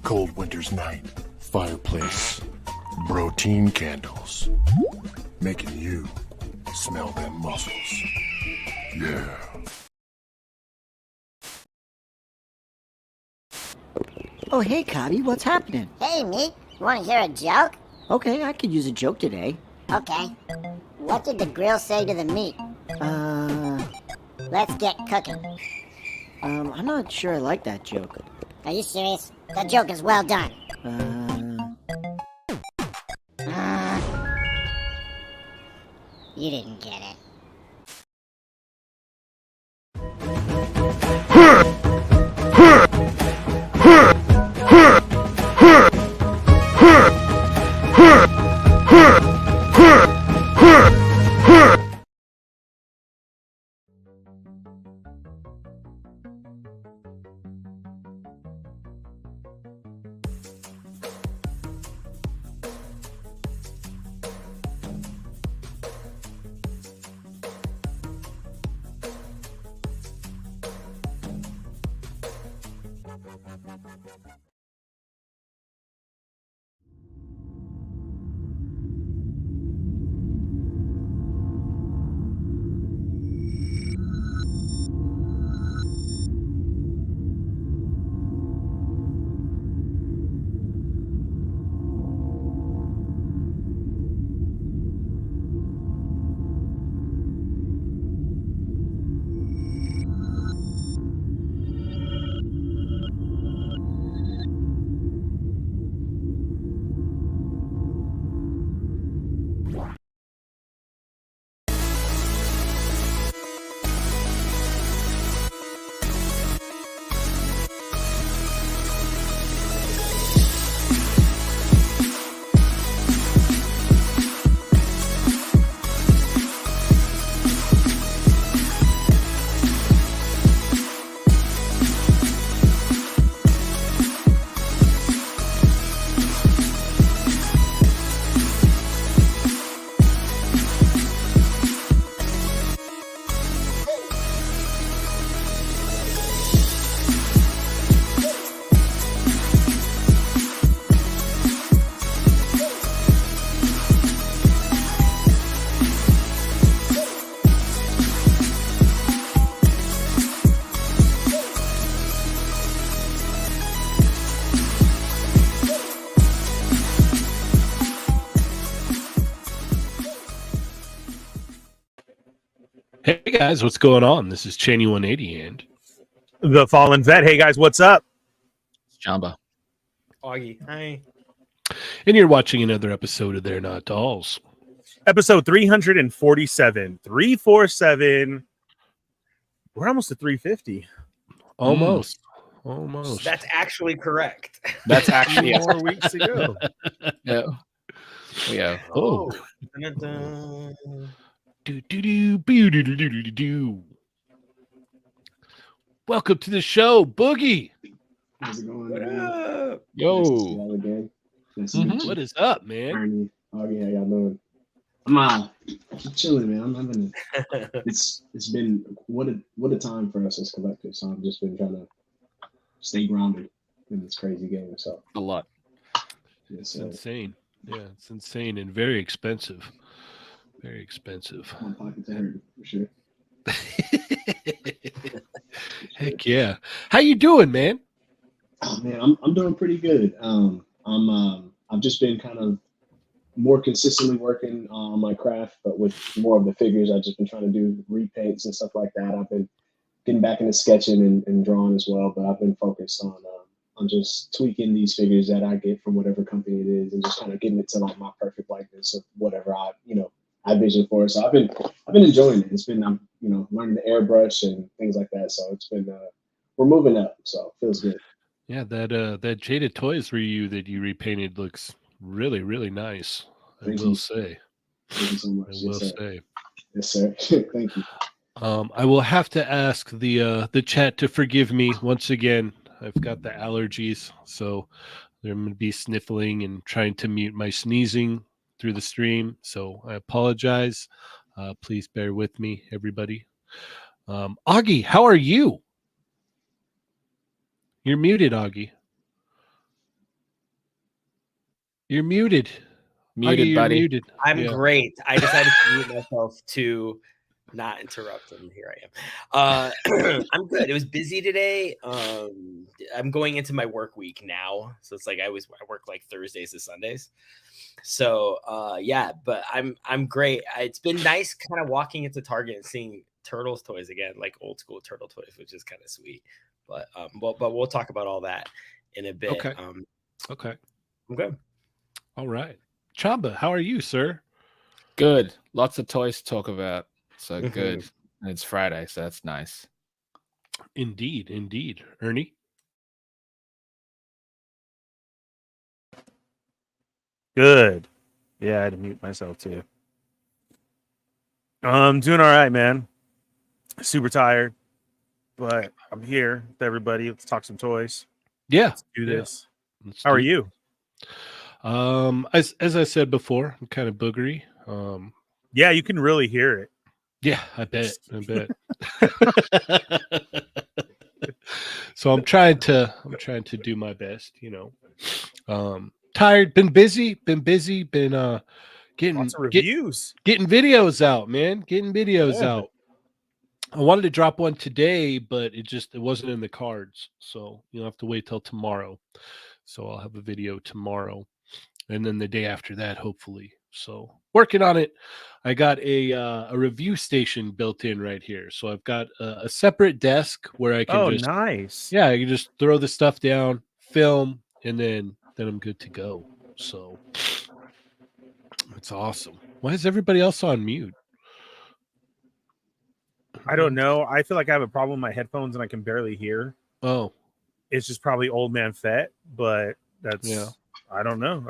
Cold winter's night, fireplace, protein candles, making you smell them muscles. Yeah. Oh, hey, Cobby, what's happening? Hey, Meat, you want to hear a joke? Okay, I could use a joke today. Okay. What did the grill say to the meat? Let's get cooking. I'm not sure I like that joke. Are you serious? That joke is well done. You didn't get it. Hey guys, what's going on? This is Cheynee180 and the Fallen Fett. Hey guys, what's up? It's Chamba. Augie, hi. and you're watching another episode of They're Not Dolls. Episode 347. 347. We're almost at 350. Almost. That's actually correct. That's actually More weeks to go. yeah. Yeah. Oh. Dun-dun-dun. Do. Welcome to the show, Boogie. How's it going? What up? Yo. Nice to see y'all again. Nice to meet you. What is up, man? Ernie, Augie, how y'all doing? I'm chilling, man. I'm having it's been what a time for us as collectors. So I've just been trying to stay grounded in this crazy game. So A lot. It's insane. Yeah, it's insane and very expensive. Very expensive. My pockets are hurting for sure. Heck yeah. How you doing, man? Oh man, I'm doing pretty good. I've just been kind of more consistently working on my craft, but with more of the figures. I've just been trying to do repaints and stuff like that. I've been getting back into sketching and drawing as well, but I've been focused on just tweaking these figures that I get from whatever company it is, and just kind of getting it to like my perfect likeness of whatever I vision for. So I've been enjoying it. It's been learning to airbrush and things like that. So it's been we're moving up, so it feels good. Yeah, that Jaded Toys review that you repainted looks really, really nice. Thank I will you. say. Thank you so much. I will say. Yes, sir. Thank you. I will have to ask the chat to forgive me once again. I've got the allergies, so I'm going to be sniffling and trying to mute my sneezing through the stream. So I apologize. Please bear with me, everybody. Augie, how are you? You're muted, Augie. You're muted. Muted, Augie, you're buddy. muted. I'm Yeah. great. I decided to mute myself to not interrupt him. Here I am. I'm good. It was busy today. I'm going into my work week now, so it's like I work like Thursdays to Sundays. So yeah, but I'm great. It's been nice kind of walking into Target and seeing Turtles toys again, like old school turtle toys, which is kind of sweet. But we'll talk about all that in a bit. Okay. Okay. I'm good. All right. Chamba, how are you, sir? Good. Lots of toys to talk about. So Mhm. good. And it's Friday, so that's nice. Indeed, indeed. Ernie? Good. Yeah, I had to mute myself too. I'm doing all right, man. Super tired, but I'm here with everybody. Let's talk some toys. Yeah. Let's do this. Let's How are do- you? As I said before, I'm kind of boogery. Yeah, you can really hear it. Yeah, I bet. So I'm trying to do my best, Tired, been busy, been getting Lots of reviews. getting videos out, man. Getting videos out. I wanted to drop one today, but it wasn't in the cards. So you'll have to wait till tomorrow. So I'll have a video tomorrow. And then the day after that, hopefully. So working on it. I got a review station built in right here. So I've got a separate desk where I can Nice. yeah, I can just throw the stuff down, film, and then I'm good to go. So it's awesome. Why is everybody else on mute? I don't know. I feel like I have a problem with my headphones and I can barely hear. Oh, It's just probably old man Fett, but that's Yeah. I don't know.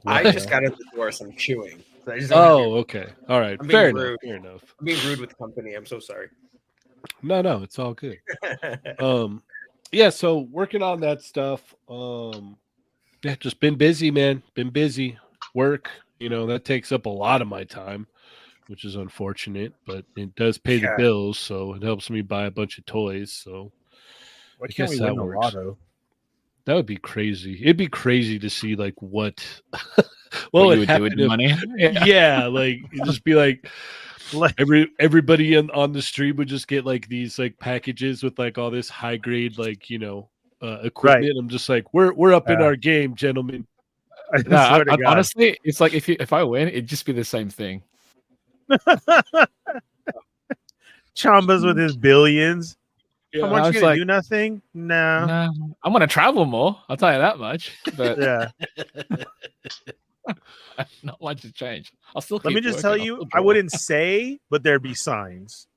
I just got out the door, so I'm chewing. So I just Oh, okay. All right. I'm being Fair enough. rude. Fair enough. I'm being rude with company. I'm so sorry. No, it's all good. Yeah, so working on that stuff. Yeah, just been busy, man. Been busy. Work, that takes up a lot of my time, which is unfortunate, but it does pay the Yeah. bills, so it helps me buy a bunch of toys. So Why I can't guess we win that the works. lotto? that would be crazy. It'd be crazy to see like what What would you would do with happen if, money? yeah, like it'd just be like everybody on the street would just get like these like packages with like all this high grade like equipment. Right. I'm just like we're up in our game, gentlemen. I No, swear to God. honestly, it's like if I win, it'd just be the same thing. Chambas with his billions. Yeah, How I much was you gonna like- do nothing? No. Nah, I'm gonna travel more. I'll tell you that much. But Yeah. not much has changed. I'll still. Let keep me just working. tell I'll you, still I draw. wouldn't say, but there'd be signs.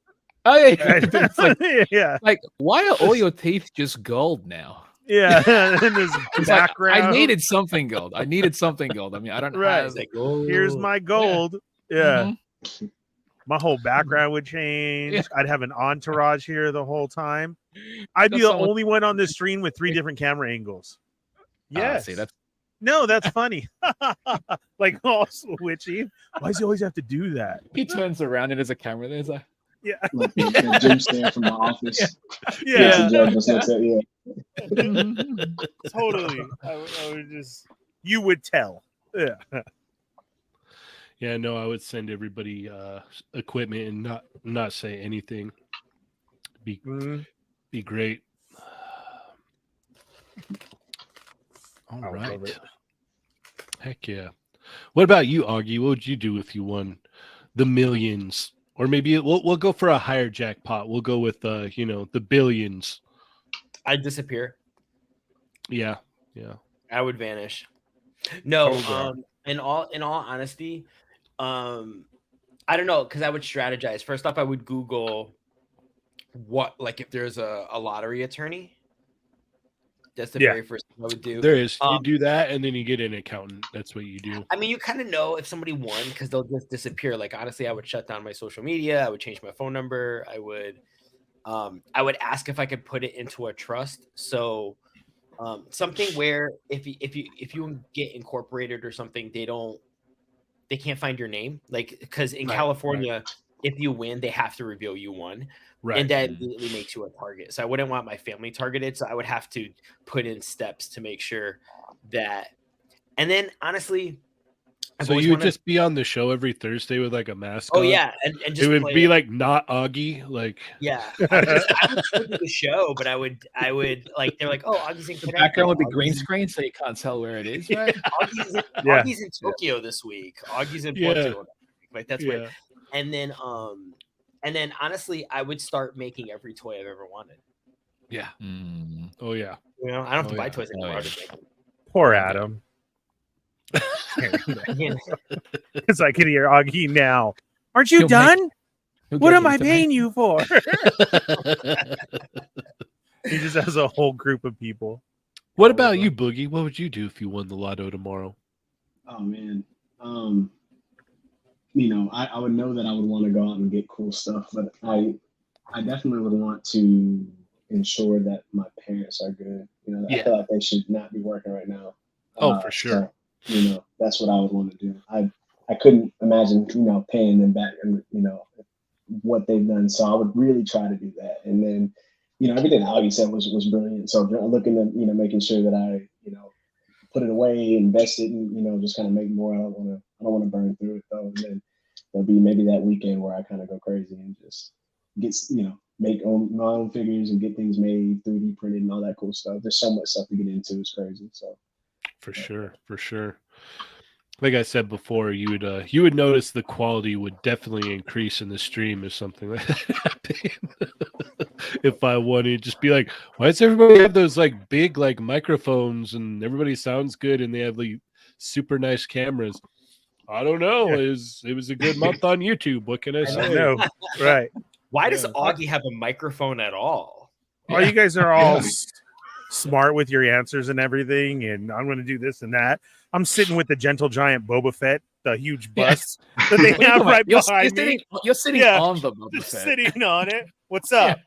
Oh yeah, it's like, Yeah. like, why are all your teeth just gold now? Yeah. In this It's like, background. I needed something gold. I needed something gold. I mean, I don't Right. have. Like, oh, Here's my gold. Yeah. Mhm. My whole background would change. Yeah. I'd have an entourage here the whole time. I'd be Got the someone- only one on the screen with 3 different camera angles. Yes. See, that's No, that's funny. Like all switchy. Why does he always have to do that? he turns around and there's a camera. There's a Yeah. Like the Jim stand from the office. Yeah. The judge just looks at Totally. I would just, you would tell. Yeah. Yeah, no, I would send everybody equipment and not say anything. Be great. All I would love right. it. Heck yeah. What about you, Augie? What would you do if you won the millions? Or maybe we'll go for a higher jackpot. We'll go with the billions. I'd disappear. Yeah. I would vanish. No, Oh, in all honesty, I don't know, because I would strategize. First off, I would Google if there's a lottery attorney. That's the very first thing I would do. There is. You do that, and then you get an accountant. That's what you do. I mean, you kind of know if somebody won because they'll just disappear. Like, honestly, I would shut down my social media. I would change my phone number. I would ask if I could put it into a trust. So something where if you get incorporated or something, they can't find your name. Like, because in California, if you win, they have to reveal you won. Right. And that immediately makes you a target. So I wouldn't want my family targeted. So I would have to put in steps to make sure that. And then honestly, so you would just be on the show every Thursday with like a mask. Oh on? yeah, and just it would be like not Augie, like yeah. I would still do the show, but I would like they're like, oh, Augie's in The background would be green screen, so you can't tell where it is. Right? Augie's in Tokyo this week. Augie's in Portugal. Like that's weird. And then honestly, I would start making every toy I've ever wanted. Yeah. Oh yeah. You know, I don't have to buy toys anymore. Poor Adam. Because I can hear Augie now. Aren't you done? What am I paying you for? He just has a whole group of people. What about you, Boogie? What would you do if you won the lotto tomorrow? Oh man. I would know that I would want to go out and get cool stuff, but I definitely would want to ensure that my parents are good. I feel like they should not be working right now. Oh, for sure. So, that's what I would want to do. I couldn't imagine, paying them back and, what they've done. So I would really try to do that. And then, everything Augie said was brilliant. So looking at, making sure that I, put it away, invest it, and, just kind of make more. I don't want to burn through it though. And then there'll be maybe that weekend where I kind of go crazy and just get, make my own figures and get things made, 3D printed and all that cool stuff. There's so much stuff to get into. It's crazy. So. For sure. Like I said before, you would notice the quality would definitely increase in the stream if something like that happened. If I wanted, just be like, why does everybody have those like big like microphones and everybody sounds good and they have like super nice cameras? I don't know. It was a good month on YouTube. What can I say? I know, right? Why does Augie have a microphone at all? Oh, you guys are all smart with your answers and everything, and I'm going to do this and that. I'm sitting with the gentle giant Boba Fett, the huge bust that they have right behind me. You're sitting on the Boba Fett. Sitting on it. What's up?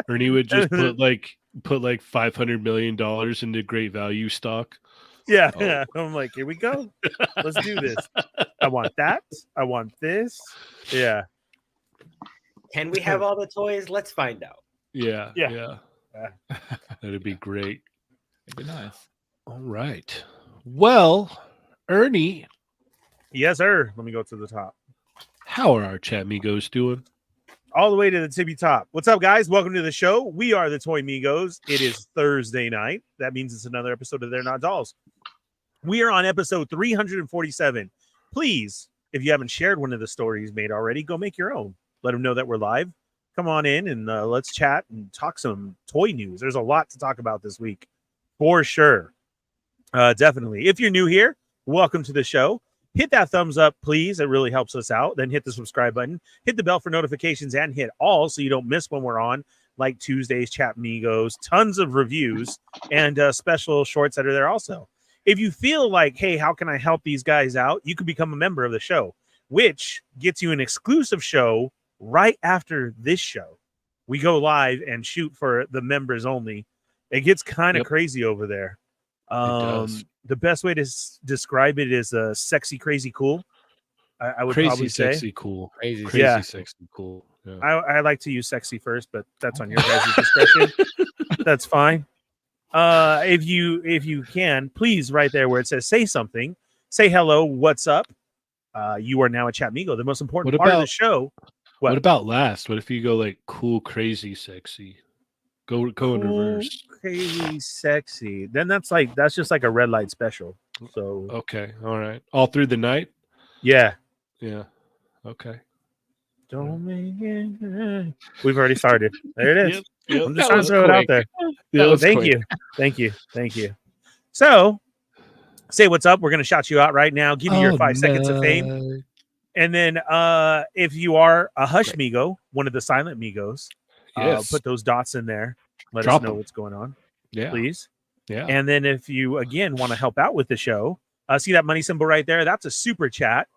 Ernie would just put like $500 million into great value stock. Yeah. I'm like, here we go. Let's do this. I want that. I want this. Yeah. Can we have all the toys? Let's find out. Yeah. That'd be great. It'd be nice. All right. Well, Ernie. Yes, sir. Let me go to the top. How are our chat Migos doing? All the way to the tippy top. What's up, guys? Welcome to the show. We are the Toy Migos. It is Thursday night. That means it's another episode of They're Not Dolls. We are on episode 347. Please, if you haven't shared one of the stories made already, go make your own. Let them know that we're live. Come on in and let's chat and talk some toy news. There's a lot to talk about this week, for sure. Definitely. If you're new here, welcome to the show. Hit that thumbs up, please. It really helps us out. Then hit the subscribe button. Hit the bell for notifications and hit all so you don't miss when we're on, like Tuesday's Chat Migos, tons of reviews, and special shorts that are there also. If you feel like, hey, how can I help these guys out? You can become a member of the show, which gets you an exclusive show right after this show. We go live and shoot for the members only. It gets kind of crazy over there. The best way to describe it is sexy, crazy, cool. I would crazy, probably say sexy, cool. Crazy, sexy, cool. Yeah. I like to use sexy first, but that's on your guys' discretion. That's fine. If you can, please, right there where it says say something, Say hello. What's up? You are now a Chatmigo, the most important part of the show. What about last? What if you go like cool, crazy, sexy? Go in reverse. Crazy, sexy. Then that's just like a red light special. So okay, all right. All through the night? Yeah. Yeah. Okay. Don't make it. We've already started. There it is. Yep. I'm just trying to throw it out there. Thank you. So say what's up. We're gonna shout you out right now. Give you your 5 seconds of fame. And then if you are a Hush Migo, one of the silent Migos, put those dots in there. Let us know what's going on. Yeah. Please. Yeah. And then if you again want to help out with the show, see that money symbol right there? That's a super chat.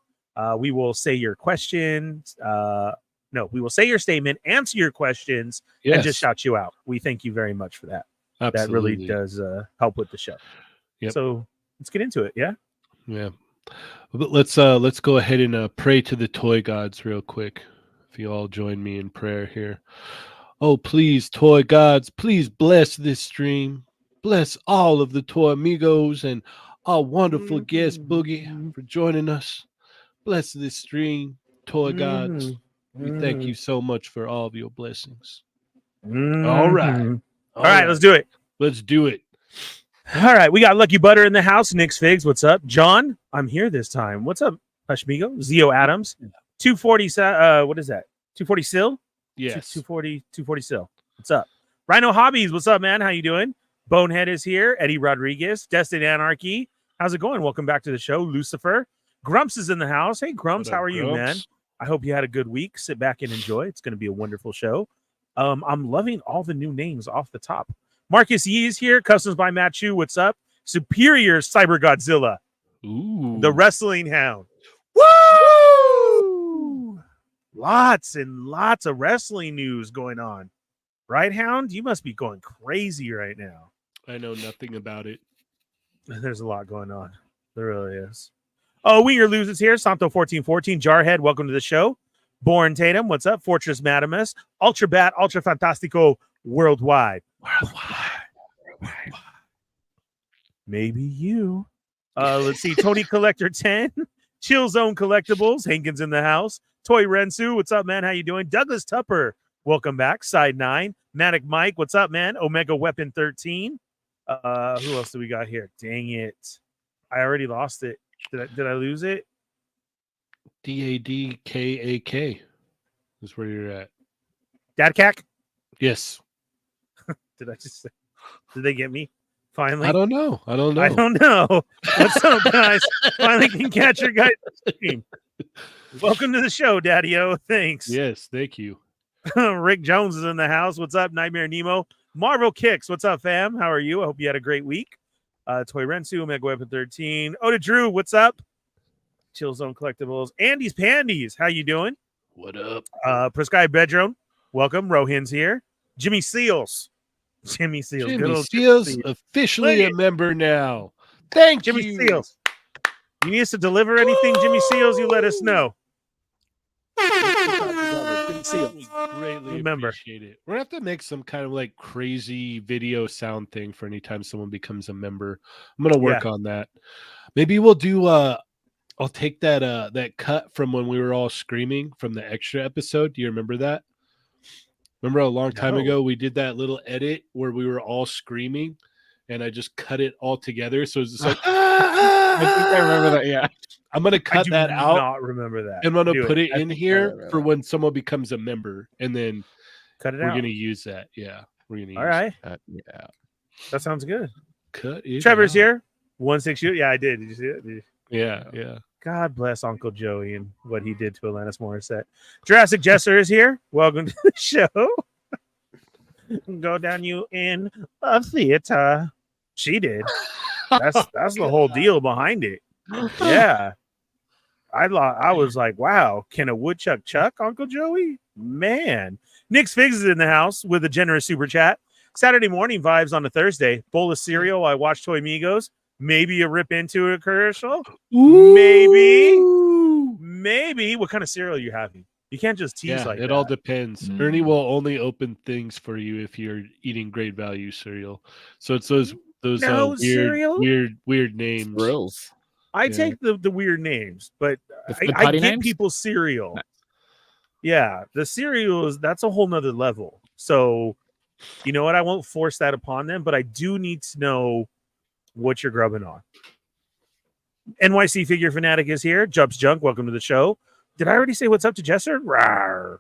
We will say your questions. We will say your statement, answer your questions, and just shout you out. We thank you very much for that. Absolutely. That really does help with the show. Yep. So let's get into it. Yeah. Yeah. But let's go ahead and pray to the toy gods real quick. If you all join me in prayer here. Oh, please, toy gods, please bless this stream. Bless all of the toy amigos and our wonderful guest Boogie for joining us. Bless this stream, toy gods. We thank you so much for all of your blessings. All right. All right, let's do it. Let's do it. All right, we got Lucky Butter in the house. Nick's Figs, what's up? John, I'm here this time. What's up, Hushmigo? Zio Adams, 240. What is that? 240 Sill? Yes. 240 Sill. What's up? Rhino Hobbies, what's up, man? How you doing? Bonehead is here. Eddie Rodriguez, Destined Anarchy. How's it going? Welcome back to the show. Lucifer. Grumps is in the house. Hey, Grumps, how are you, man? I hope you had a good week. Sit back and enjoy. It's going to be a wonderful show. I'm loving all the new names off the top. Marcus Yee is here. Customs by Matt Chu. What's up? Superior Cyber Godzilla. Ooh. The Wrestling Hound. Woo! Lots and lots of wrestling news going on. Right, Hound? You must be going crazy right now. I know nothing about it. There's a lot going on. There really is. Oh, Winger Loses here. Santo1414. Jarhead, welcome to the show. Born Tatum, what's up? Fortress Madamus. Ultra Bat, Ultra Fantastico, Worldwide. Maybe you. Let's see. Tony Collector 10. Chill Zone Collectibles. Hankins in the house. Toy Rensu, what's up, man? How you doing? Douglas Tupper, welcome back. Side 9. Matic Mike, what's up, man? Omega Weapon 13. Who else do we got here? Dang it. I already lost it. Did I lose it? DADKAK is where you're at. Dadcack? Yes. Did I just say? Did they get me? Finally? I don't know. I don't know. What's up, guys? Finally can catch your guys' stream. Welcome to the show, Daddy-O. Thanks. Yes, thank you. Rick Jones is in the house. What's up, Nightmare Nemo? Marvel Kicks. What's up, fam? How are you? I hope you had a great week. Toy Rensu, Omega Weapon 13. Oda Drew, what's up? Chill Zone Collectibles. Andy's Pandies, how you doing? What up? Prescribed Bedroom, welcome. Rohin's here. Jimmy Seals. Jimmy Seals. Jimmy Seals officially a member now. Thank Jimmy you. Seals. You need us to deliver anything, Jimmy Seals, you let us know. Greatly appreciate it. We're gonna have to make some kind of like crazy video sound thing for anytime someone becomes a member. I'm gonna work on that. Maybe we'll do I'll take that cut from when we were all screaming from the extra episode. Do you remember that? Remember a long time ago we did that little edit where we were all screaming and I just cut it all together. So it's just like I think I remember that. Yeah. I I'm gonna cut that out. Not remember that. And I'm gonna put it in here for when someone becomes a member, and then cut it we're out. gonna use that. Yeah, we're gonna. All right. Yeah, that sounds good. Cut it. Trevor's out. here. 16. Yeah, I did. Did you see it? Yeah. God bless Uncle Joey and what he did to Alanis Morissette. Jurassic Jesser is here. Welcome to the show. Go down you in a theater. She did. That's the whole deal behind it. Yeah. I was like, wow, can a woodchuck chuck, Uncle Joey? Man. Nick's Figs is in the house with a generous super chat. Saturday morning vibes on a Thursday. Bowl of cereal. I watch Toy Migos. Maybe a rip into a commercial. Ooh. Maybe. What kind of cereal are you having? You can't just tease like that. It all depends. Ernie will only open things for you if you're eating great value cereal. So it's those weird names. Thrills. I Yeah. take the weird names, but The I putty get names? people's cereal. Nice. Yeah, the cereal that's a whole nother level. So, you know what? I won't force that upon them, but I do need to know what you're grubbing on. NYC Figure Fanatic is here. Jumps Junk, welcome to the show. Did I already say what's up to Jesser? Rawr.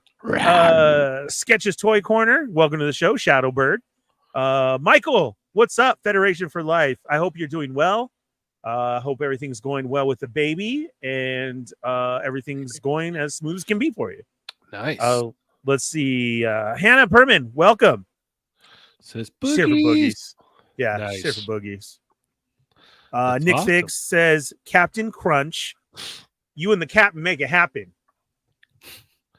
Sketches Toy Corner, welcome to the show. Shadowbird. Michael, what's up? Federation for Life. I hope you're doing well. Hope everything's going well with the baby and everything's going as smooth as can be for you. Nice. Let's see. Hannah Perman, welcome. Says She's here for boogies. boogies. Yeah, Nice. she's here for boogies. That's Nick awesome. Fix says, Captain Crunch, you and the captain make it happen.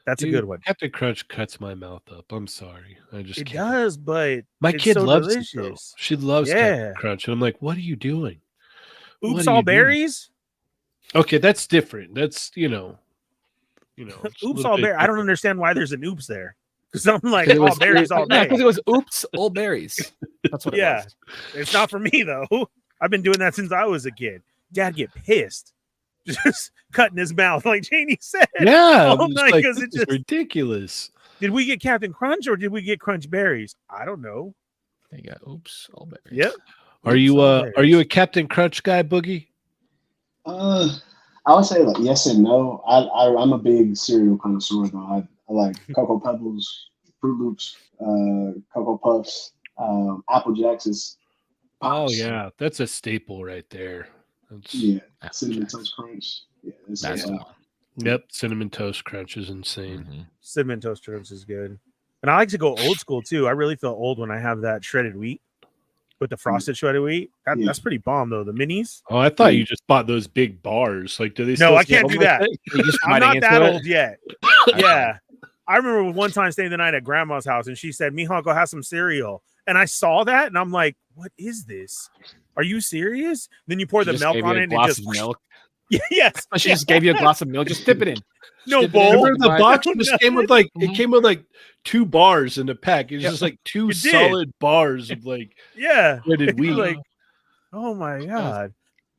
That's Dude, a good one. Captain Crunch cuts my mouth up. I'm sorry. I just It can't. does, but My it's kid so loves delicious. it, though. She loves Yeah. Captain Crunch. And I'm like, what are you doing? What Oops, are all you doing? berries. Okay, that's different. That's, it's a Oops, little all bit berries. I don't different. understand why there's an oops there. Because I'm like, It all was- berries all Yeah, day. because it was oops, all berries. That's what it Yeah. was. It's not for me though. I've been doing that since I was a kid. Dad get pissed, just cutting his mouth like Cheynee said. Yeah, all I'm just night like, because this it is just. ridiculous. Did we get Captain Crunch or did we get Crunch berries? I don't know. They got oops, all berries. Yep. Are you all are you berries. a Captain Crunch guy, Boogie? I would say like yes and no. I'm a big cereal connoisseur though. I like Cocoa Pebbles, Fruit Loops, Cocoa Puffs, Apple Jacks is Oh pops. yeah, that's a staple right there. That's, Yeah, Apple Cinnamon Jacks. Toast Crunch. Yeah, it's That's the one. Yep, cinnamon toast crunch is insane. Mhm. Cinnamon Toast Crunch is good. And I like to go old school too. I really feel old when I have that shredded wheat with the frosted shredded wheat. Yeah. That's pretty bomb though. The minis. Oh, I thought you just bought those big bars. Like, do they? No, Still I sell can't do them like that. You just I'm biting not into that it? old yet. Yeah. I remember one time staying the night at grandma's house and she said, Mijo, go have some cereal. And I saw that and I'm like, what is this? Are you serious? Then you pour She the just milk gave on you it a and it glass just of milk. yes. She just gave you a glass of milk. Just dip it in. No Dip it in, bowl. Remember the divide- box No, just no. came with like it Mhm. came with like 2 bars in the pack. It was just like 2 It did. solid bars of like Yeah. shredded wheat. Like, oh my God.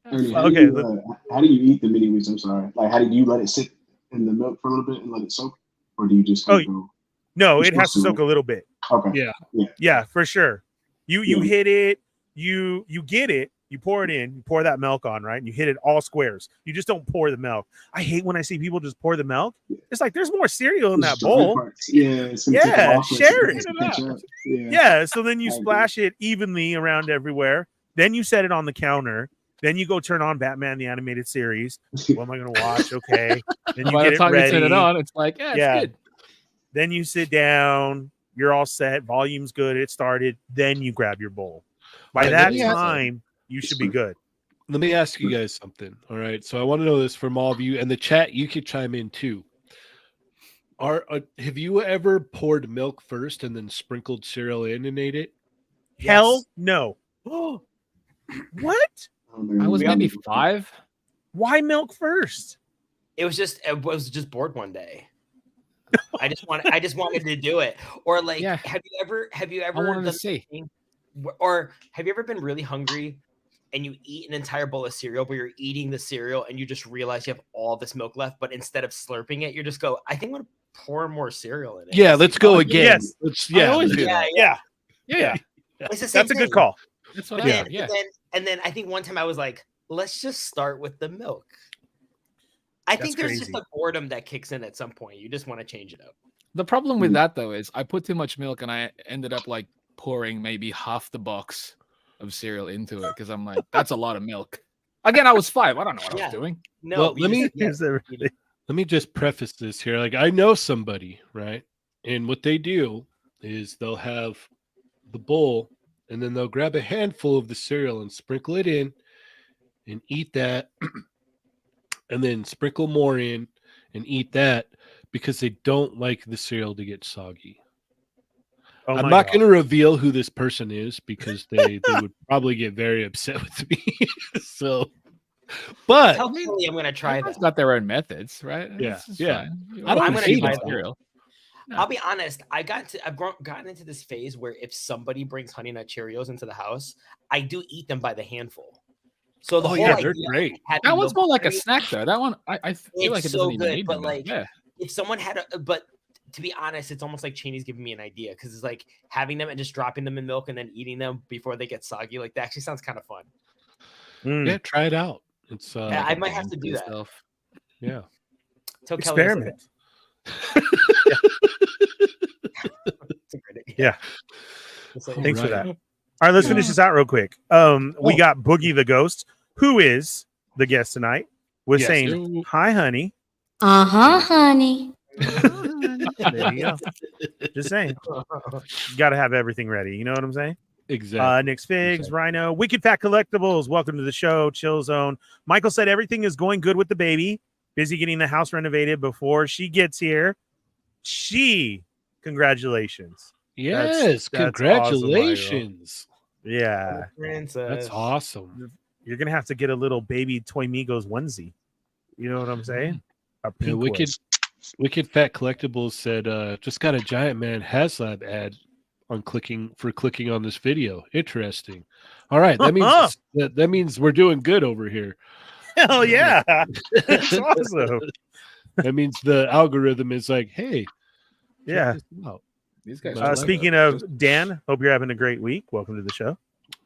Ernie, how Okay, Do you, how do you eat the mini wheats? I'm sorry. Like, how do you let it sit in the milk for a little bit and let it soak, or do you just kind of go? No, You're it has to supposed to, soak a little bit. Okay. Yeah. Yeah, for sure. You Yeah. hit it, you get it, you pour it in, you pour that milk on, right? And you hit it all squares. You just don't pour the milk. I hate when I see people just pour the milk. It's like there's more cereal in that Just dry bowl. parts. Yeah, it's gonna take a Yeah, while for share it it. to catch up. Yeah. Yeah, so then you I agree. splash it evenly around everywhere. Then you set it on the counter. Then you go turn on Batman the Animated Series. What am I going to watch? Okay. Then you By get the it time you turn it ready. on, it's like, yeah, it's good. Then you sit down. You're all set. Volume's good. It started. Then you grab your bowl. By Right, that let me ask- time, you should be good. Let me ask you guys something. All right. So I want to know this from all of you, and the chat, you could chime in too. Have you ever poured milk first and then sprinkled cereal in and ate it? Hell no. What? I was maybe 5. Why milk first? I was just bored one day. I just wanted to do it. Or like, Yeah. have you ever I wanted to done see. something- or have you ever been really hungry and you eat an entire bowl of cereal, but you're eating the cereal and you just realize you have all this milk left, but instead of slurping it, you just go, I think I'm gonna pour more cereal in it. Yeah, let's go again. Yes. Let's I always do Yeah, that. yeah. Yeah. It's the same That's a good thing. call. That's what But I then, do. Yeah. and then I think one time I was like, let's just start with the milk. I think That's there's just crazy. a boredom that kicks in at some point. You just want to change it up. The problem with that though is I put too much milk and I ended up like pouring maybe half the box of cereal into it because I'm like, that's a lot of milk. Again, I was 5. I don't know what I Yeah. was doing. No, Well, we let me- just- yeah, Here's everything. Let me just preface this here. Like, I know somebody, right? And what they do is they'll have the bowl and then they'll grab a handful of the cereal and sprinkle it in and eat that and then sprinkle more in and eat that because they don't like the cereal to get soggy. Oh I'm my not God. going to reveal who this person is because they would probably get very upset with me. So, but Hopefully, I'm gonna try Everyone's that. got their own methods, right? Yeah, It's just yeah. fine. I don't I'm gonna hate try it, that. cereal. I'll be honest. I've gotten into this phase where if somebody brings Honey Nut Cheerios into the house, I do eat them by the handful. So the Oh whole yeah, idea they're great. of having That one's milk more like a crate, snack though. That one I feel like it it's doesn't so even good, need but milk. like Yeah. if someone had a, but to be honest, it's almost like Cheney's giving me an idea because it's like having them and just dropping them in milk and then eating them before they get soggy. Like that actually sounds kind of fun. Yeah, try it out. It's Yeah, I might have to do that. Yeah. Tell Kelly I said Experiment. it's a great idea. Yeah. It's like- Thanks for Right. that. All right, let's finish this out real quick. We got Boogie the Ghost, who is the guest tonight, was Yes. saying, "Hi, honey." Honey. There you go. Just saying. You got to have everything ready. You know what I'm saying? Exactly. Nick's Figs, Rhino, Wicked Fat Collectibles. Welcome to the show. Chill Zone. Michael said everything is going good with the baby. Busy getting the house renovated before she gets here. Congratulations. Yes, that's congratulations. Yeah. Princess. That's awesome. You're going to have to get a little baby Toy Migos onesie. You know what I'm saying? A Yeah, pink one. Wicked Fat Collectibles said, just got a Giant Man HasLab ad on clicking on this video. Interesting. All right, that means that means we're doing good over here. Hell yeah. That's awesome. That means the algorithm is like, hey, Yeah. check this out. These guys. Speaking of Dan, hope you're having a great week. Welcome to the show.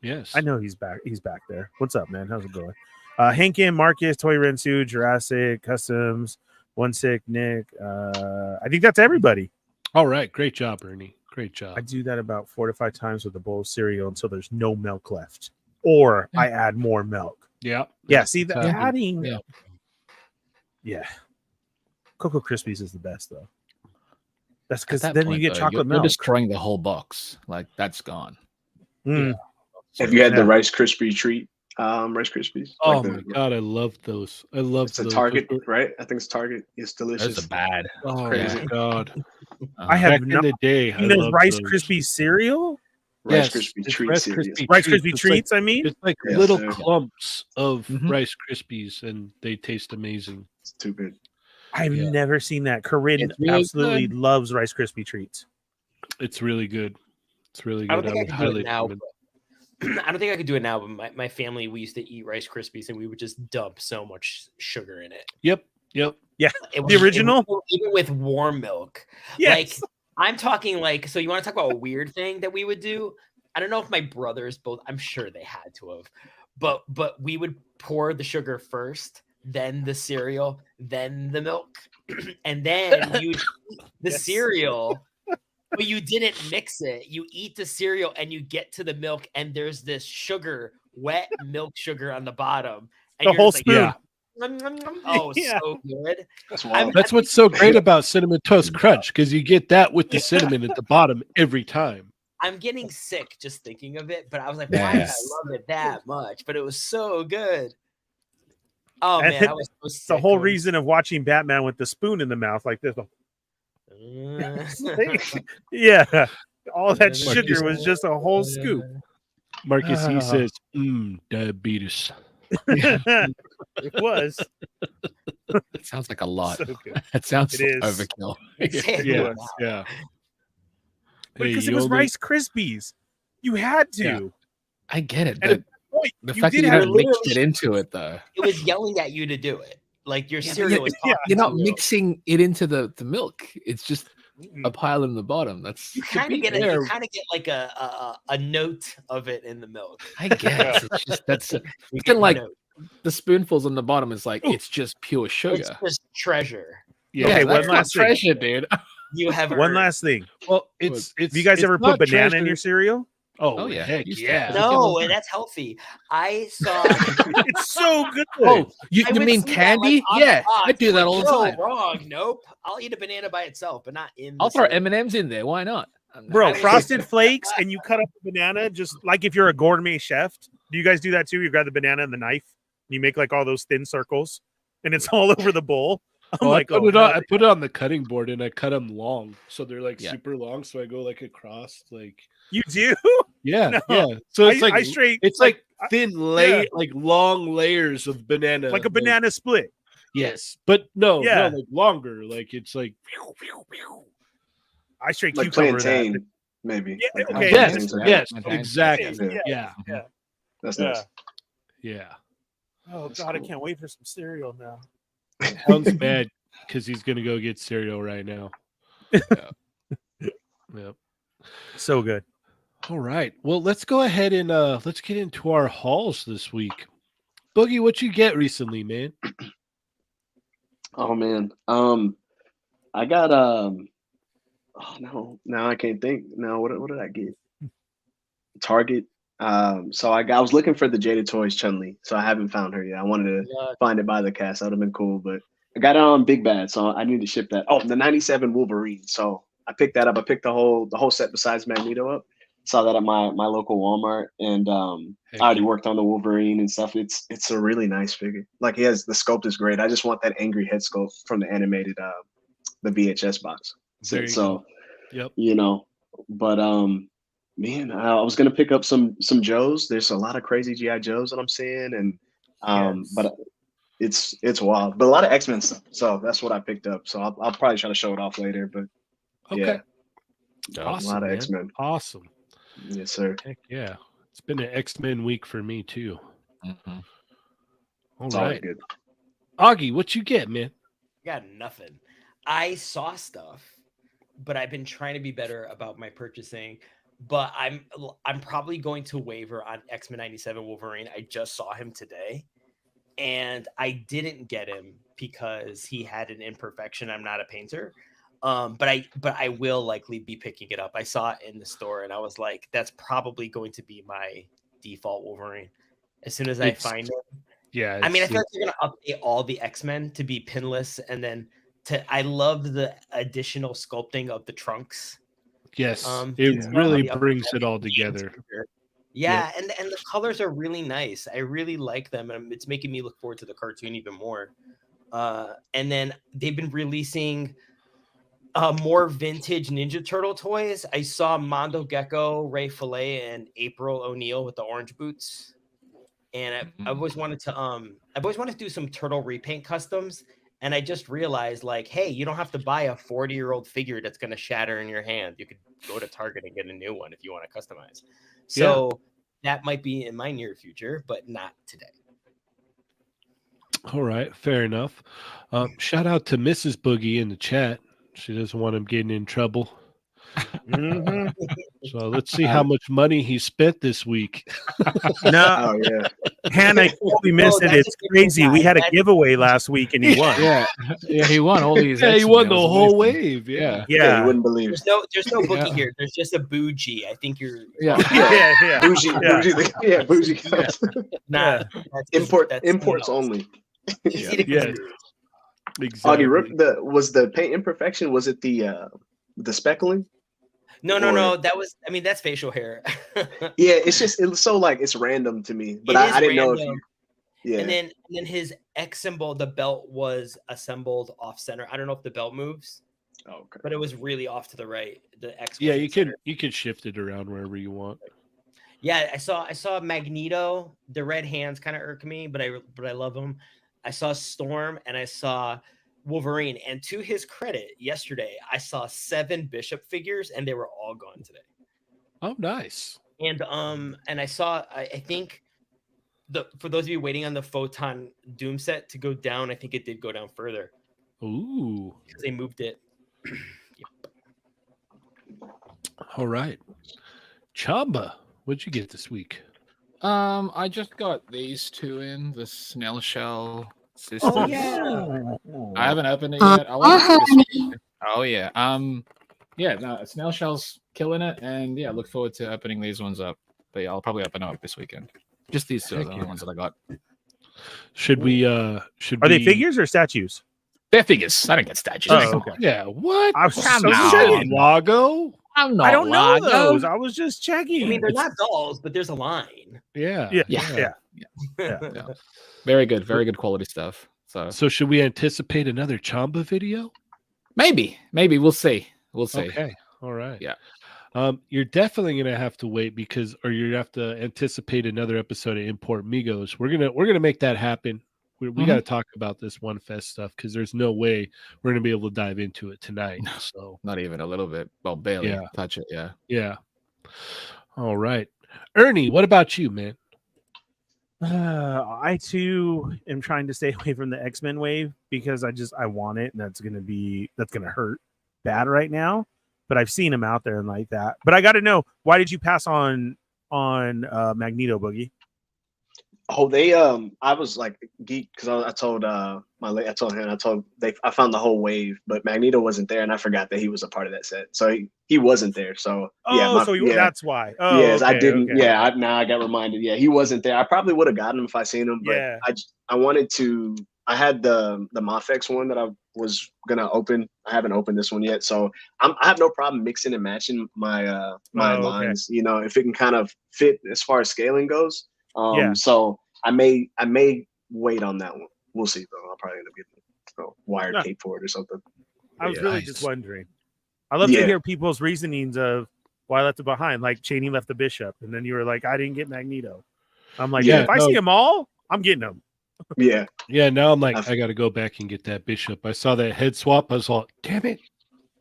Yes. I know he's back. He's back there. What's up, man? How's it going? Hankin, Marcus, Toy Rensu, Jurassic, Customs, One Sick, Nick. I think that's everybody. All right. Great job, Ernie. Great job. I do that about 4 to 5 times with a bowl of cereal until there's no milk left, or I add more milk. Yeah. Yeah. See the Exactly. adding. Yeah. Yeah. Cocoa Krispies is the best though. That's At because that then point, you get though, chocolate you're milk. destroying the whole box. Like that's gone. Mm. Have you had Yeah. the Rice Krispie treat? Rice Krispies. Oh Like my god, I love those. I love It's a those. Target, right? I think it's Target. It's delicious. Those are bad. Oh Crazy. my god. I have Back in not the day, I seen those loved Rice those. Krispie cereal. Rice Yes, Krispie it's treat Rice series. Krispie Rice treats. Krispie It's treats. I mean, It's like Yes, little sir. clumps of Mhm. Rice Krispies, and they taste amazing. It's too good. I've Yeah. never seen that. Corinne It's really absolutely good. loves Rice Krispie treats. It's really good. It's really I don't good. think I would could do highly it now. recommend. I don't think I could do it now, but my family, we used to eat Rice Krispies and we would just dump so much sugar in it. Yep. Yeah, It The original? even with warm milk. yes. Like I'm talking like, so you want to talk about a weird thing that we would do? I don't know if my brothers both, I'm sure they had to have, but we would pour the sugar first, then the cereal, then the milk, and then you'd eat the Yes. cereal, but you didn't mix it. You eat the cereal and you get to the milk, and there's this sugar, wet milk sugar on the bottom. And The you're whole just spoon. like, "Nom, nom, nom." Oh, Yeah. so good. That's I'm- wild. That's what's so great about Cinnamon Toast Crunch, because you get that with the cinnamon at the bottom every time. I'm getting sick just thinking of it, but I was like, why did I Yes. love it that much? But it was so good. Oh And man, I was so It's sick. the whole when- reason of watching Batman with the spoon in the mouth like this. Yeah. All that sugar was just a whole scoop. Marcus, he says, diabetes. It was. It sounds like a lot. So good. It sounds It is. overkill. Yeah, yeah. Because Hey, it was you only- Rice Krispies. You had to. Yeah. I get it. And But Boy, the you fact that did you have haven't to mixed it into it, though. It was yelling at you to do it. Like your Yeah, but cereal was yeah. talking You're not to you. mixing it into the milk. It's just a pile in the bottom. That's You to kind be of get fair, you kind of get like a note of it in the milk. I guess it's just that's You it's get kind of like note. the spoonfuls on the bottom is like it's just pure It's sugar. just treasure. Yeah. Okay, that's one not last thing. treasure, dude. You have One earned. last thing. Well, it's Have you guys it's ever put not banana in treasure- your cereal? Oh, yeah. heck Used to. yeah. No, and that's healthy. I saw. It's so good. Oh, you I would mean see that, candy? like, on the Yeah, box, I do that all the no, time. Wrong. Nope. I'll eat a banana by itself, but not in. I'll the throw cereal. M&Ms in there. Why not? Bro, would- Frosted Flakes, and you cut up a banana just like if you're a gourmet chef. Do you guys do that too? You grab the banana and the knife, and you make like all those thin circles, and it's all over the bowl. I'm Well, like, I oh, put it on the cutting board and I cut them long, so they're like Yeah. super long. So I go like across, like you do? yeah, No. yeah. So it's I straight it's like I- thin like long layers of banana, like a banana split. Yes, but no, Yeah. like longer. Like it's like I straight Like cucumber plantain, that. maybe. Yeah, Like okay. plantain yes, type. yes, Plantain. exactly. Yeah. Yeah, Yeah. That's Yeah. nice. yeah. Oh God, I can't wait for some cereal now. Sounds bad because he's gonna go get cereal right now. Yep. So good. All right. Well, let's go ahead and let's get into our hauls this week. Boogie, what you get recently, man? Oh man. I got oh no, now I can't think. No, what did I get? Target. So I was looking for the Jaded Toys Chun-Li, so I haven't found her yet. I wanted to find it by the cast. That would have been cool, but I got it on Big Bad, so I need to ship that. Oh, the 97 Wolverine. So I picked that up. I picked the whole set besides Magneto up. Saw that at my local Walmart, and I already worked on the Wolverine and stuff. It's a really nice figure. Like the sculpt is great. I just want that angry head sculpt from the animated the VHS box. So yep. You know, but man, I was gonna pick up some Joes. There's a lot of crazy GI Joes that I'm seeing, and but it's wild. But a lot of X-Men stuff. So that's what I picked up. So I'll probably try to show it off later. But okay, awesome, a lot of X-Men. Awesome. Yes, sir. Heck yeah, it's been an X-Men week for me too. Mm-hmm. All It's right, always good. Augie, what you get, man? Got nothing. I saw stuff, but I've been trying to be better about my purchasing. But I'm probably going to waver on X-Men 97 Wolverine. I just saw him today, and I didn't get him because he had an imperfection. I'm not a painter, but I will likely be picking it up. I saw it in the store, and I was like, that's probably going to be my default Wolverine as soon as I find him. Yeah, I mean, I feel like they're going to update all the X-Men to be pinless, and then I love the additional sculpting of the trunks. Yes, it really brings it all together. Yeah, and the colors are really nice. I really like them, and it's making me look forward to the cartoon even more. And then they've been releasing more vintage Ninja Turtle toys. I saw Mondo Gecko, Ray Fillet, and April O'Neil with the orange boots. And I've always wanted to do some turtle repaint customs. And I just realized, like, hey, you don't have to buy a 40-year-old figure that's going to shatter in your hand. You could go to Target and get a new one if you want to customize. So that might be in my near future, but not today. All right, fair enough. Shout out to Mrs. Boogie in the chat. She doesn't want him getting in trouble. Mm-hmm. So let's see how much money he spent this week. No, Hannah, we missed it. It's crazy. We had a giveaway last week and he won. Yeah, he won all these. Yeah, he won the whole wave. Yeah, you wouldn't believe it. There's no boogie here. There's just a bougie. I think you're. Yeah. Bougie. Bougie. Nah, imports only. Easy to confuse. Exactly. Augie, was the paint imperfection? Was it the speckling? No. That's facial hair. Yeah, it's so like it's random to me, but I didn't know if you. Yeah. And then his X symbol, the belt was assembled off center. I don't know if the belt moves. Oh, okay. But it was really off to the right. The X. Yeah, you can shift it around wherever you want. Yeah, I saw Magneto. The red hands kind of irk me, but I love him. I saw Storm and I saw Wolverine. And to his credit, yesterday I saw 7 Bishop figures and they were all gone today. Oh, nice. And I saw I think for those of you waiting on the Photon Doom set to go down, I think it did go down further. Ooh. Because they moved it. All right. Chamba, what'd you get this week? I just got these two in the snail shell system. Oh yeah. I haven't opened it yet. Oh yeah. No, snail shell's killing it, and yeah, look forward to opening these ones up. But yeah, I'll probably open them up this weekend. Just these two are the only ones that I got. Should we Are they figures or statues? They're figures. I didn't get statues. Oh, okay. Yeah, what? I was so checking. Lago? I'm not I don't know Lago. those. I was just checking. I mean, they're not dolls, but there's a line. Yeah. Yeah. Very good quality stuff. So should we anticipate another Chamba video? Maybe we'll see. Okay. All right. Yeah. You're definitely gonna have to wait or you have to anticipate another episode of Import Migos. We're gonna make that happen. We got to talk about this One Fest stuff because there's no way we're gonna be able to dive into it tonight. So not even a little bit. Well, barely touch it. Yeah. All right, Ernie. What about you, man? I too am trying to stay away from the X-Men wave because I want it, and that's gonna hurt bad right now. But I've seen them out there and like that. But I got to know, why did you pass on Magneto, Boogie? Oh, they I was like geek because I told I found the whole wave, but Magneto wasn't there, and I forgot that he was a part of that set, so he wasn't there. So that's why. Oh, yes, I okay, didn't. okay. Yeah, now I got reminded. Yeah, he wasn't there. I probably would have gotten him if I seen him, but Yeah. I wanted to. I had the Mafex one that I was gonna open. I haven't opened this one yet, so I have no problem mixing and matching my lines. You know, if it can kind of fit as far as scaling goes. Yeah. So I may wait on that one. We'll see though. I'll probably end up getting a wired cape for it or something. I was really just wondering. I love to hear people's reasonings of why I left it behind. Like Cheynee left the Bishop, and then you were like, I didn't get Magneto. I'm like, if I see them all, I'm getting them. Yeah. Yeah, now I'm like, I got to go back and get that Bishop. I saw that head swap. I was like, damn it.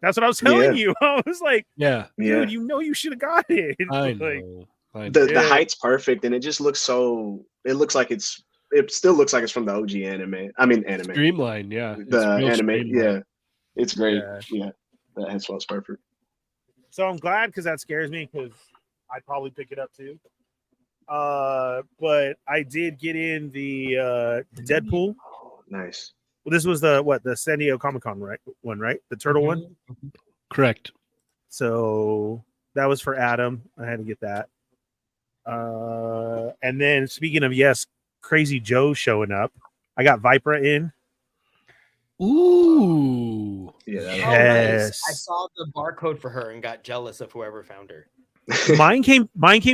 That's what I was telling you. I was like, dude, you should have got it. I know. The height's perfect, and it just looks so. It still looks like it's from the OG anime. I mean, anime. Streamline, yeah. The anime, it's great. Yeah, that head swap's perfect. So I'm glad because that scares me because I'd probably pick it up too. But I did get in the Deadpool. Oh, nice. Well, this was the San Diego Comic-Con right? The turtle one? Correct. So that was for Adam. I had to get that. And then speaking of Crazy Joe showing up, I got Vipra in. Ooh. Yeah. Nice. I saw the barcode for her and got jealous of whoever found her. Mine came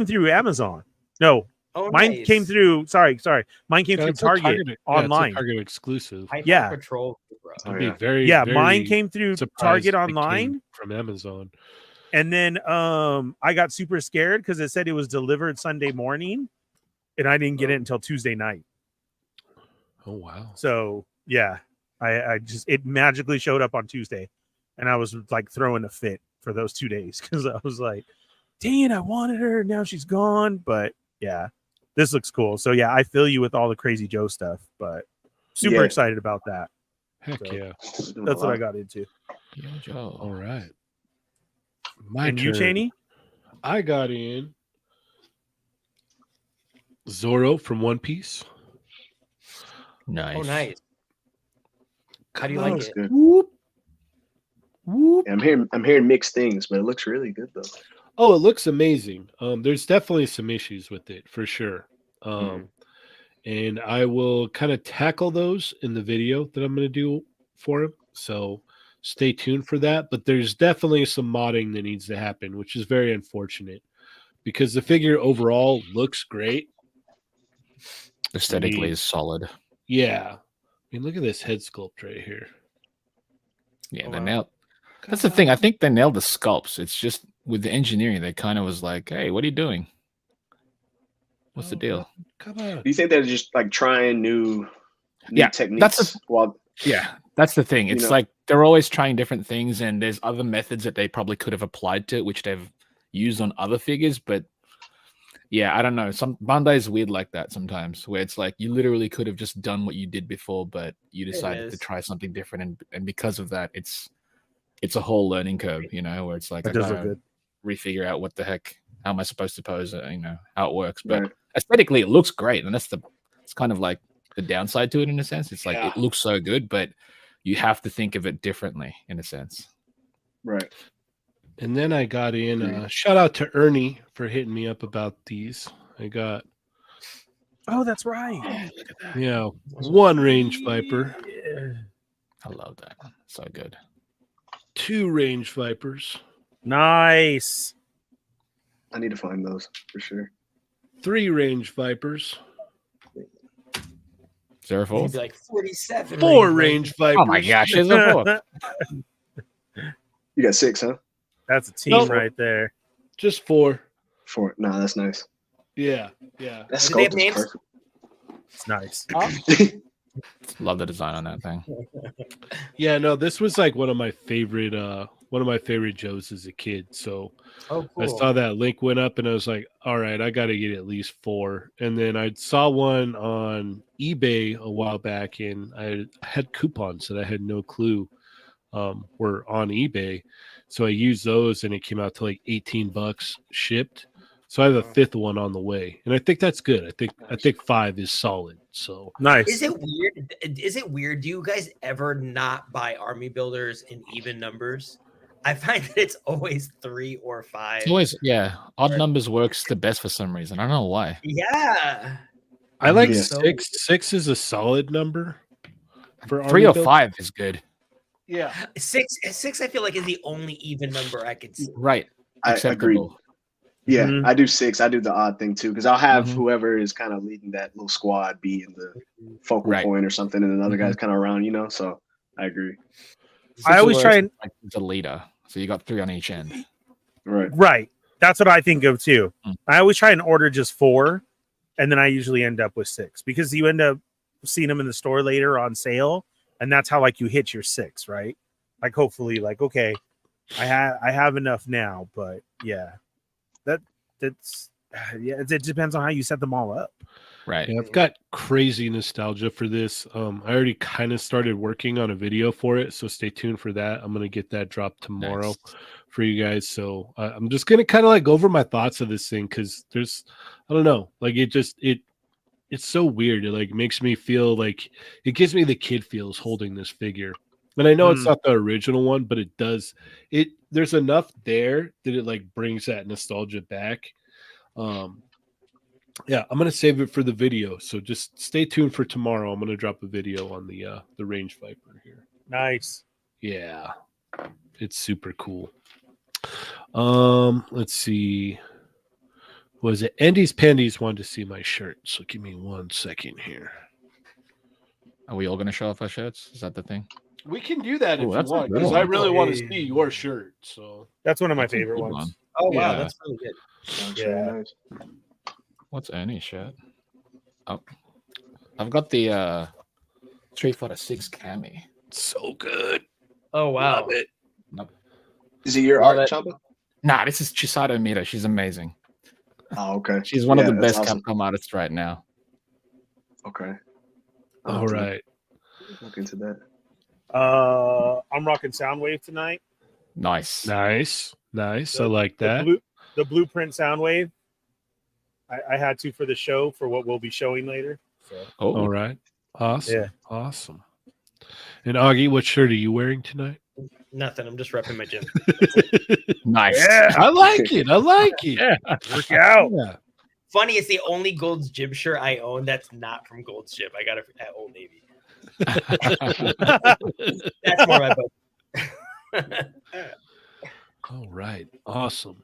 through Amazon. No. Mine came through. Sorry. Mine came through Target online. It's a Target exclusive. Patrol. Mine came through Target online from Amazon. And then I got super scared because it said it was delivered Sunday morning, and I didn't get it until Tuesday night. Oh wow! So yeah, it magically showed up on Tuesday, and I was like throwing a fit for those 2 days because I was like, dang it, I wanted her, now she's gone. But yeah, this looks cool. So yeah, I feel you with all the Crazy Joe stuff, but super excited about that. Heck so, yeah, that's what I got into. Yeah, Joe. All right. And you, Cheynee? I got in Zoro from One Piece. Nice. Oh, nice. How do you like it? Whoop. Whoop. Yeah, I'm hearing mixed things, but it looks really good though. Oh, it looks amazing. There's definitely some issues with it for sure. And I will kind of tackle those in the video that I'm going to do for him. So stay tuned for that. But there's definitely some modding that needs to happen, which is very unfortunate because the figure overall looks great. Aesthetically is solid. Yeah. I mean, look at this head sculpt right here. Yeah, they nailed. That's the thing. I think they nailed the sculpts. It's just with the engineering, they kind of was like, hey, what are you doing? What's the deal? Come on. Do you think they're just like trying new techniques? That's the thing. It's like they're always trying different things, and there's other methods that they probably could have applied to it, which they've used on other figures. But yeah, I don't know. Some Bandai is weird like that sometimes, where it's like you literally could have just done what you did before, but you decided to try something different, and because of that, it's a whole learning curve, where it's like I gotta refigure out what the heck, how am I supposed to pose it, how it works. But aesthetically, it looks great, and it's kind of like the downside to it in a sense. It's like it looks so good, but you have to think of it differently in a sense. Right. And then I got in, shout out to Ernie for hitting me up about these. I got. Oh, that's right. Oh, look at that. Yeah. One Range Viper. Yeah. I love that. So good. 2 Range Vipers. Nice. I need to find those for sure. 3 Range Vipers. 0 4? Like 47. 4 Range Vipers. Oh my gosh, is there 4? You got 6, huh? That's a team right there. Just 4. 4. No, that's nice. Yeah. That's Do they have names? Perfect. It's nice. Love the design on that thing. Yeah, no, this was like one of my favorite one of my favorite Joes as a kid. So Oh, I cool. saw that link went up and I was like, all right, I got to get at least 4. And then I saw one on eBay a while back and I had coupons that I had no clue were on eBay. So I used those and it came out to like $18 shipped. So I have a 5th one on the way. And I think that's good. I think 5 is solid. So Nice. Is it weird? Is it weird? Do you guys ever not buy army builders in even numbers? I find that it's always 3 or 5. It's always, yeah, odd numbers works the best for some reason. I don't know why. Yeah. I like Yeah. 6. 6 is a solid number for 3 army or build. 5 is good. Yeah. 6 I feel like is the only even number I could see. Right. I agree. Acceptable. Yeah, Mhm. I do 6. I do the odd thing too, because I'll have Mhm. whoever is kind of leading that little squad be in the focal Right. point or something, and another guy's kind of around, So I agree. I always try and Like the leader, so you got 3 on each end. right. That's what I think of too. Mm. I always try and order just 4, and then I usually end up with 6 because you end up seeing them in the store later on sale, and that's how like you hit your 6, right? Like hopefully, like okay, I have enough now, but yeah, that's it depends on how you set them all up. Right. Yeah, I've got crazy nostalgia for this. I already kind of started working on a video for it, so stay tuned for that. I'm gonna get that dropped tomorrow Nice. for you guys. So I'm just gonna kind of like go over my thoughts of this thing because I don't know, like it's so weird. It like makes me feel like it gives me the kid feels holding this figure. And I know it's not the original one, but it does. There's enough there that it like brings that nostalgia back. Yeah, I'm gonna save it for the video, so just stay tuned for tomorrow. I'm gonna drop a video on the range viper here. Nice. Yeah, it's super cool. Let's see. Was it Andy's Pandies wanted to see my shirt? So give me 1 second here. Are we all going to show off our shirts? Is that the thing? We can do that Ooh, if you that's a want, good because one. I really want to Hey. see your shirt. So That's one of my That's a favorite good ones. one. Oh wow, Yeah. that's really good. Sounds Yeah. really nice. What's Ernie's shirt? Oh, I've got the 346 cami. so good. Oh wow. Love it. Is it your Love art, it. Chamba? Nah, this is Chisato Mita. She's amazing. Oh, okay. She's one of the that's best awesome. Capcom artists right now. Okay. All right. Look into that. I'm rocking Soundwave tonight. Nice. Nice. I like that. The Blueprint Soundwave. I had to for the show for what we'll be showing later. So Oh, All right. Awesome. Yeah. Awesome. And Augie, what shirt are you wearing tonight? Nothing. I'm just repping my gym. nice. yeah, I like it. I like it. Yeah. work out. Yeah. Funny, it's the only Gold's Gym shirt I own that's not from Gold's Gym. I got it at Old Navy. That's more my book. All right. Awesome.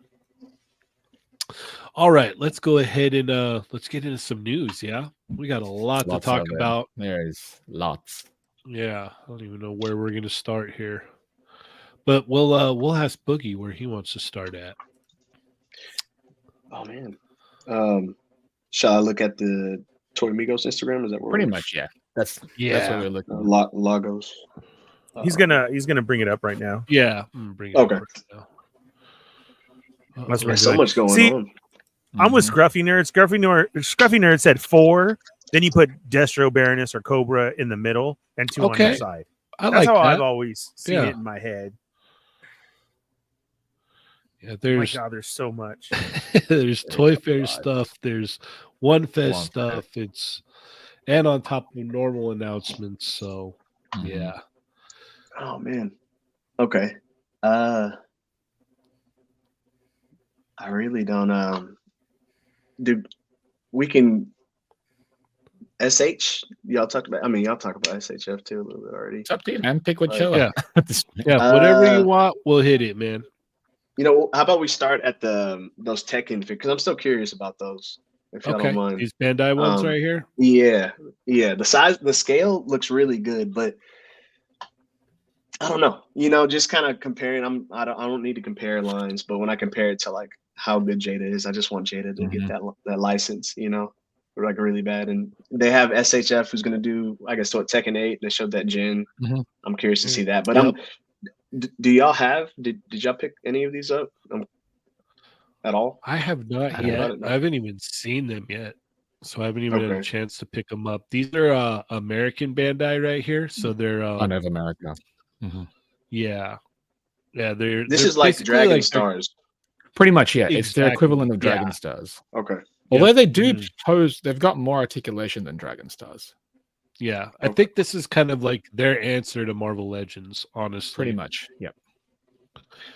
All right. Let's go ahead and let's get into some news. Yeah. We got a lot Lots to talk of it. about. There's lots. Yeah. I don't even know where we're gonna start here. But we'll ask Boogie where he wants to start at. Oh man. Shall I look at the Toy Migos Instagram? Is that where Pretty we're- much, yeah. That's what Yeah. we're looking. Logos. He's gonna bring it up right now. Yeah. I'm gonna bring it Okay. up right now. That's There's so much going See, on. I'm with Mhm. Scruffy Nerd. Scruffy Nerd said 4. Then you put Destro, Baroness, or Cobra in the middle, and 2 on Okay. your side. I That's like how that. I've always seen Yeah. it in my head. Yeah, Oh my there's God, there's so much. there's Toy Fair lot. stuff. There's One Fest One stuff. It's and on top of normal announcements. So Mhm. yeah, Oh man. Okay. I really don't dude, we can SH, y'all talk about SHF too a little bit already. It's up to you, man. Pick what Like, show. yeah. Yeah, whatever you Uh, want, we'll hit it, man. How about we start at those Tekken because I'm still curious about those, if y'all Okay, don't mind. these Bandai ones Um, right here. Yeah. The scale looks really good, but I don't know. Just kind of comparing. I don't need to compare lines, but when I compare it to like how good Jada is, I just want Jada to get that license. Like really bad. And they have SHF who's gonna do, I guess, Tekken 8. They showed that Jin. Mhm. I'm curious to see that, but Yep. Do y'all have? Did y'all pick any of these up at all? I have not Heard about yet. it? No? I haven't even seen them yet, so I haven't even had a Okay. chance to pick them up. These are American Bandai right here, so they're Out of America. yeah, they're This they're is like basically Dragon they're- Stars. Pretty much, yeah. It's their Exactly, equivalent of Dragon yeah. Stars. Okay. Although they do Mhm. pose, they've got more articulation than Dragon Stars. Yeah, I Okay. think this is kind of like their answer to Marvel Legends, honestly. Pretty much, yep.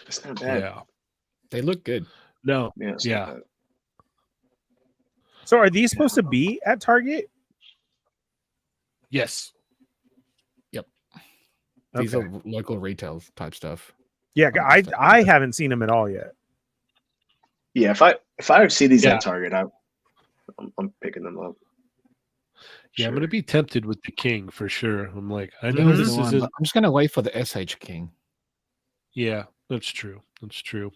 It's not bad. Yeah. They look good. No. Yeah. It's Yeah. not bad. So are these supposed to be at Target? Yes. These Okay. are local retail type stuff. Yeah, I haven't seen them at all yet. Yeah. If I see these Yeah. at Target, I'm picking them up. Yeah, I'm Sure. gonna be tempted with the King for sure. I'm like, I Yeah, know this this one, isn't. but I'm just gonna wait for the SH King. Yeah, that's true. That's true.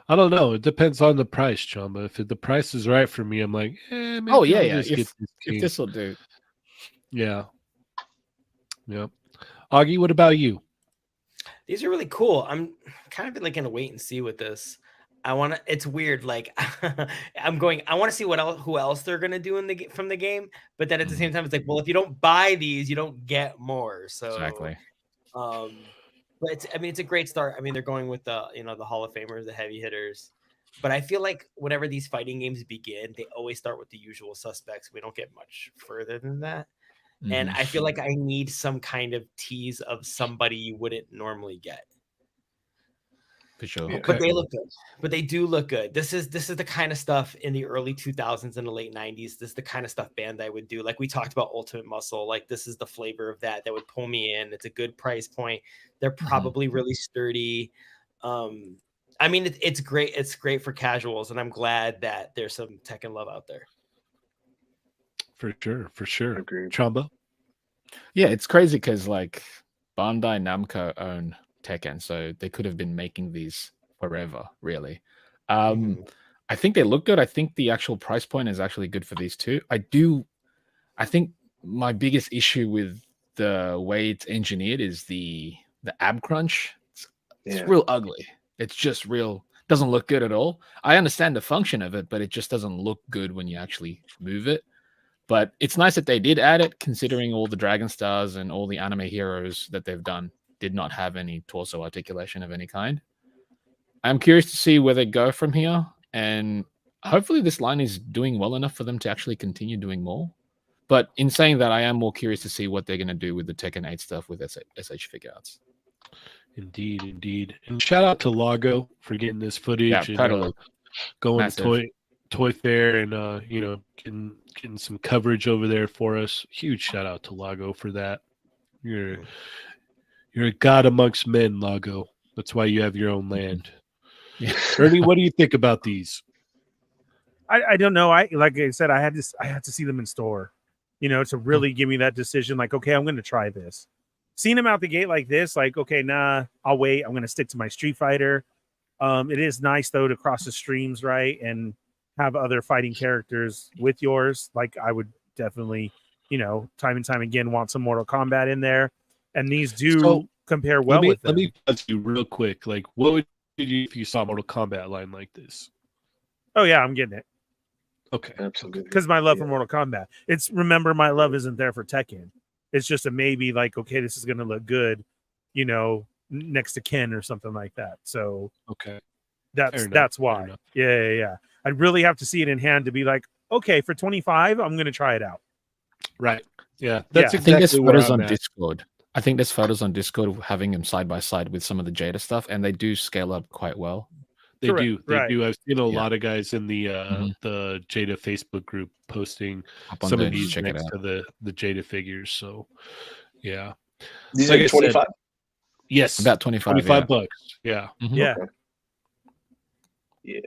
I don't know. It depends on the price, Chamba. If the price is right for me, I'm like, maybe Oh yeah, I'll yeah. just get this If King. this will do. Yeah. Yep. Augie, what about you? These are really cool. I'm kind of like gonna wait and see with this. It's weird. Like I want to see who else they're gonna do from the game. But then at the same time, it's like, well, if you don't buy these, you don't get more. So Exactly. but it's a great start. I mean, they're going with the Hall of Famers, the heavy hitters. But I feel like whenever these fighting games begin, they always start with the usual suspects. We don't get much further than that. And I feel like I need some kind of tease of somebody you wouldn't normally get. For sure. Yeah. But they look good. But they do look good. This is the kind of stuff in the early 2000s and the late 90s. This is the kind of stuff Bandai would do. Like we talked about Ultimate Muscle. Like this is the flavor of that would pull me in. It's a good price point. They're probably really sturdy. I mean, it's great. It's great for casuals, and I'm glad that there's some Tekken love out there. For sure. For sure. Agreed. Chamba? Yeah, it's crazy because like Bandai Namco own Tekken, so they could have been making these forever, really. I think they look good. I think the actual price point is actually good for these too. I think my biggest issue with the way it's engineered is the ab crunch. It's real ugly. It's just real. Doesn't look good at all. I understand the function of it, but it just doesn't look good when you actually move it. But it's nice that they did add it, considering all the Dragon Stars and all the anime heroes that they've done did not have any torso articulation of any kind. I'm curious to see where they go from here, and hopefully this line is doing well enough for them to actually continue doing more. But in saying that, I am more curious to see what they're going to do with the Tekken 8 stuff with SH Figuarts. Indeed. And shout out to Lago for getting this footage and totally. going Massive. to Toy Fair and getting some coverage over there for us. Huge shout out to Lago for that. You're a god amongst men, Lago. That's why you have your own land. Yeah. Ernie, what do you think about these? I don't know. Like I said, I had to see them in store, to really give me that decision. Like, okay, I'm going to try this. Seeing them out the gate like this, like, okay, nah, I'll wait. I'm going to stick to my Street Fighter. It is nice though to cross the streams, right, and have other fighting characters with yours. Like, I would definitely, time and time again, want some Mortal Kombat in there, and these do compare well with them. Let me ask you real quick. Like, what would you do if you saw a Mortal Kombat line like this? Oh yeah, I'm getting it. Okay, absolutely. Because my love for Mortal Kombat. Remember, my love isn't there for Tekken. It's just a maybe. Like, okay, this is going to look good, next to Ken or something like that. So okay, that's why. Yeah. I'd really have to see it in hand to be like, okay, for 25, I'm going to try it out. Right. Yeah. That's I think there's exactly where photos I'm on at. Discord. I think there's photos on Discord of having them side by side with some of the Jada stuff, and they do scale up quite well. They Correct. do. I've seen a Yeah. lot of guys in the Jada Facebook group posting Up on some there, of these check it next out. to the Jada figures. So, yeah. These Like are I said, 25. Yes, About 25. $25. Yeah. Yeah. Yeah.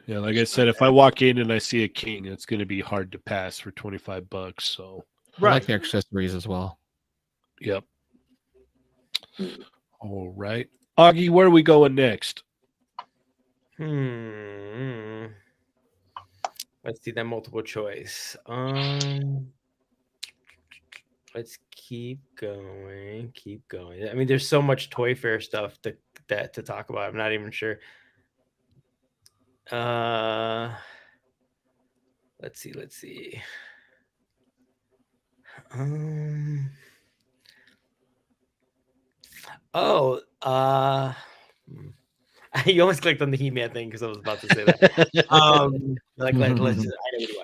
Yeah. Like I said, if I walk in and I see a king, it's going to be hard to pass for $25. So, I like the accessories as well. yep. All right. Augie, where are we going next? Let's see that multiple choice. Let's keep going. I mean, there's so much Toy Fair stuff to talk about. I'm not even sure. Let's see. You almost clicked on the He-Man thing because I was about to say that. Let's just, I know what you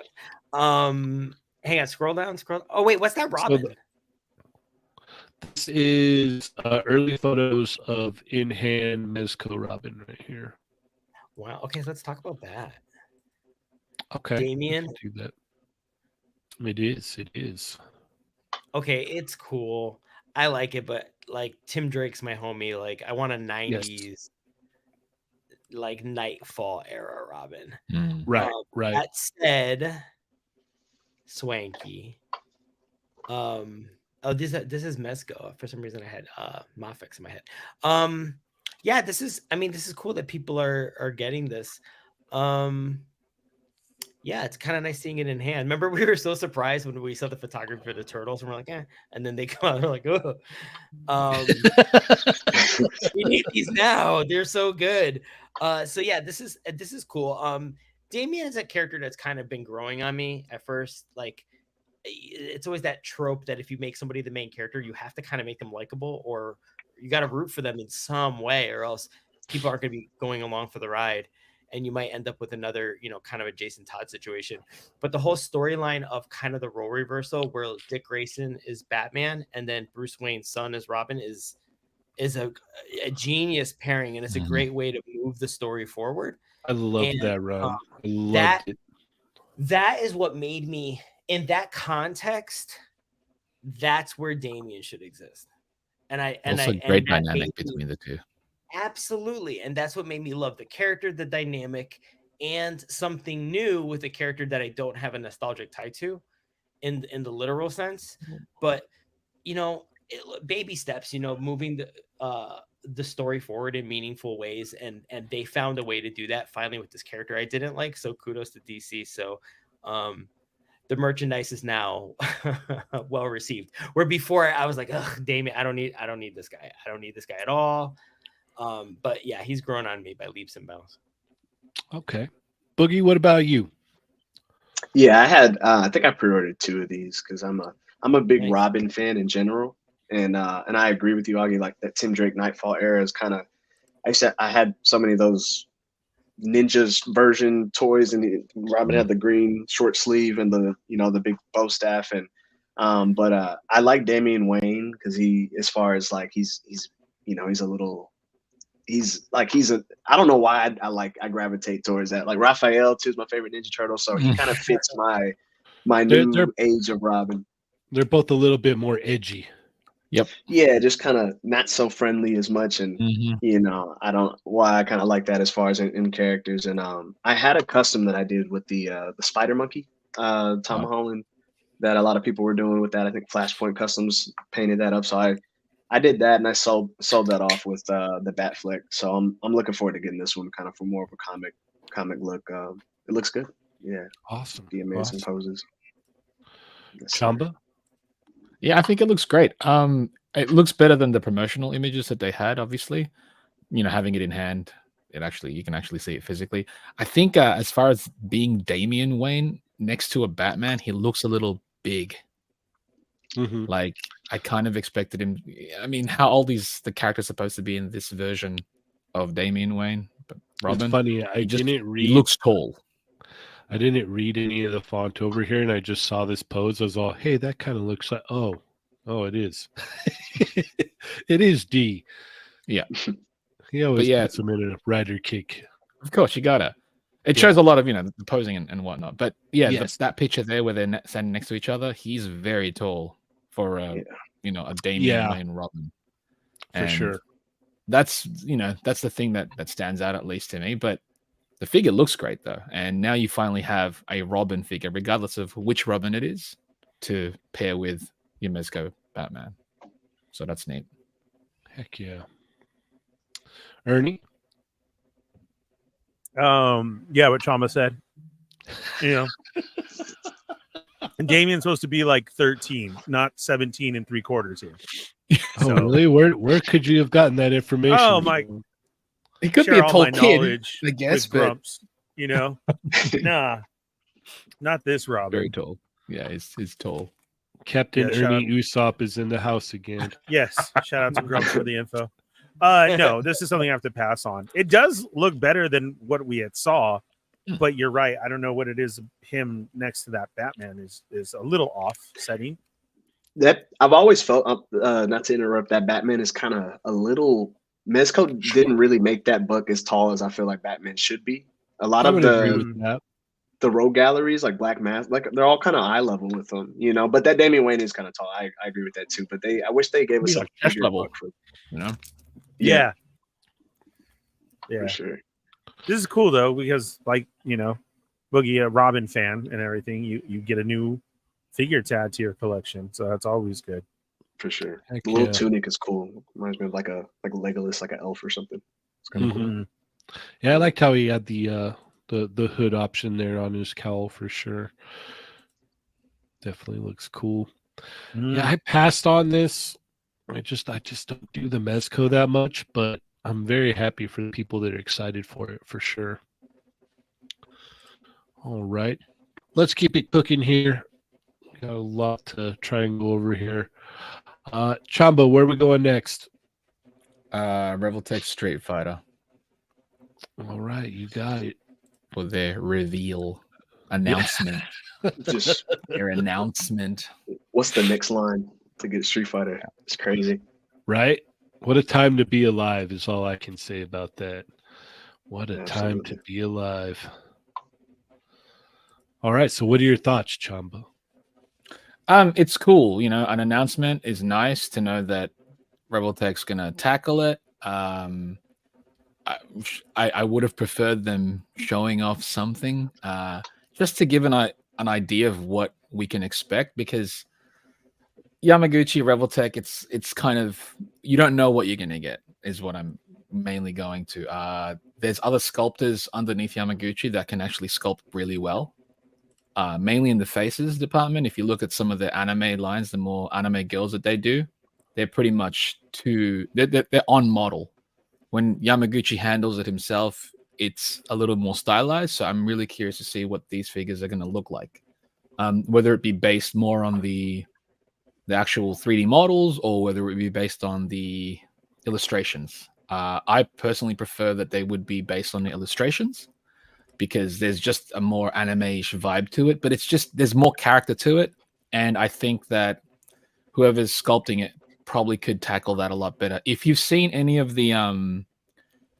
want. Hang on, scroll down. Oh wait, what's that Robin? This is early photos of in-hand Mesco Robin right here. Wow. Okay, so let's talk about that. Okay, Damien. do that. It is. Okay, it's cool. I like it, but like Tim Drake's my homie. Like I want a 90s like Nightfall era Robin. Right. That said, swanky. This is Mesco. For some reason I had Mafex in my head. Yeah, this is cool that people are getting this. Yeah, it's kind of nice seeing it in hand. Remember, we were so surprised when we saw the photography for the turtles, and we're like, and then they come out, we're like, oh, we need these now. They're so good. So yeah, this is cool. Damien is a character that's kind of been growing on me at first. Like, it's always that trope that if you make somebody the main character, you have to kind of make them likable, or you got to root for them in some way, or else people aren't going to be going along for the ride. And you might end up with another, kind of a Jason Todd situation. But the whole storyline of kind of the role reversal where Dick Grayson is Batman and then Bruce Wayne's son is Robin is a genius pairing. And it's a great way to move the story forward. I love that run. I loved it. That is what made me, in that context, that's where Damien should exist. And also great dynamic between the two. Absolutely. And that's what made me love the character, the dynamic, and something new with a character that I don't have a nostalgic tie to in the literal sense. But, baby steps, moving the story forward in meaningful ways. And they found a way to do that finally with this character I didn't like. So kudos to DC. So the merchandise is now well received. Where before I was like, ugh, Damien, I don't need this guy. I don't need this guy at all. But yeah, he's grown on me by leaps and bounds. Okay. Boogie, what about you? Yeah, I had I think I pre-ordered 2 of these because I'm a big Robin fan in general. And I agree with you, Augie, like that Tim Drake Nightfall era is kind of, I had so many of those Ninjas version toys, and Robin had the green short sleeve and the big bow staff. And but I like Damian Wayne because as far as like he's a little, I don't know why I gravitate towards that. Like Raphael too is my favorite Ninja Turtle, so he kind of fits my new age of Robin. They're both a little bit more edgy. Yep. Yeah, just kind of not so friendly as much, and I kind of like that as far as in characters. And I had a custom that I did with the Spider Monkey, Tom Holland, that a lot of people were doing with that. I think Flashpoint Customs painted that up, so I did that, and I sold that off with the Batfleck. So I'm looking forward to getting this one kind of for more of a comic look. It looks good. Yeah. Awesome. The amazing poses. Chamba? Yeah, I think it looks great. It looks better than the promotional images that they had, obviously. Having it in hand, you can actually see it physically. I think as far as being Damian Wayne next to a Batman, he looks a little big. Like I kind of expected him. I mean, how old is the character supposed to be in this version of Damian Wayne? But Robin, it's funny. He looks tall. I didn't read any of the font over here, and I just saw this pose. I was all, "Hey, that kind of looks like." Oh, it is. It is D. Yeah. He always puts him in a rider kick. Of course, you gotta. It shows a lot of the posing and whatnot. But that picture there where they're standing next to each other, he's very tall for a Damian Wayne Robin. For sure. That's that's the thing that stands out, at least to me. But the figure looks great though, and now you finally have a Robin figure, regardless of which Robin it is, to pair with your Mesco Batman. So that's neat. Heck yeah. Ernie? Yeah, what Chamba said. And Damien's supposed to be like 13, not 17 and 3/4 here. Oh, So- really? Where could you have gotten that information? Oh my! He could share be a all tall my kid, knowledge I guess, with but Grumps, you know. Nah, not this Robin. very tall. Yeah, he's tall. Captain Yeah, shout Ernie Usopp is in the house again. Yes, shout out to Grumps for the info. No, this is something I have to pass on. It does look better than what we had saw, but you're right. I don't know what it is. Him next to that Batman is a little off setting. That I've always felt, not to interrupt, that Batman is kind of a little. Mesco didn't really make that book as tall as I feel like Batman should be. A lot I of would agree with that. the rogue galleries, like Black Mask, like they're all kind of eye level with them, you know. But that Damian Wayne is kind of tall. I agree with that too. But I wish they gave us Like a chest bigger level, book for, you know. Yeah. for sure. This is cool though because, like, you know, Boogie, a Robin fan and everything, you get a new figure to add to your collection, so that's always good. For sure. Heck The little yeah. tunic is cool. Reminds me of like a Legolas, like an elf or something. It's kind of cool. Mhm. Yeah, I liked how he had the hood option there on his cowl for sure. Definitely looks cool. Yeah, I passed on this. I just don't do the Mezco that much, but I'm very happy for the people that are excited for it for sure. All right. Let's keep it cooking here. Got a lot to try and go over here. Chamba, where are we going next? Revoltech Street Fighter All right, you got it. for their reveal announcement. Just Their announcement. what's the next line to get Street Fighter? It's crazy. Right? What a time to be alive is all I can say about that. What a time to Absolutely. be alive. All right, so what are your thoughts, Chamba? It's cool. You know, an announcement is nice to know that Revoltech's gonna tackle it. I would have preferred them showing off something, just to give an idea of what we can expect, because Yamaguchi Revoltech, it's kind of, you don't know what you're gonna get, is what I'm mainly going to. There's other sculptors underneath Yamaguchi that can actually sculpt really well. Mainly in the faces department. If you look at some of the anime lines, the more anime girls that they do, they're pretty much they're on model. When Yamaguchi handles it himself, it's a little more stylized. So I'm really curious to see what these figures are going to look like. Whether it be based more on the actual 3D models or whether it be based on the illustrations. I personally prefer that they would be based on the illustrations, because there's just a more anime-ish vibe to it, but it's just, there's more character to it. And I think that whoever's sculpting it probably could tackle that a lot better. If you've seen any of the,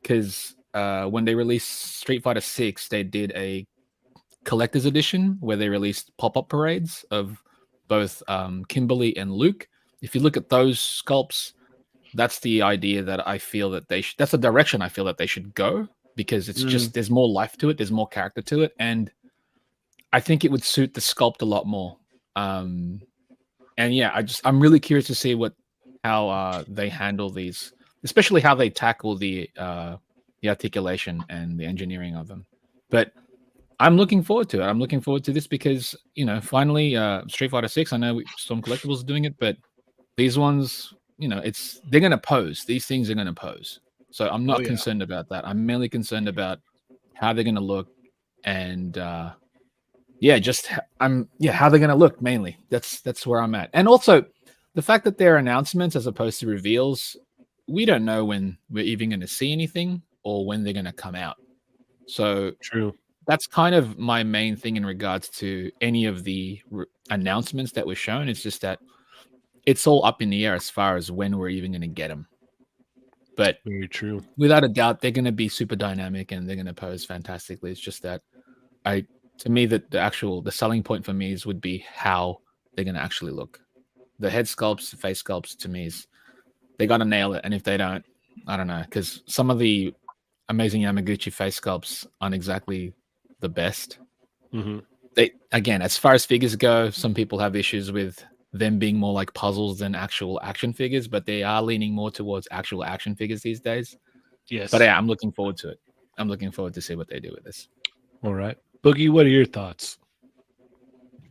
because when they released Street Fighter 6, they did a collector's edition where they released pop-up parades of both Kimberly and Luke. If you look at those sculpts, that's the idea that I feel that that's the direction I feel that they should go, because it's just, there's more life to it, there's more character to it, and I think it would suit the sculpt a lot more. And yeah, I'm really curious to see how they handle these, especially how they tackle the articulation and the engineering of them. But I'm looking forward to it. I'm looking forward to this because, you know, finally Street Fighter 6, I know Storm Collectibles is doing it, but these ones, you know, they're going to pose. These things are going to pose. So I'm not concerned about that. I'm mainly concerned about how they're going to look, and how they're going to look mainly. That's where I'm at. And also the fact that they're announcements as opposed to reveals, we don't know when we're even going to see anything or when they're going to come out. So True. That's kind of my main thing in regards to any of the announcements that were shown. It's just that it's all up in the air as far as when we're even going to get them. But Very true. Without a doubt, they're going to be super dynamic and they're going to pose fantastically. It's just that to me, the selling point for me would be how they're going to actually look. The head sculpts, the face sculpts, to me, they got to nail it. And if they don't, I don't know, because some of the amazing Yamaguchi face sculpts aren't exactly the best. Mm-hmm. Again, as far as figures go, some people have issues with them being more like puzzles than actual action figures, but they are leaning more towards actual action figures these days. Yes. But yeah, I'm looking forward to it. I'm looking forward to see what they do with this. All right. Boogie, what are your thoughts?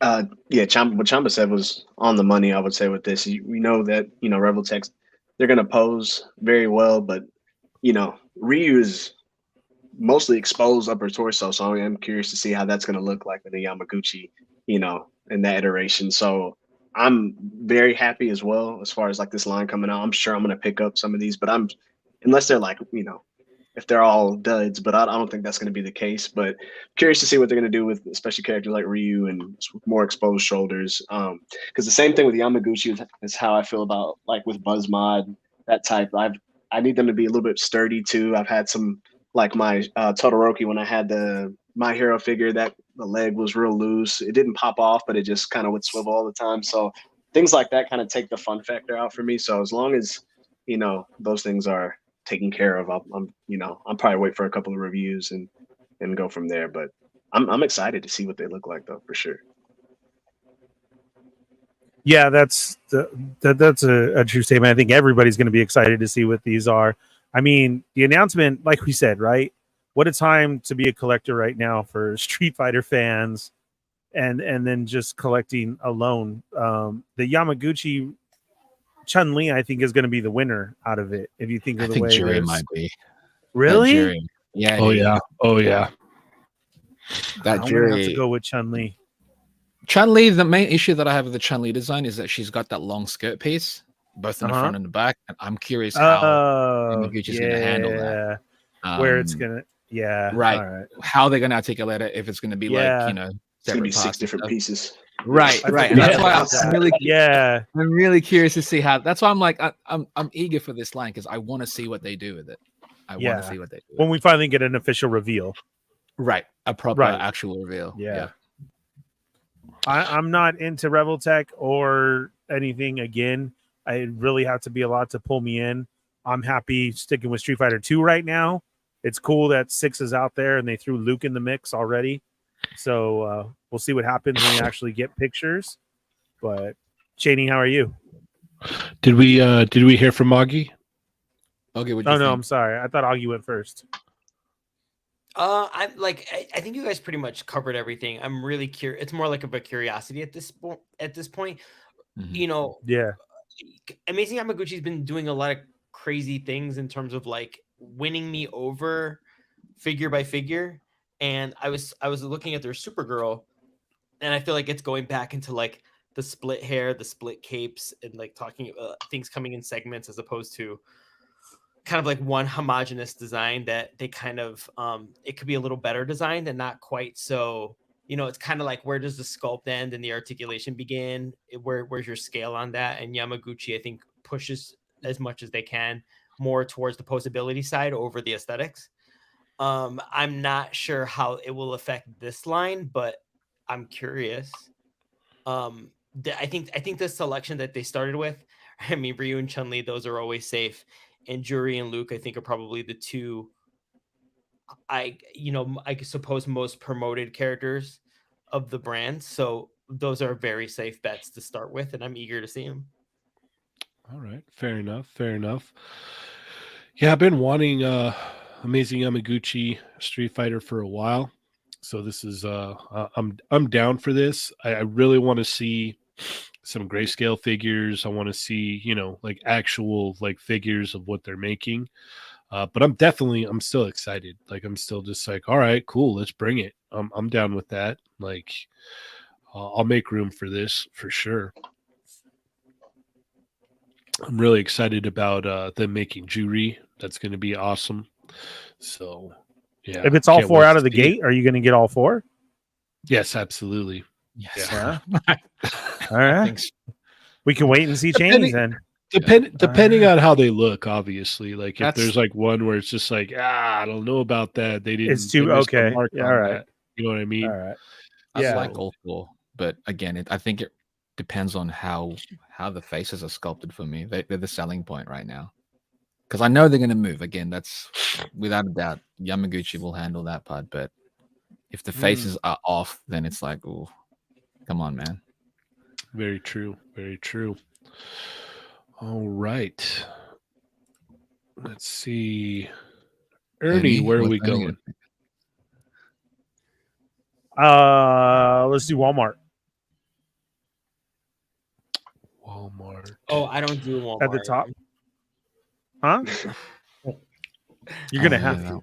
Yeah, what Chamba said was on the money. I would say with this, we know that Rebel Techs, they're going to pose very well, but Ryu is mostly exposed upper torso, so I'm curious to see how that's going to look like with the Yamaguchi, in that iteration. So I'm very happy as well as far as like this line coming out. I'm sure I'm going to pick up some of these, but unless they're like if they're all duds, but I don't think that's going to be the case. But curious to see what they're going to do with especially characters like Ryu and more exposed shoulders. Because the same thing with Yamaguchi is how I feel about like with Buzz Mod, that type. I need them to be a little bit sturdy too. I've had some like my Todoroki when I had the My Hero figure that the leg was real loose. It didn't pop off, but it just kind of would swivel all the time. So things like that kind of take the fun factor out for me. So as long as those things are taken care of, I'm probably wait for a couple of reviews and go from there. But I'm excited to see what they look like though, for sure. Yeah, that's a true statement. I think everybody's going to be excited to see what these are. I mean, the announcement, like we said, right? What a time to be a collector right now for Street Fighter fans, and then just collecting alone. The Yamaguchi Chun-Li, I think, is going to be the winner out of it. If you think of the way Jury might be. Really? Jury. Yeah. Oh yeah. Oh yeah. That I'm Jury. gonna have to go with Chun-Li. Chun-Li, the main issue that I have with the Chun-Li design is that she's got that long skirt piece, both in the front and the back. And I'm curious how Yamaguchi's going to handle that. Where it's going to, right. All right. How they're going to articulate it, if it's going to be like, it's going to be 6 different pieces. Right. And that's why I'm really curious to see how. That's why I'm like, I'm eager for this line because I want to see what they do with it. I want to see what they do. When we finally get an official reveal. Right. A proper actual reveal. Yeah. I'm not into Rebel Tech or anything again. I really have to be a lot to pull me in. I'm happy sticking with Street Fighter 2 right now. It's cool that 6 is out there and they threw Luke in the mix already. So we'll see what happens when we actually get pictures. But Cheynee, how are you? Did we hear from Augie? Okay. No, I'm sorry. I thought Augie went first. I think you guys pretty much covered everything. I'm really curious. It's more like a curiosity at this point. Mm-hmm. Yeah. Amazing Yamaguchi's been doing a lot of crazy things in terms of like winning me over figure by figure. And I was looking at their Supergirl, and I feel like it's going back into like the split hair, the split capes, and like talking things coming in segments as opposed to kind of like one homogenous design that they kind of it could be a little better designed and not quite so, it's kind of like, where does the sculpt end and the articulation begin? Where's your scale on that? And Yamaguchi, I think, pushes as much as they can more towards the posability side over the aesthetics. I'm not sure how it will affect this line, but I'm curious. I think the selection that they started with, I mean, Ryu and Chun-Li, those are always safe. And Jury and Luke, I think, are probably the two, I suppose, most promoted characters of the brand. So those are very safe bets to start with, and I'm eager to see them. All right. Fair enough. Yeah, I've been wanting Amazing Yamaguchi Street Fighter for a while. So this is I'm down for this. I really want to see some grayscale figures. I want to see, like actual like figures of what they're making. But I'm still excited. Like I'm still just like, all right, cool, let's bring it. I'm down with that. Like I'll make room for this for sure. I'm really excited about them making Juri. That's going to be awesome. So yeah. If it's all 4 out of the gate, are you going to get all 4? Yes, absolutely. Yes. Yeah. All right. We can wait and see Cheynee then. Depending on how they look, obviously. Like if there's like one where it's just like, I don't know about that. They didn't. It's too okay. Yeah, all right. That. You know what I mean? All right. I like all 4, but again, I think it depends on how the faces are sculpted for me. They're the selling point right now. Because I know they're going to move. Again, that's without a doubt. Yamaguchi will handle that part. But if the faces are off, then it's like, oh, come on, man. Very true. All right. Let's see. Ernie, where are we going? Let's do Walmart. Walmart. Oh, I don't do Walmart. At the top. Huh? You're gonna have to.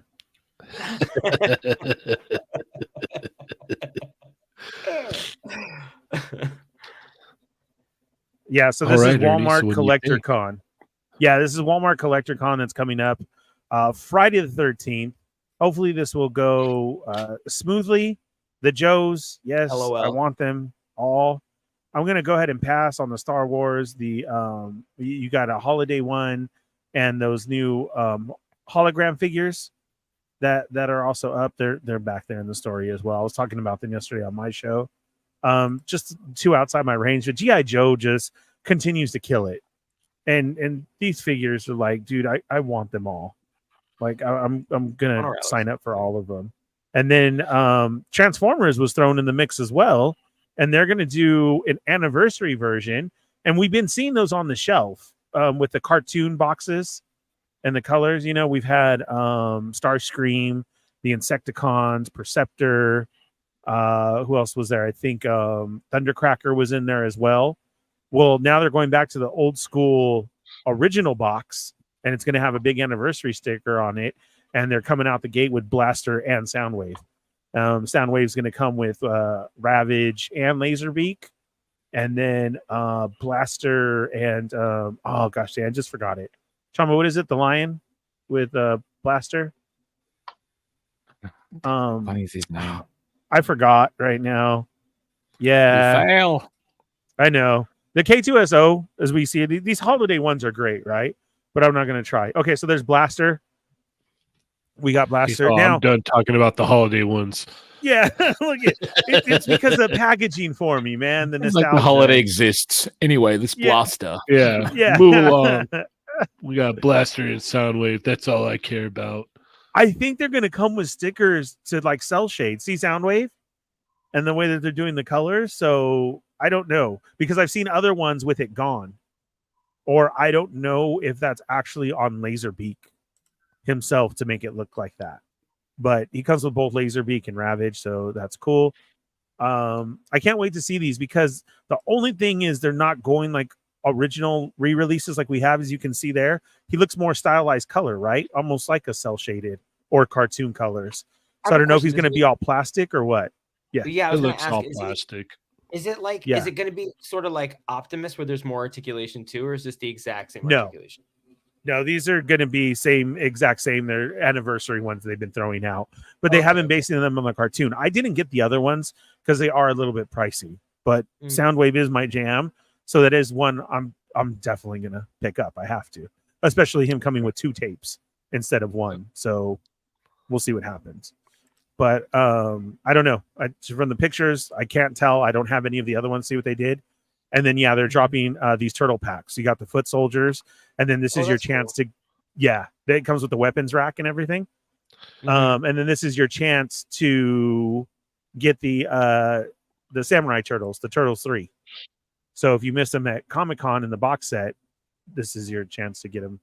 Yeah, so this is Alright, Ernie, Walmart so what do you Collector think? Con. Yeah, this is Walmart Collector Con that's coming up Friday the 13th. Hopefully this will go smoothly. The Joes, yes, LOL. I want them all. I'm going to go ahead and pass on the Star Wars. You got a holiday one and those new hologram figures that are also up. They're back there in the story as well. I was talking about them yesterday on my show. Just two outside my range, but GI Joe just continues to kill it. And these figures are like, dude, I want them all. Like I'm gonna All right, sign up for all of them. And then Transformers was thrown in the mix as well, and they're gonna do an anniversary version. And we've been seeing those on the shelf with the cartoon boxes and the colors. You know, we've had Starscream, the Insecticons, Perceptor. Who else was there? I think Thundercracker was in there as well. Well, now they're going back to the old school original box, and it's going to have a big anniversary sticker on it. And they're coming out the gate with Blaster and Soundwave. Soundwave's going to come with Ravage and Laserbeak, and then Blaster and oh gosh, dang, I just forgot it. Chamba, what is it? The lion with Blaster. Funny is his name. I forgot right now. Yeah, You fail. I know. The K2SO, as we see it, these holiday ones are great, right? But I'm not going to try. Okay, so there's Blaster. We got Blaster. Now, I'm done talking about the holiday ones. yeah, look it's because of the packaging for me, man. The It's like nostalgia. the holiday exists. Anyway, this Yeah. Blaster. Yeah. Yeah. Move along. We got Blaster and Soundwave. That's all I care about. I think they're going to come with stickers to like cell shade. See Soundwave and the way that they're doing the colors. So I don't know, because I've seen other ones with it gone, or I don't know if that's actually on Laserbeak himself to make it look like that. But he comes with both Laserbeak and Ravage, so that's cool. I can't wait to see these, because the only thing is they're not going like original re-releases like we have, as you can see there. He looks more stylized color, right? Almost like a cell shaded or cartoon colors. So I don't know if he's going to be all plastic or what. Yeah, Yeah, I It was gonna looks ask, all is plastic. it like, Yeah. is it going to be sort of like Optimus where there's more articulation too, or is this the exact same No. articulation? No, these are going to be exact same. They're anniversary ones they've been throwing out, but they Okay, haven't okay. basing them on the cartoon. I didn't get the other ones because they are a little bit pricey, but Mhm. Soundwave is my jam. So that is one I'm definitely going to pick up. I have to, especially him coming with 2 tapes instead of 1. So we'll see what happens. But I don't know. From the pictures, I can't tell. I don't have any of the other ones. See what they did. And then, yeah, they're dropping these turtle packs. You got the foot soldiers. And then this Oh, is your that's chance to, yeah, it comes with the weapons rack and everything. Mhm. And then this is your chance to get the Samurai Turtles, the Turtles 3. So if you miss them at Comic-Con in the box set, this is your chance to get them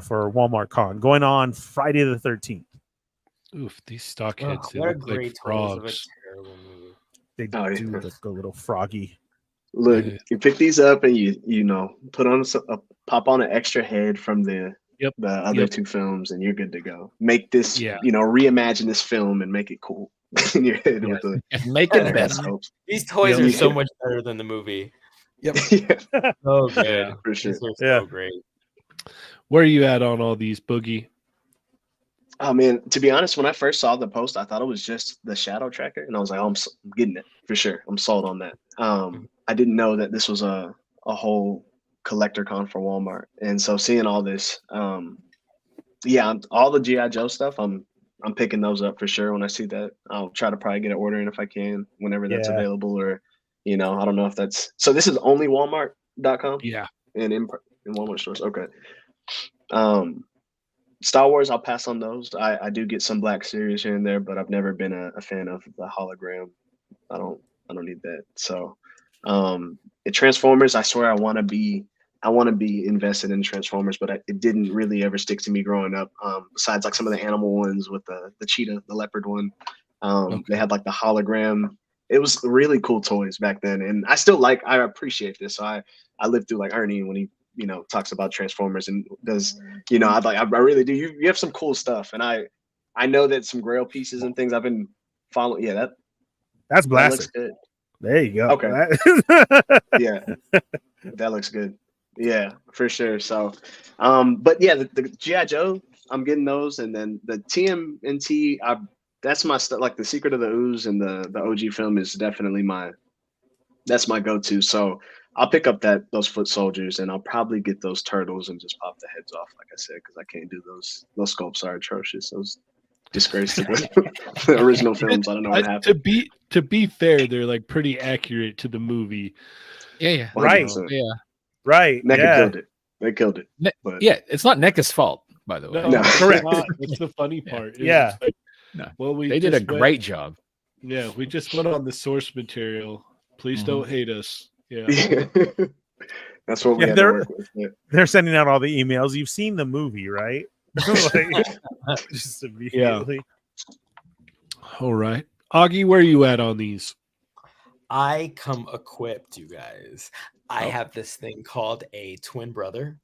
for Walmart Con, going on Friday the 13th. Oof, these stockheads, they What a look like great toys of a frogs. terrible movie. They Oh, yeah. do look a little froggy. Look, Yeah. you pick these up and you know put on pop on an extra head from the Yep. other Yep. 2 films, and you're good to go. Make this, Yeah. reimagine this film and make it cool in your head with the And make it better. hopes. These toys Yeah. are so much better than the movie. Yeah, So good. Yeah, for sure. These are Yeah. so great. Where are you at on all these, Boogie? Oh man, to be honest, when I first saw the post, I thought it was just the shadow tracker, and I was like, "Oh, I'm getting it for sure. I'm sold on that." I didn't know that this was a whole collector con for Walmart, and so seeing all this, yeah, all the GI Joe stuff, I'm picking those up for sure. When I see that, I'll try to probably get an order in if I can, whenever that's Yeah. available, or I don't know if that's so. This is only Walmart.com Yeah. and in Walmart stores. Okay. Star Wars, I'll pass on those. I do get some Black Series here and there, but I've never been a fan of the hologram. I don't need that. So, Transformers, I swear I want to be invested in Transformers, but it didn't really ever stick to me growing up. Besides like some of the animal ones with the cheetah, the leopard one. They had like the hologram. It was really cool toys back then, and I appreciate this. So I live through like Ernie when he talks about Transformers and does I really do. You have some cool stuff, and I know that some Grail pieces and things I've been following. Yeah, that's that blasted. looks good. There you go. Okay. Yeah, that looks good. Yeah, for sure. So, but yeah, the G.I. Joe, I'm getting those, and then the TMNT, that's my stuff. Like the Secret of the Ooze and the OG film is definitely that's my go-to. So I'll pick up those foot soldiers, and I'll probably get those turtles and just pop the heads off, like I said, because I can't do those. Those sculpts are atrocious. Those disgrace to the original films. I don't know what happened. To be fair, they're like pretty accurate to the movie. Yeah. 100%. Right. Yeah. Right. NECA killed it. They killed it. But Yeah, it's not NECA's fault, by the way. No. Correct. It's the funny part. Yeah. No. Well, They did a great job. Yeah, we just went on the source material. Please don't hate us. Yeah. That's what we had to work with. Yeah. They're sending out all the emails. You've seen the movie, right? Just immediately. All right. Augie, where are you at on these? I come equipped, you guys. I have this thing called a twin brother,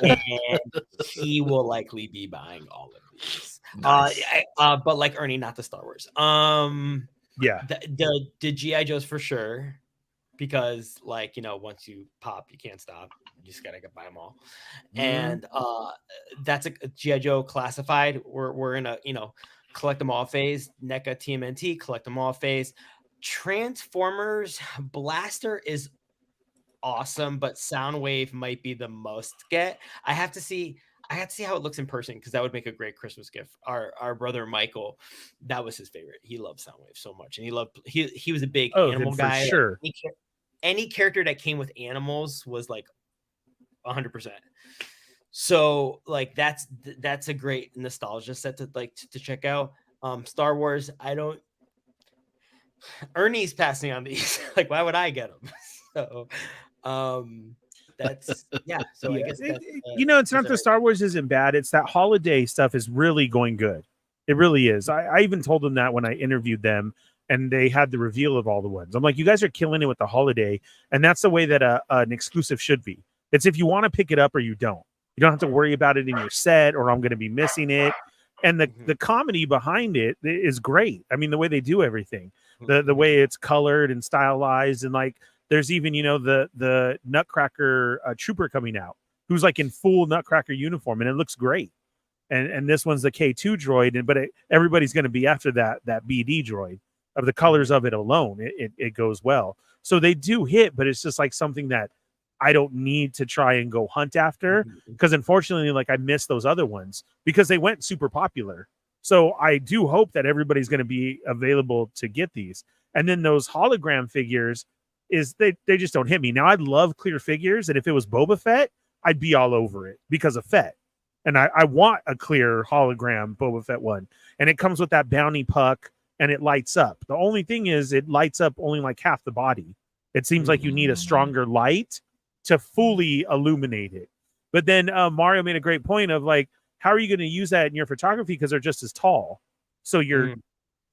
and he will likely be buying all of these. Nice. But like Ernie, not the Star Wars. Yeah. The GI Joes for sure, because like once you pop, you can't stop. You just gotta buy them all, and that's a GI Joe classified. We're in a collect them all phase. NECA TMNT collect them all phase. Transformers Blaster is awesome, but Soundwave might be the most get. I have to see how it looks in person, because that would make a great Christmas gift. Our brother Michael, that was his favorite. He loved Soundwave so much, and he was a big animal guy. Sure. Any character that came with animals was like 100%. So like that's a great nostalgia set to check out. Star Wars, Ernie's passing on these. Like, why would I get them? So that's so I guess it's not the Star Wars isn't bad. It's that holiday stuff is really going good. It really is. I even told them that when I interviewed them, and they had the reveal of all the ones. I'm like, you guys are killing it with the holiday, and that's the way that an exclusive should be. It's if you want to pick it up or you don't. You don't have to worry about it in your set, or I'm going to be missing it. And the comedy behind it is great. I mean, the way they do everything, the way it's colored and stylized, and like there's even the Nutcracker trooper coming out who's like in full Nutcracker uniform, and it looks great. And this one's the K2 droid, but everybody's going to be after that BD droid. Of the colors of it alone, it goes well. So they do hit, but it's just like something that I don't need to try and go hunt after, because unfortunately, like I missed those other ones because they went super popular. So I do hope that everybody's going to be available to get these. And then those hologram figures they just don't hit me. Now I'd love clear figures, and if it was Boba Fett, I'd be all over it because of Fett. And I want a clear hologram Boba Fett one, and it comes with that bounty puck, and it lights up. The only thing is it lights up only like half the body. It seems like you need a stronger light to fully illuminate it. But then Mario made a great point of like, how are you going to use that in your photography? Because they're just as tall. So you're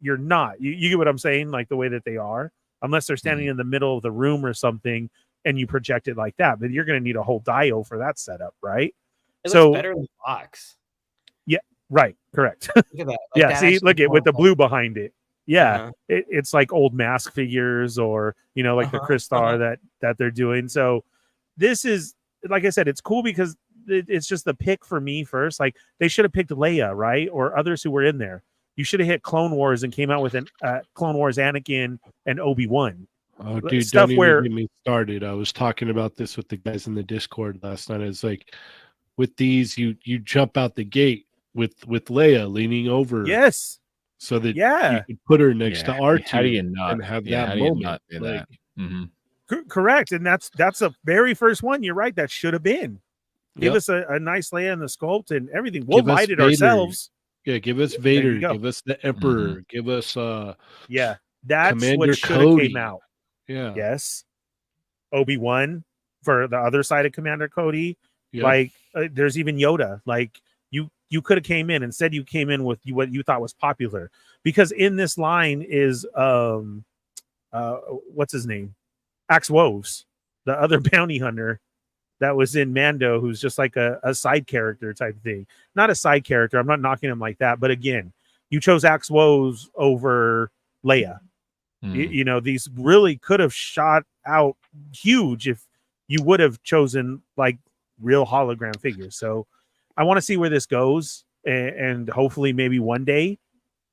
not. You get what I'm saying? Like the way that they are, unless they're standing in the middle of the room or something, and you project it like that. But you're going to need a whole dio for that setup, right? It looks better in the box. Yeah, right. Correct. Look at that. Like yeah, that see, look at with the blue behind it. Yeah, it's like old mask figures, or like the Crystar that they're doing. So this is, like I said, it's cool because it's just the pick for me first. Like they should have picked Leia, right, or others who were in there. You should have hit Clone Wars and came out with an Clone Wars Anakin and Obi-Wan. Oh, dude, don't even get me started. I was talking about this with the guys in the Discord last night. It's like with these, you jump out the gate with Leia leaning over. Yes. So that you can put her next to R2. How do you not and have that moment? Correct, and that's the very first one. You're right. That should have been. Give us a nice Leia in the sculpt and everything. We'll light it ourselves. Yeah, give us Vader. Give us the Emperor. Give us that's Commander what should have came out. Yeah. Yes. Obi-Wan for the other side of Commander Cody. Yep. Like there's even Yoda. Like you could have came in. Instead, you came in with what you thought was popular, because in this line is what's his name? Axe Woves, the other bounty hunter that was in Mando, who's just like a side character type thing. Not a side character. I'm not knocking him like that. But again, you chose Axe Woes over Leia. You know, these really could have shot out huge if you would have chosen like real hologram figures. So I want to see where this goes, and hopefully maybe one day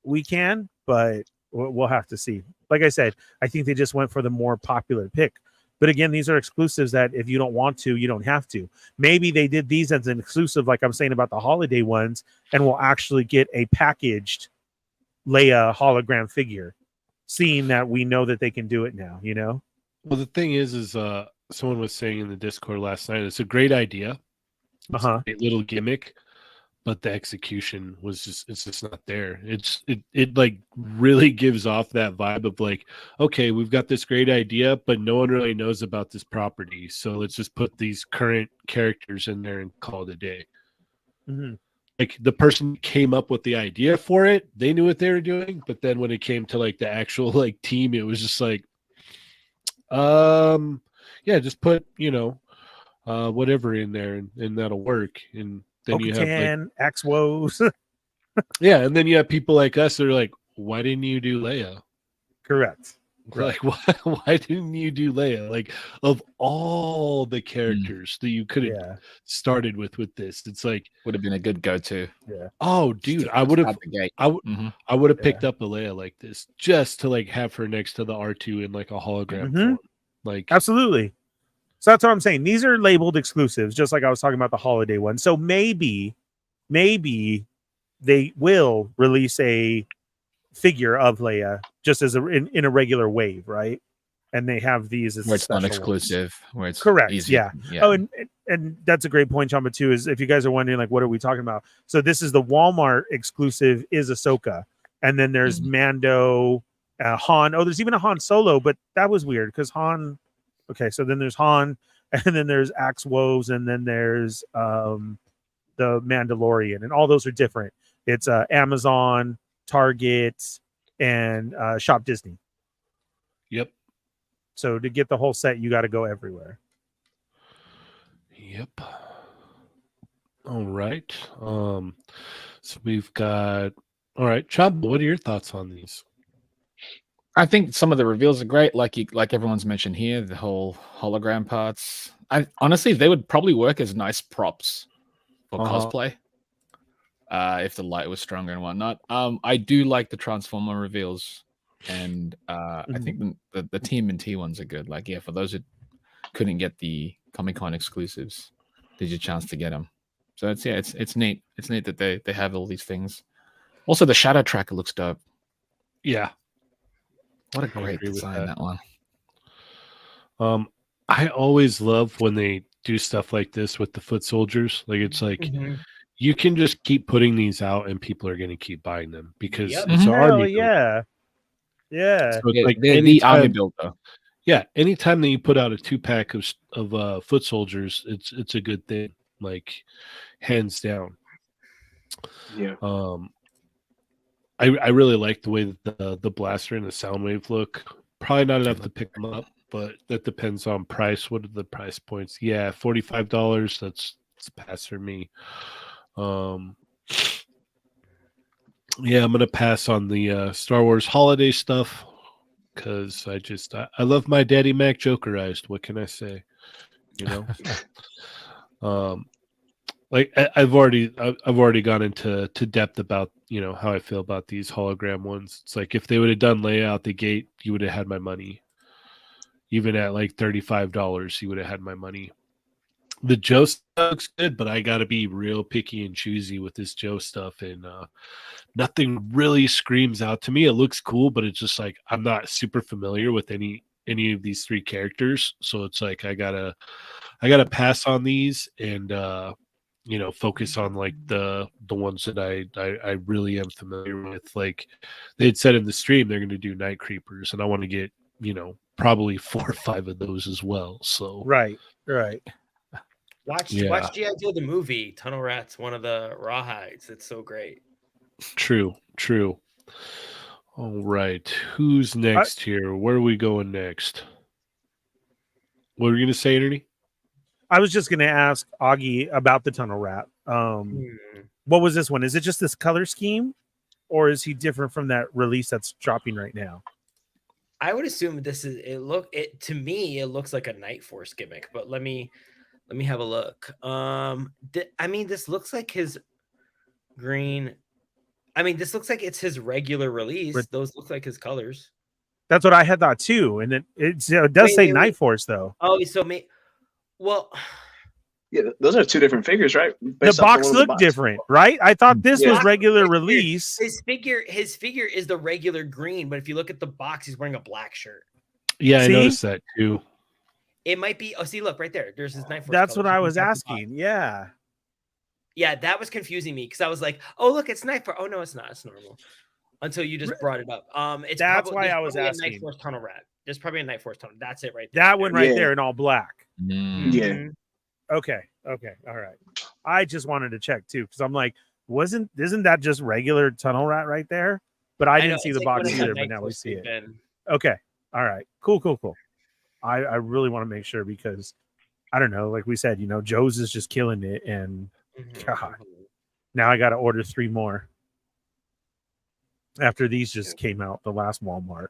we can, but we'll have to see. Like I said, I think they just went for the more popular pick. But again, these are exclusives that if you don't want to, you don't have to. Maybe they did these as an exclusive, like I'm saying about the holiday ones, and we'll actually get a packaged Leia hologram figure, seeing that we know that they can do it now, you know? Well, the thing is someone was saying in the Discord last night, it's a great idea. It's a great little gimmick, but the execution it's just not there. It like really gives off that vibe of like, okay, we've got this great idea, but no one really knows about this property. So let's just put these current characters in there and call it a day. Like the person who came up with the idea for it, they knew what they were doing. But then when it came to like the actual like team, it was just like, yeah, just put, whatever in there and that'll work. And then you have like Axe Woes. yeah, and then you have people like us that are like, why didn't you do Leia? Correct. Like, why didn't you do Leia? Like, of all the characters that you could have started with this, it's like would have been a good go-to. Yeah. Oh, dude, I would have picked up a Leia like this just to like have her next to the R2 in like a hologram form. Like, absolutely. So that's what I'm saying. These are labeled exclusives, just like I was talking about the holiday one. So maybe they will release a figure of Leia just as in a regular wave, right? And they have these as where it's not exclusive, where it's correct. Easy. Yeah. Oh, and that's a great point, Chamba, too, is if you guys are wondering, like, what are we talking about? So this is the Walmart exclusive is Ahsoka. And then there's Mando, Han. Oh, there's even a Han Solo, but that was weird because Han. Okay, so then there's Han, and then there's Axe Woes, and then there's the Mandalorian, and all those are different. It's Amazon, Target, and Shop Disney. Yep. So to get the whole set, you got to go everywhere. Yep. All right. So we've got. All right, Chamba, what are your thoughts on these? I think some of the reveals are great, like everyone's mentioned here, the whole hologram parts. Honestly, they would probably work as nice props for cosplay, if the light was stronger and whatnot. I do like the Transformer reveals, and I think the TMNT ones are good. Like, yeah, for those who couldn't get the Comic-Con exclusives, there's your chance to get them. So it's neat. It's neat that they have all these things. Also, the Shadow Tracker looks dope. Yeah. What a great design, that one. I always love when they do stuff like this with the foot soldiers. Like, it's like you can just keep putting these out and people are going to keep buying them because it's an army builder. Yeah. So it's like the army builder. Yeah, anytime that you put out a 2-pack of foot soldiers, it's a good thing. Like, hands down. Yeah. I really like the way that the blaster and the Soundwave look. Probably not enough to pick them up, but that depends on price. What are the price points? Yeah, $45. That's a pass for me. Yeah, I'm gonna pass on the Star Wars holiday stuff because I love my Daddy Mac Jokerized. What can I say? You know. Like I've already gone into depth about how I feel about these hologram ones. It's like if they would have done Leia out the gate, you would have had my money. Even at like $35, you would have had my money. The Joe stuff looks good, but I got to be real picky and choosy with this Joe stuff, and nothing really screams out to me. It looks cool, but it's just like I'm not super familiar with any of these three characters, so it's like I gotta pass on these and focus on like the ones that I really am familiar with. Like they had said in the stream, they're going to do Night Creepers, and I want to get probably 4 or 5 of those as well. So right. Watch G.I. Joe the movie. Tunnel Rat's one of the rawhides. It's so great. True. All right, who's next here? Where are we going next? What were you going to say, Ernie? I was just going to ask Augie about the tunnel rat. What was this one? Is it just this color scheme, or is he different from that release that's dropping right now? I would assume this is to me it looks like a Night Force gimmick, but let me have a look. I mean, this looks like his green. I mean, this looks like it's his regular release. Those look like his colors. That's what I had thought too, and it does say Night Force though. Oh, so well. Yeah, those are two different figures, right? The box looked different, right? I thought this was regular release. His figure is the regular green, but if you look at the box, he's wearing a black shirt. Yeah, I noticed that too. It might be. Oh, see, look right there. There's his Night Force. That's what I was asking. Yeah. Yeah, that was confusing me because I was like, "Oh, look, it's Night Force." Oh no, it's not. It's normal. Until you just brought it up. That's why I was asking. A Night Force tunnel rat. There's probably a Night Force tunnel. That's it right there. That one right there in all black. Yeah. Okay. All right. I just wanted to check too because I'm like, isn't that just regular tunnel rat right there? But I didn't see the box either. But now we see it. Okay. All right. Cool. I really want to make sure because I don't know. Like we said, Joe's is just killing it, and God, now I got to order 3 more after these just came out the last Walmart,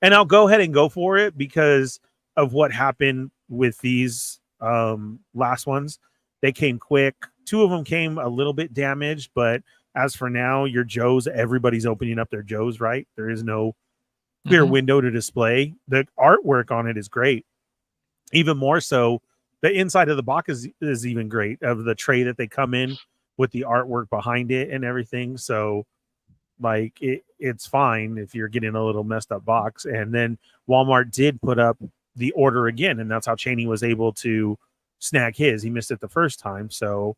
and I'll go ahead and go for it because of what happened with these last ones. They came quick. 2 of them came a little bit damaged, but as for now, your Joes, everybody's opening up their Joes, right? There is no clear window to display. The artwork on it is great. Even more so, the inside of the box is even great, of the tray that they come in with the artwork behind it and everything. So like it's fine if you're getting a little messed up box. And then Walmart did put up the order again, and that's how Cheynee was able to snag his. He missed it the first time, so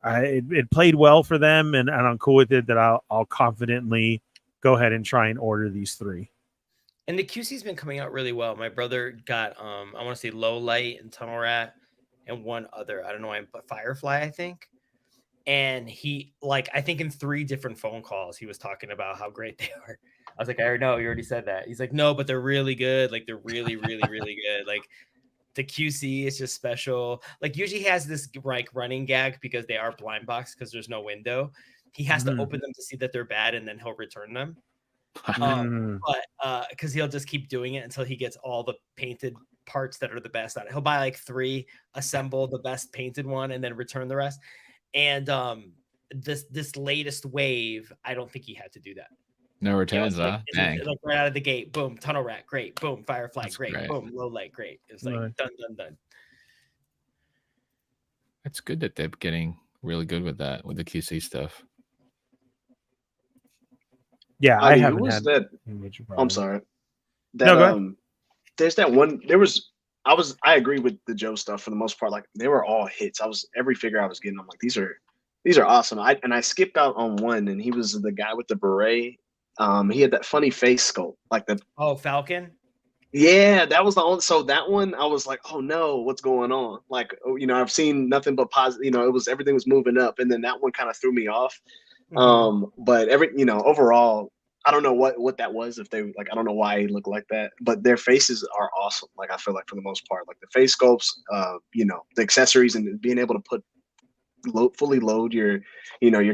it played well for them, and I'm cool with it. That I'll confidently go ahead and try and order these 3. And the QC's been coming out really well. My brother got I want to say Low Light and Tunnel Rat and one other, I don't know, but Firefly, I think. And he, like, I think in 3 different phone calls, he was talking about how great they are. I was like, I already know, you already said that. He's like, no, but they're really good. Like, they're really, really, really good. Like, the QC is just special. Like, usually he has this like running gag because they are blind box because there's no window. He has to open them to see that they're bad, and then he'll return them. But because he'll just keep doing it until he gets all the painted parts that are the best on it. He'll buy like 3, assemble the best painted one, and then return the rest. And this latest wave, I don't think he had to do that. No returns, like, Dang. Like right out of the gate, boom, Tunnel Rat, great, boom, Firefly, great, boom, Low Light, great. It's like done. It's good that they're getting really good with that, with the QC stuff. Yeah, I haven't had that. I'm sorry. That, no, go ahead. There's that one. I agree with the Joe stuff for the most part. Like, they were all hits. Every figure I was getting, I'm like, these are awesome. I skipped out on one, and he was the guy with the beret. He had that funny face sculpt, like the Falcon. Yeah, that was the only. So that one, I was like, oh no, what's going on? Like, I've seen nothing but positive. Everything was moving up, and then that one kind of threw me off. But overall, I don't know what that was. If they I don't know why he looked like that, but their faces are awesome. Like, I feel like for the most part, like the face sculpts, the accessories, and being able to fully load your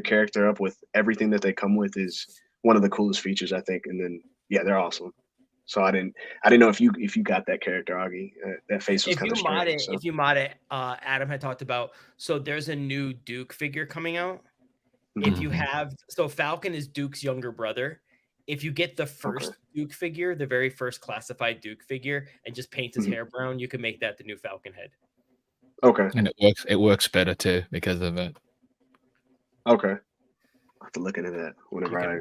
character up with everything that they come with is one of the coolest features, I think. And then they're awesome. So I didn't know if you got that character, Augie. That face was kind of strange. If you mod it, Adam had talked about. So there's a new Duke figure coming out. If you have, Falcon is Duke's younger brother. If you get the first Duke figure, the very first classified Duke figure, and just paint his hair brown, you can make that the new Falcon head. Okay. And it works better too because of it. Okay. I'll have to look into that whenever I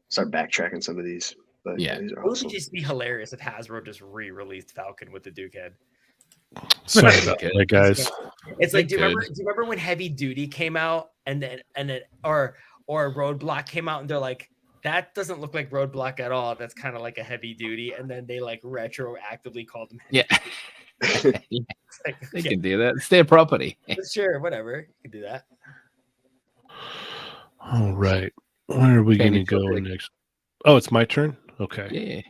start backtracking some of these. But yeah, these are it awesome. would just be hilarious if Hasbro just re-released Falcon with the Duke head. Sorry about that, guys. It's like, do you remember when Heavy Duty came out, and then or Roadblock came out, and they're like, that doesn't look like Roadblock at all. That's kind of like a Heavy Duty, and then they like retroactively called them. Yeah, they can do that. It's their property. Sure, whatever, you can do that. All right, where are we going to go next? Oh, it's my turn. Okay.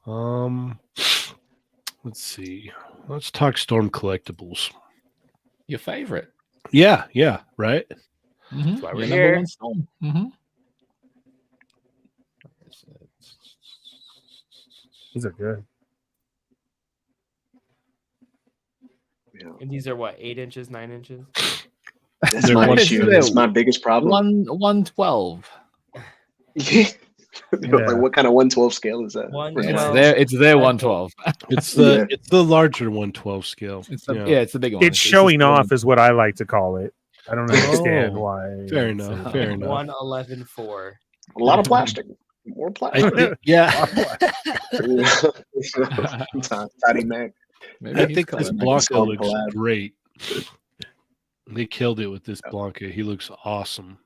Yeah. Let's see. Let's talk Storm Collectibles. Your favorite. Yeah, right. That's why we're Your here. number one Storm. These are good. Yeah. And these are what, 8 inches, 9 inches? That's They're my one- issue. That's my biggest problem. 112. Like, what kind of 112 scale is that? It's their 112. It's the larger 112 scale. It's the bigger one. It's showing off is what I like to call it. I don't understand Oh, why. Fair enough. Fair enough. 111.4. A lot of plastic. More plastic. Yeah. Tiny Mac. I think this Blanca Skull looks collab. great. They killed it with this Blanca. He looks awesome.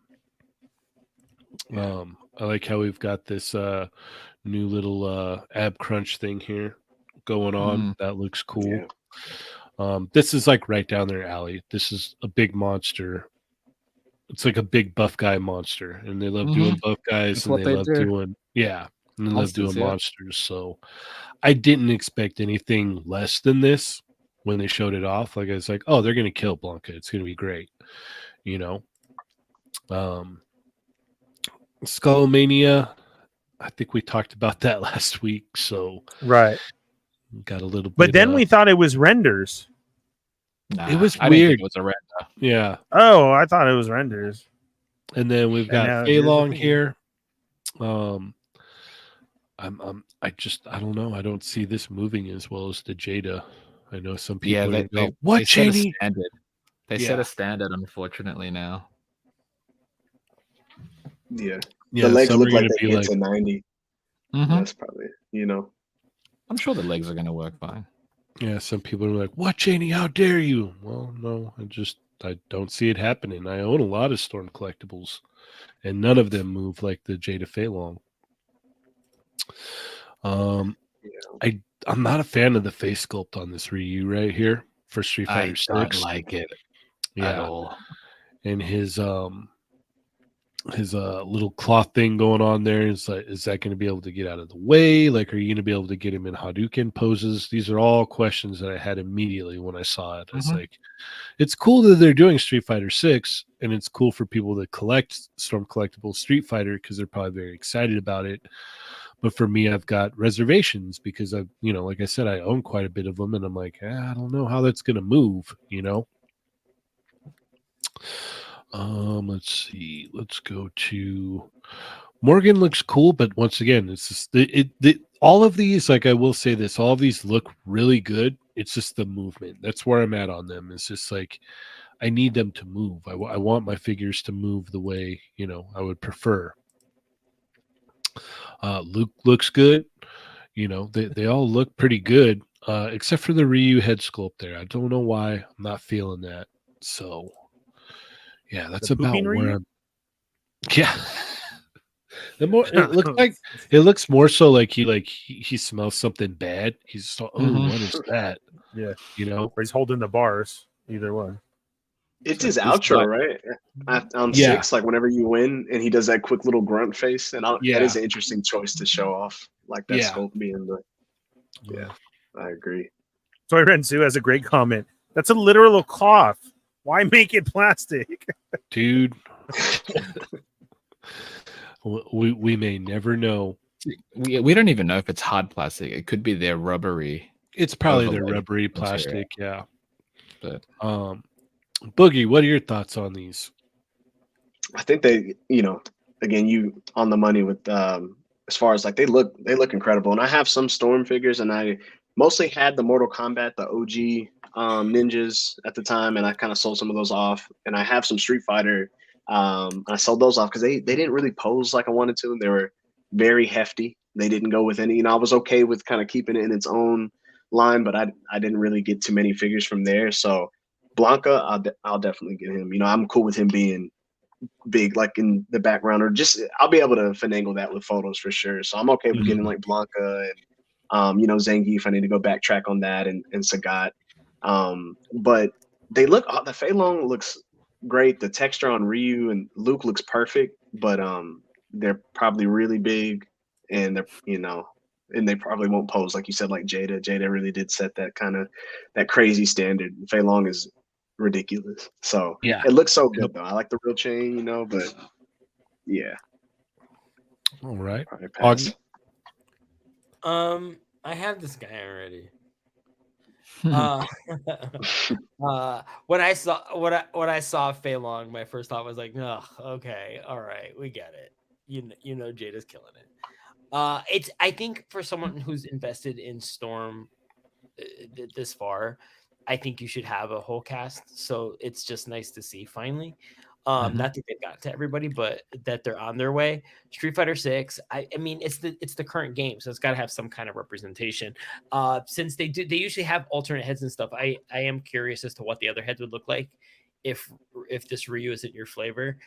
I like how we've got this new little ab crunch thing here going on. That looks cool. Yeah. This is like right down their alley. This is a big monster. It's like a big buff guy monster, and they love doing buff guys. That's and what they they love do. doing and they love Monsters, doing yeah. monsters. So I didn't expect anything less than this when they showed it off. Like I was like, oh, they're gonna kill Blanca. It's gonna be great, you know. Skullmania, I think we talked about that last week, so Right. got a little bit. But then we thought it was renders. Nah, it was I didn't weird. think it was a render. Yeah, Oh, I thought it was renders. and then we've now got here's the Feilong thing. here. I don't know. I don't see this moving as well as the Jada. I know some people. Yeah, are they, gonna go, they, what they set a Cheynee? standard. They set Yeah. a standard, unfortunately, now. Yeah. Yeah, The legs some are look like gonna they be get like, to 90. That's probably, I'm sure the legs are going to work fine. yeah. Some people are like, what Cheynee? How dare you? Well, no, I don't see it happening. I own a lot of Storm collectibles, and none of them move like the Jada Feilong. I'm not a fan of the face sculpt on this Ryu right here for Street Fighter I 6. don't like it at Yeah, all. and his little cloth thing going on there is like, is that going to be able to get out of the way? Like, are you going to be able to get him in Hadouken poses? These are all questions that I had immediately when I saw it. It's like, it's cool that they're doing Street Fighter 6, and it's cool for people that collect Storm Collectibles Street Fighter because they're probably very excited about it. But for me, I've got reservations because I've, like I said, I own quite a bit of them, and I'm like, I don't know how that's going to move, Let's see. Let's go to Morgan. Looks cool, but once again, it's just all of these. Like I will say this, all of these look really good. It's just the movement. That's where I'm at on them. It's just like I need them to move. I want my figures to move the way I would prefer. Luke looks good. They all look pretty good, except for the Ryu head sculpt there. I don't know why I'm not feeling that. So. Yeah, that's about where I'm. Yeah, the more it looks more so like he smells something bad. He's just, what is that? Yeah, or he's holding the bars. Either one. It's his outro, right? On 6, like whenever you win, and he does that quick little grunt face, and that is an interesting choice to show off, like that sculpt being the. Yeah, I agree. Toy Rensu has a great comment. That's a literal cloth. Why make it plastic? Dude, we may never know. We don't even know if it's hard plastic. It could be their rubbery. It's probably their rubbery plastic, yeah. But Boogie, what are your thoughts on these? I think they, again, you on the money with as far as like they look incredible. And I have some Storm figures, and I mostly had the Mortal Kombat, the OG ninjas at the time, and I kind of sold some of those off. And I have some Street Fighter. I sold those off because they didn't really pose like I wanted to. They were very hefty. They didn't go with any. I was okay with kind of keeping it in its own line, but I didn't really get too many figures from there. So Blanca, I'll definitely get him. I'm cool with him being big, like in the background, or just I'll be able to finagle that with photos for sure. So I'm okay with getting like Blanca and Zangief. I need to go backtrack on that and Sagat. But they look, the Feilong looks great. The texture on Ryu and Luke looks perfect, but they're probably really big, and they're and they probably won't pose like you said, like Jada. Jada really did set that crazy standard. Fei Long is ridiculous. So Yeah. it looks so good though. I like the real chain, but yeah. All right. Probably pass. I have this guy already. When I saw Fei Long, my first thought was like, oh, okay, all right, we get it. You know Jada's killing it. I think for someone who's invested in Storm this far, I think you should have a whole cast. So it's just nice to see finally. Not that they've got to everybody, but that they're on their way. Street Fighter 6. I mean, it's the current game, so it's got to have some kind of representation. Since they usually have alternate heads and stuff. I am curious as to what the other heads would look like if this Ryu isn't your flavor.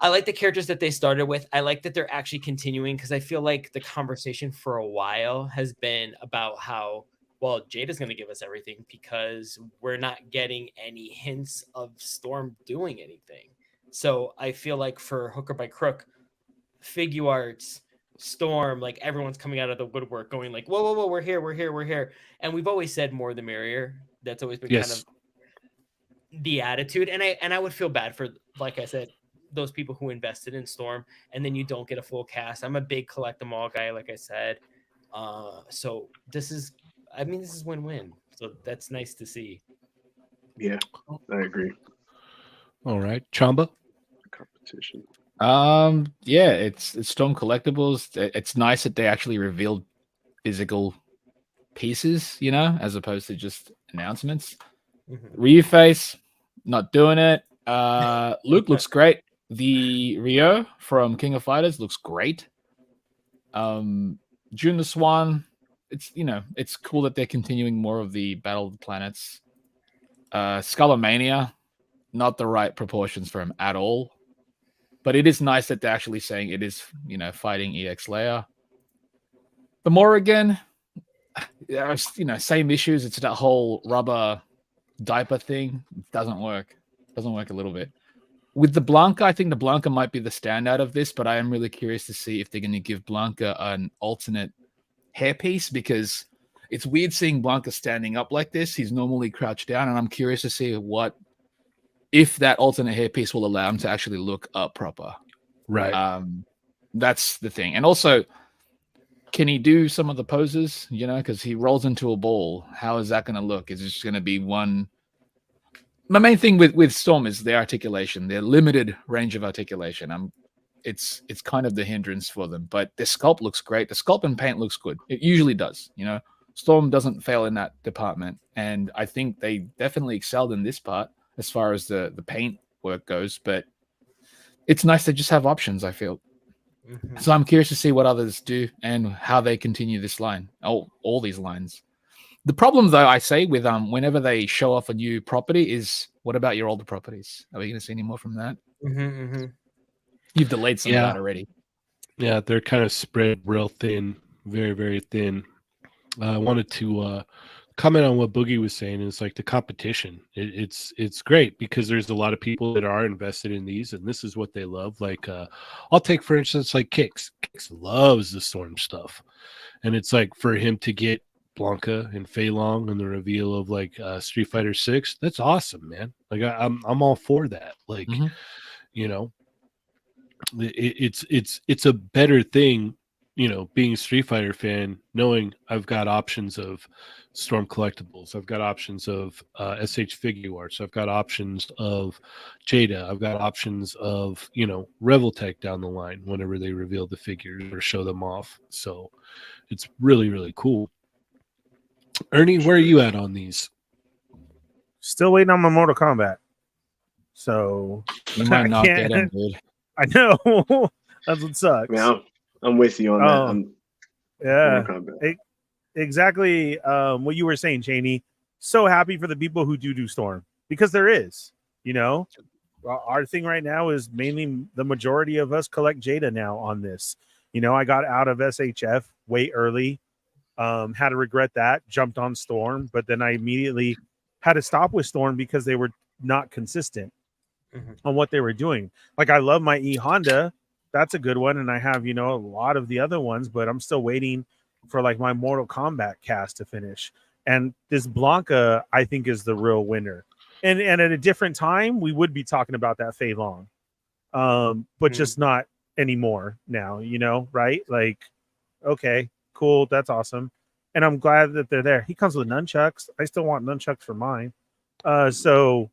I like the characters that they started with. I like that they're actually continuing because I feel like the conversation for a while has been about how, well, Jada's going to give us everything because we're not getting any hints of Storm doing anything. So I feel like for Hooker by Crook, Figuarts, Storm, like everyone's coming out of the woodwork going like, whoa, we're here. And we've always said more the merrier. That's always been kind of the attitude. And I would feel bad for, like I said, those people who invested in Storm and then you don't get a full cast. I'm a big collect them all guy, like I said. So this is win-win. So that's nice to see. Yeah, I agree. All right. Chamba? Competition. Yeah, it's Storm Collectibles. It's nice that they actually revealed physical pieces, as opposed to just announcements. Ryu face, not doing it. Luke looks great. The Rio from King of Fighters looks great. June the Swan, it's cool that they're continuing more of the Battle of the Planets. Skullomania, not the right proportions for him at all. But it is nice that they're actually saying it is, fighting EX Leia. The Morrigan, same issues. It's that whole rubber diaper thing. It doesn't work. It doesn't work a little bit. With the Blanca, I think the Blanca might be the standout of this, but I am really curious to see if they're going to give Blanca an alternate hairpiece because it's weird seeing Blanca standing up like this. He's normally crouched down, and I'm curious to see if that alternate hairpiece will allow him to actually look up proper. Right. That's the thing. And also, can he do some of the poses, because he rolls into a ball. How is that going to look? Is it just going to be one? My main thing with Storm is their articulation, their limited range of articulation. It's kind of the hindrance for them, but the sculpt looks great. The sculpt and paint looks good. It usually does, Storm doesn't fail in that department. And I think they definitely excelled in this part as far as the paint work goes, but it's nice to just have options, I feel. So I'm curious to see what others do and how they continue this line, all these lines. The problem, though, I say with whenever they show off a new property is, what about your older properties? Are we going to see any more from that? You've delayed some of that already. Yeah, they're kind of spread real thin, very, very thin. I wanted to comment on what Boogie was saying. It's like the competition. It's great because there's a lot of people that are invested in these, and this is what they love. Like, I'll take, for instance, like Kix. Kix loves the Storm stuff. And it's like for him to get Blanca and Fei Long and the reveal of like Street Fighter 6, that's awesome, man. Like I'm all for that. Like, it's a better thing, being a Street Fighter fan, knowing I've got options of Storm Collectibles, I've got options of SH Figuarts, I've got options of Jada, I've got options of Reveltech down the line whenever they reveal the figures or show them off. So it's really, really cool. Ernie, where are you at on these? Still waiting on my Mortal Kombat. So you might not get him, dude. I know. That's what sucks. Yeah, I'm with you on that. Exactly what you were saying, Cheynee. So happy for the people who do Storm because there is, our thing right now is mainly the majority of us collect Jada now on this. I got out of SHF way early. Had to regret that, jumped on Storm, but then I immediately had to stop with Storm because they were not consistent on what they were doing. Like, I love my E Honda. That's a good one. And I have, a lot of the other ones, but I'm still waiting for like my Mortal Kombat cast to finish. And this Blanca, I think, is the real winner. And at a different time, we would be talking about that Fei Long, but just not anymore now. Right? Like, okay, cool, that's awesome, and I'm glad that they're there. He comes with nunchucks. I still want nunchucks for mine. So,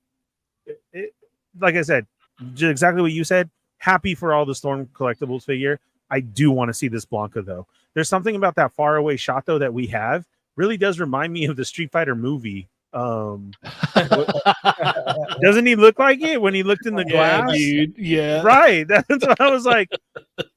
like I said, exactly what you said. Happy for all the Storm Collectibles figure. I do want to see this Blanca though. There's something about that faraway shot though that we have really does remind me of the Street Fighter movie. Doesn't he look like it when he looked in the glass? Dude. Yeah. Right. That's what I was like,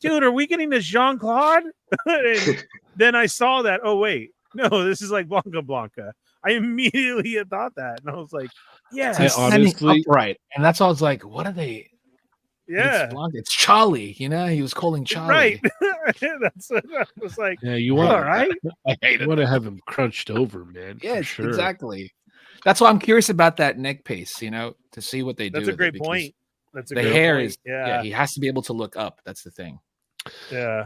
dude, are we getting this Jean-Claude? And then I saw that. Oh, wait. No, this is like Blanca. I immediately had thought that. And I was like, yeah. He's honestly upright. And that's all I was like, what are they? Yeah. It's Charlie, He was calling Charlie. Right. That's what I was like, yeah, you want all right. I hate it. Want to have him crunched over, man. Yeah, sure. Exactly. That's why I'm curious about that neck piece, to see what they do. That's a great point. That's a the great hair point. is he has to be able to look up. That's the thing. Yeah.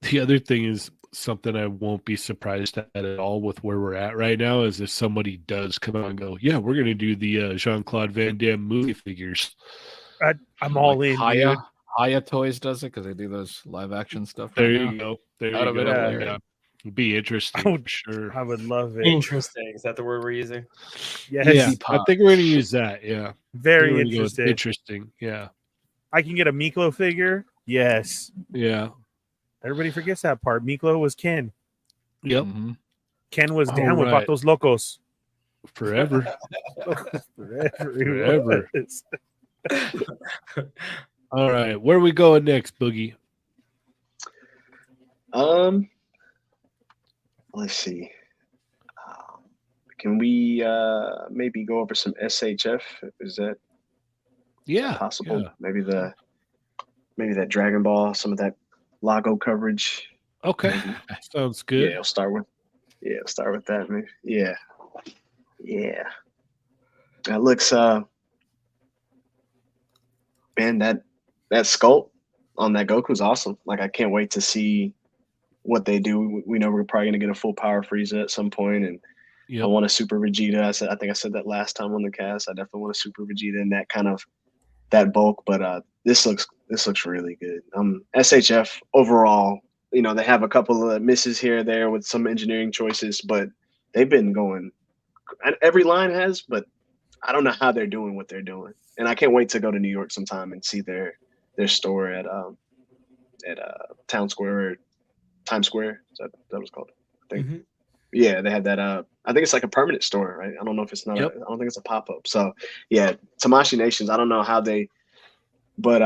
The other thing is something I won't be surprised at all with where we're at right now is if somebody does come out and go, yeah, we're gonna do the Jean-Claude Van Damme movie figures. I'm all in. Haya Toys does it because they do those live action stuff. There you go. There you go. Yeah. It'd be interesting for sure. I would love it. Interesting. Is that the word we're using? Yes. Yeah, I think we're gonna use that. Yeah. Very interesting. Interesting. Yeah. I can get a Miklo figure. Yes. Yeah. Everybody forgets that part. Miklo was Ken. Yep. Mm-hmm. Ken was down with Vatos Locos. Forever. Forever. All right. Where are we going next, Boogie? Let's see. Can we maybe go over some SHF? Is that possible? Yeah. Maybe that Dragon Ball, some of that Lago coverage. Okay. Sounds good. Yeah, I'll start with that, maybe. Yeah. That looks man, that sculpt on that Goku's awesome. Like, I can't wait to see what they do. We know we're probably gonna get a full power Frieza at some point, and I want a Super Vegeta. I think I said that last time on the cast. I definitely want a Super Vegeta in that kind of that bulk. But this looks really good. SHF overall, they have a couple of misses here or there with some engineering choices, but they've been going. Every line has, but I don't know how they're doing what they're doing, and I can't wait to go to New York sometime and see their store at Times Square. Is that was called? I think. Mm-hmm. Yeah, they have that. I think it's like a permanent store, right? I don't know if it's not. I don't think it's a pop up. So yeah, Tamashii Nations. I don't know how they, but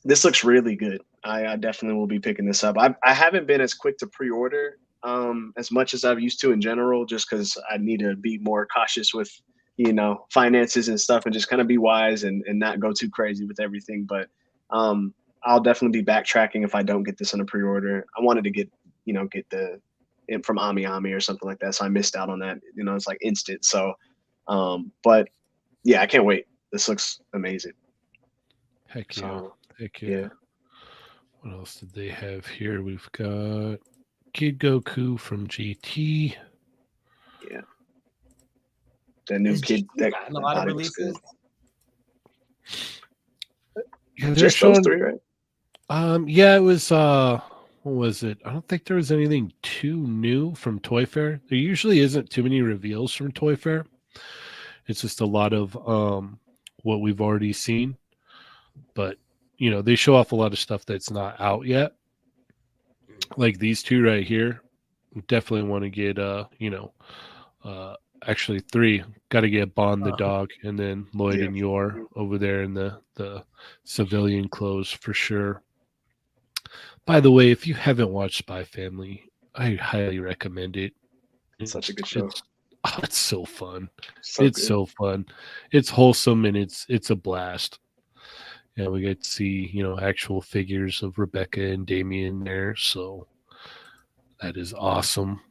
this looks really good. I definitely will be picking this up. I haven't been as quick to pre-order as much as I've used to in general, just because I need to be more cautious with finances and stuff, and just kind of be wise and not go too crazy with everything. But I'll definitely be backtracking if I don't get this in a pre-order. I wanted to get the from Ami or something like that, so I missed out on that. It's like instant. So, but yeah, I can't wait. This looks amazing. Heck yeah! So, Heck yeah! What else did they have here? We've got Kid Goku from GT. Yeah, that new kid. That a lot of releases. Yeah, just those three, right? Yeah, it was. What was it? I don't think there was anything too new from Toy Fair. There usually isn't too many reveals from Toy Fair. It's just a lot of what we've already seen. But they show off a lot of stuff that's not out yet. Like these two right here. Definitely want to get actually three. Got to get Bond the dog, and then Lloyd and Yor over there in the civilian clothes for sure. By the way, if you haven't watched Spy Family, I highly recommend it. It's such a good show. It's so fun. So fun. It's wholesome and it's a blast. Yeah, we get to see, actual figures of Rebecca and Damien there. So that is awesome.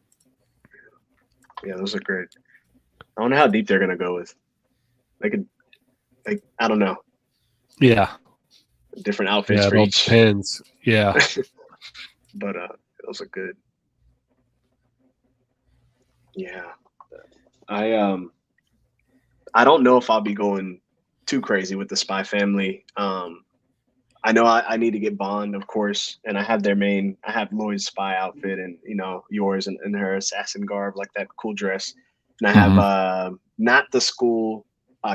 Yeah, those are great. I don't know how deep they're gonna go with. I don't know. Yeah. Different outfits for it all each. depends. Yeah. But those are good. Yeah. I don't know if I'll be going too crazy with the Spy Family. I know I need to get Bond, of course, and I have I have Lloyd's spy outfit and, yours and her assassin garb, like that cool dress. And I have not the school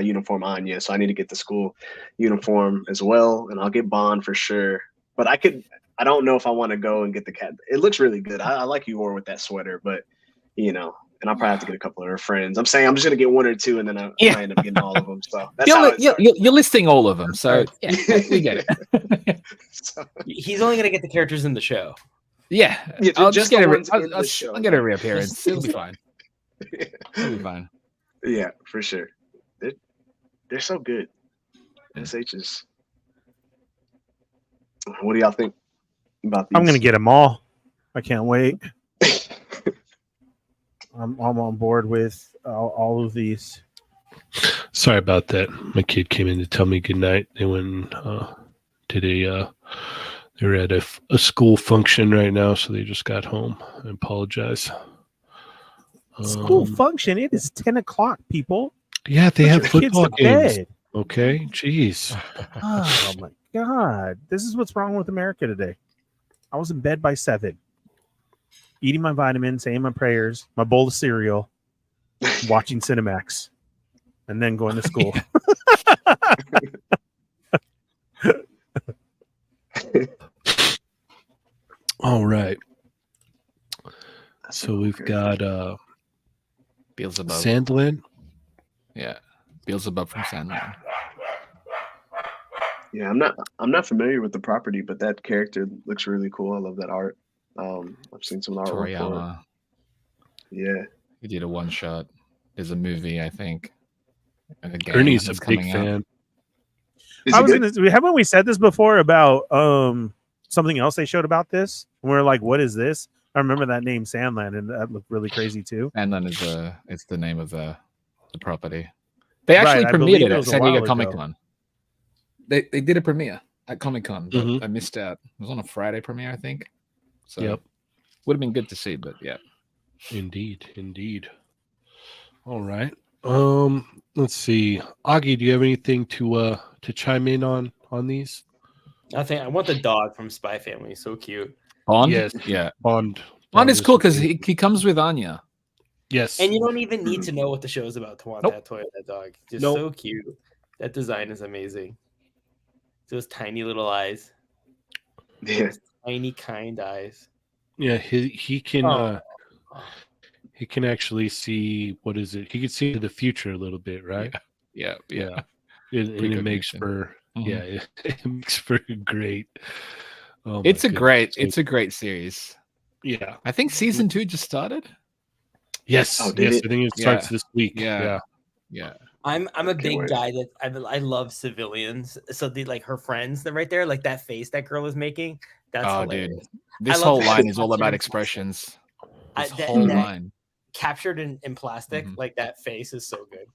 uniform on yet, so I need to get the school uniform as well, and I'll get Bond for sure. But I don't know if I want to go and get the cat. It looks really good. I like you wore with that sweater, but, and I'll probably have to get a couple of her friends. I'm saying I'm just going to get one or two, and then I might end up getting all of them. So that's you're listing all of them. So yeah, we get it. He's only going to get the characters in the show. Yeah, I'll just get I'll get a reappearance. It'll be fine. Yeah. It'll be fine. Yeah, for sure. They're so good. SH is. What do y'all think about these? I'm going to get them all. I can't wait. I'm on board with all of these. Sorry about that. My kid came in to tell me goodnight. They went today. They're at a school function right now, so they just got home. I apologize. School function. It is 10 o'clock, people. Yeah, they have Put your football kids to games. bed. Okay, jeez. Oh my God! This is what's wrong with America today. I was in bed by 7, eating my vitamins, saying my prayers, my bowl of cereal, watching Cinemax, and then going to school. All right. So we've got Beelzebub. Sandland. Yeah, Beelzebub from Sandland. Yeah, I'm not familiar with the property, but that character looks really cool. I love that art. I've seen some artwork for it. Toriyama. Yeah, He did a one shot. There's a movie, I think. And a game Ernie's a that's big coming fan. out. Haven't we said this before about something else they showed about this? And we're like, what is this? I remember that name Sandland, and that looked really crazy too. Sandland is it's the name of the property. They actually Right, I believe premiered it it at was a San while Diego ago. Comic Con. They did a premiere at Comic Con, but Mhm. I missed out. It was on a Friday premiere, I think. So Yep. would have been good to see, but yeah. Indeed. All right. Let's see. Augie, do you have anything to chime in on these? Nothing. I want the dog from Spy Family. So cute. Bond? Yes. Yeah. Bond Bond is cool because he comes with Anya. Yes. And you don't even need to know what the show is about to want Nope. that toy or that dog. Just Nope. so cute. That design is amazing. Those tiny little eyes. yeah. Those tiny, kind eyes. Yeah, he can Oh. he can actually see, what is it? He can see into the future a little bit, right? Yeah. And it makes Precognition. for Mhm. it makes for great. Oh my It's a goodness. great series. Yeah. I think season 2 just started. Yes. Oh, did yes. it? I think it starts Yeah. this week. Yeah. Yeah. I'm a big wait. guy that I love civilians. So her friends that right there, like that face that girl is making. That's Oh, hilarious. dude. This love whole that line it's is all captured about in expressions. I- This that- whole that- line. Captured in plastic, Mhm. like that face is so good.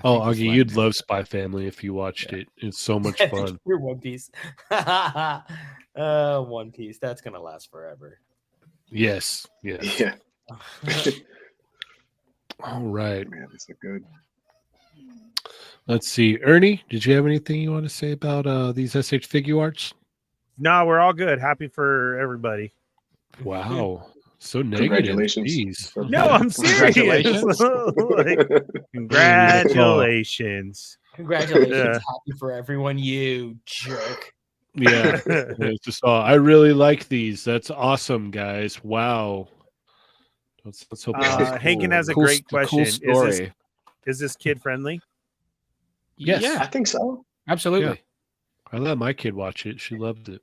Oh, I think this Augie, line you'd is- love Spy Family if you watched it. It's so much fun. You're One Piece. One Piece. That's gonna last forever. Yes. Yeah. All right. Man, it's so good. Let's see. Ernie, did you have anything you want to say about these SH Figuarts? No, we're all good. Happy for everybody. Wow. So negative. Congratulations. Jeez. No, I'm serious. Congratulations. Like, congratulations. Congratulations. Yeah. Happy for everyone, you jerk. Yeah. It's just I really like these. That's awesome, guys. Wow. Let's hope this is Hagen cool. has a Cool- great cool question. story. Is this kid friendly? Yes. Yeah. I think so. Absolutely. I let my kid watch it. She loved it.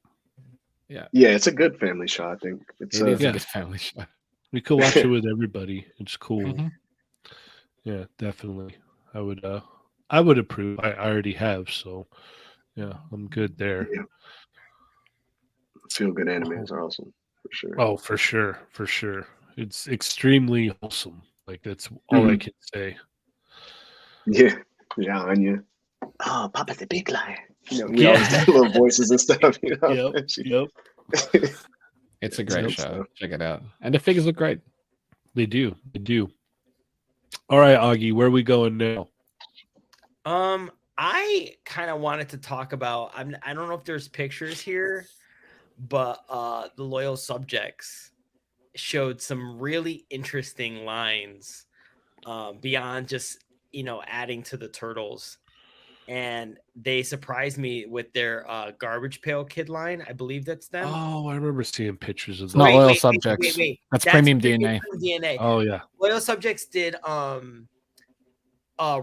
Yeah, it's a good family show. I think it's It is yeah. a good family show. We could watch it with everybody. It's cool. Mhm. Yeah, definitely. I would approve. I already have, so yeah, I'm good there. Yeah. Feel good animes are awesome for sure. Oh, for sure. It's extremely wholesome. Like that's all I can say. Yeah, Anya. Oh, Papa's the big lion. We Yeah. always do little voices and stuff. Yep. It's a great Yep. show. Check it out. And the figures look great. They do. They do. All right, Augie, where are we going now? I kind of wanted to talk about. I don't know if there's pictures here, but the loyal subjects showed some really interesting lines beyond just adding to the turtles, and they surprised me with their garbage pail kid line. I believe that's them. Oh, I remember seeing pictures of It's that. not loyal subjects. That's premium DNA. DNA. Oh yeah. Loyal subjects did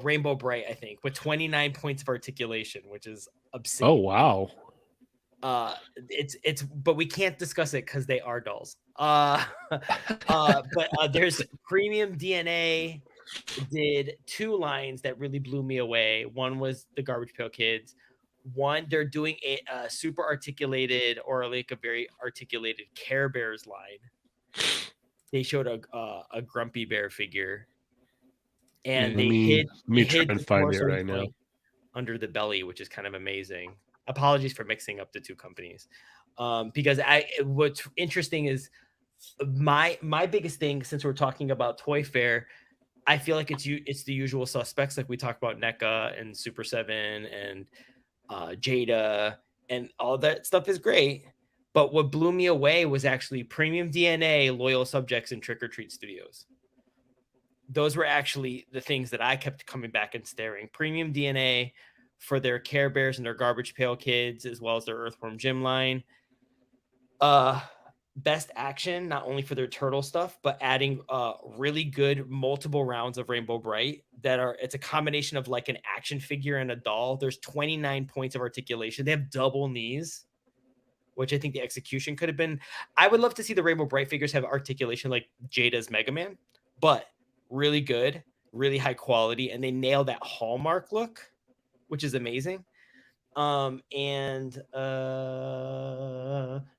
Rainbow Bright, I think, with 29 points of articulation, which is obscene. Oh wow. It's but we can't discuss it because they are dolls. But there's premium DNA did two lines that really blew me away. One was the Garbage Pail Kids. One, they're doing a super articulated or like a very articulated Care Bears line. They showed a Grumpy Bear figure, and they hid the find it torso right now joint under the belly, which is kind of amazing. Apologies for mixing up the two companies, because what's interesting is my biggest thing, since we're talking about Toy Fair, I feel like it's the usual suspects, like we talked about NECA and Super 7 and Jada, and all that stuff is great. But what blew me away was actually Premium DNA, Loyal Subjects, and Trick or Treat Studios. Those were actually the things that I kept coming back and staring. Premium DNA for their Care Bears and their Garbage Pail Kids, as well as their Earthworm Jim line. Best Action, not only for their turtle stuff, but adding really good multiple rounds of Rainbow Bright it's a combination of like an action figure and a doll. There's 29 points of articulation. They have double knees, which I think the execution could have been. I would love to see the Rainbow Bright figures have articulation like Jada's Mega Man, but really good, really high quality, and they nail that Hallmark look, which is amazing. And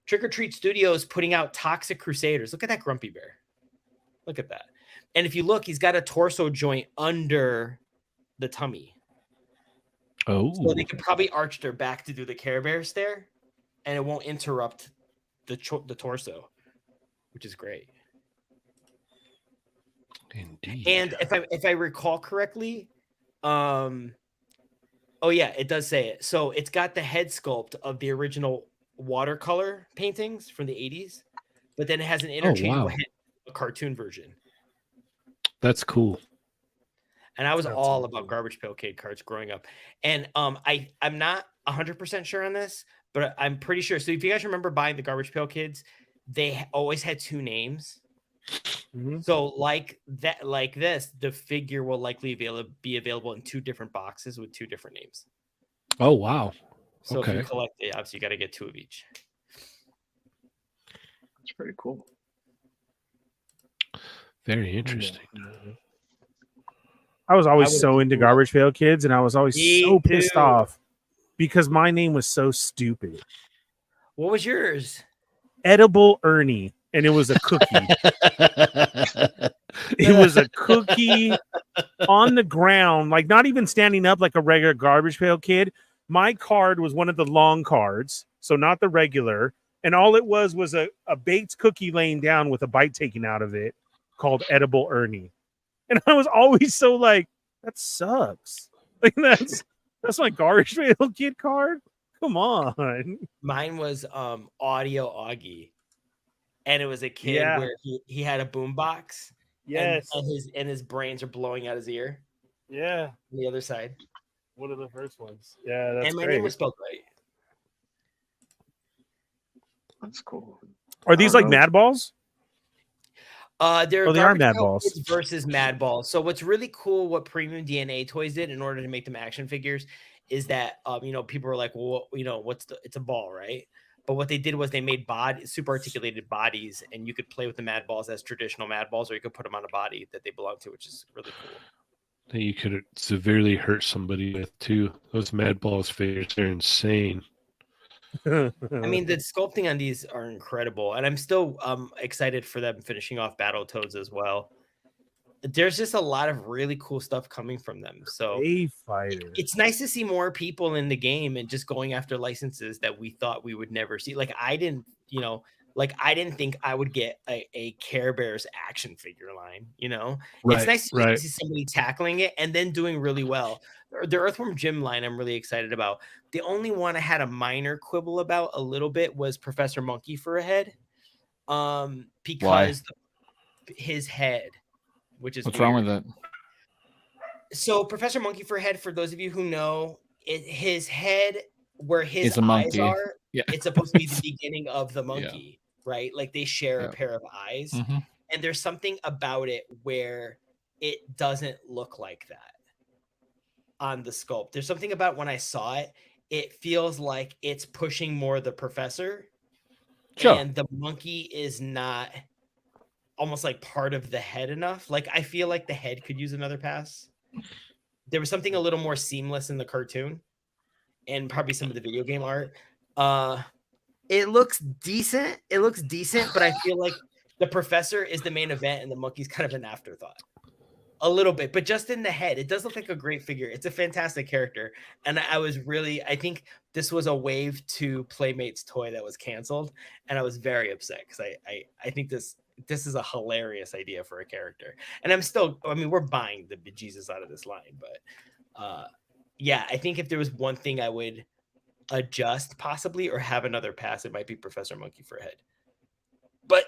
Trick or Treat Studios putting out Toxic Crusaders. Look at that Grumpy Bear. Look at that. And if you look, he's got a torso joint under the tummy. Oh. So they could probably arch their back to do the Care Bear stare, and it won't interrupt the torso, which is great. Indeed. And if I recall correctly, oh yeah, it does say it. So it's got the head sculpt of the original watercolor paintings from the 80s, but then it has an interchangeable head, a cartoon version. That's cool. And I was all about Garbage Pail Kid cards growing up. And I'm not 100% sure on this, but I'm pretty sure. So if you guys remember buying the Garbage Pail Kids, they always had two names. Mm-hmm. So like this, the figure will likely be available in two different boxes with two different names. Oh wow! So if you collect it, obviously you got to get two of each. That's pretty cool. Very interesting. I was always so into Garbage Pail Kids, and I was always so pissed off because my name was so stupid. What was yours? Edible Ernie. And it was a cookie. It was a cookie on the ground, like not even standing up like a regular Garbage Pail Kid. My card was one of the long cards, so not the regular. And all it was a baked cookie laying down with a bite taken out of it called Edible Ernie. And I was always so like, that sucks. Like that's my Garbage Pail Kid card. Come on. Mine was Audio Augie. And it was a kid where he had a boombox. Yes. And his brains are blowing out his ear. Yeah. On the other side. One of the first ones. Yeah, that's and my great. name was spelled right. That's cool. Are these like Mad Balls? They are Mad Balls versus Mad Balls. So what's really cool, what Premium DNA Toys did in order to make them action figures, is that people were like, well, it's a ball, right? But what they did was they made super articulated bodies, and you could play with the Mad Balls as traditional Mad Balls, or you could put them on a body that they belong to, which is really cool. That you could severely hurt somebody with too. Those Mad Balls figures are insane. I mean, the sculpting on these are incredible, and I'm still excited for them finishing off Battletoads as well. There's just a lot of really cool stuff coming from them. So it's nice to see more people in the game and just going after licenses that we thought we would never see. Like I didn't, Like I didn't think I would get a Care Bears action figure line. Right, It's nice to right. see somebody tackling it and then doing really well. The Earthworm Jim line I'm really excited about. The only one I had a minor quibble about a little bit was Professor Monkey for a head. Because his head, which is What's weird. wrong with it? So Professor Monkey for a head, for those of you who know, his head where his It's a eyes monkey. are, Yeah. it's supposed to be the beginning of the monkey, right? Like they share Yeah. a pair of eyes. Mm-hmm. And there's something about it where it doesn't look like that on the sculpt. There's something about when I saw it, it feels like it's pushing more the professor. Sure. And the monkey is not almost like part of the head enough. Like I feel like the head could use another pass. There was something a little more seamless in the cartoon and probably some of the video game art. It looks decent. But I feel like the professor is the main event and the monkey's kind of an afterthought. A little bit, but just in the head. It does look like a great figure. It's a fantastic character. And I think this was a Wave 2 Playmates toy that was canceled. And I was very upset because I think this is a hilarious idea for a character. And we're buying the bejesus out of this line. But I think if there was one thing I would adjust possibly or have another pass, it might be Professor Monkey for a head. But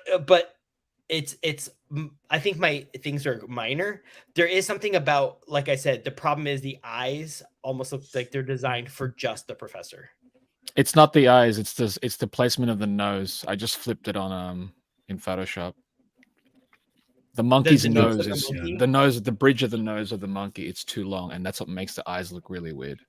it's I think my things are minor. There is something about, like I said, the problem is the eyes almost look like they're designed for just the professor. It's not the eyes, it's the placement of the nose. I just flipped it on in Photoshop. The monkey's nose is the bridge of the nose of the monkey. It's too long, and that's what makes the eyes look really weird.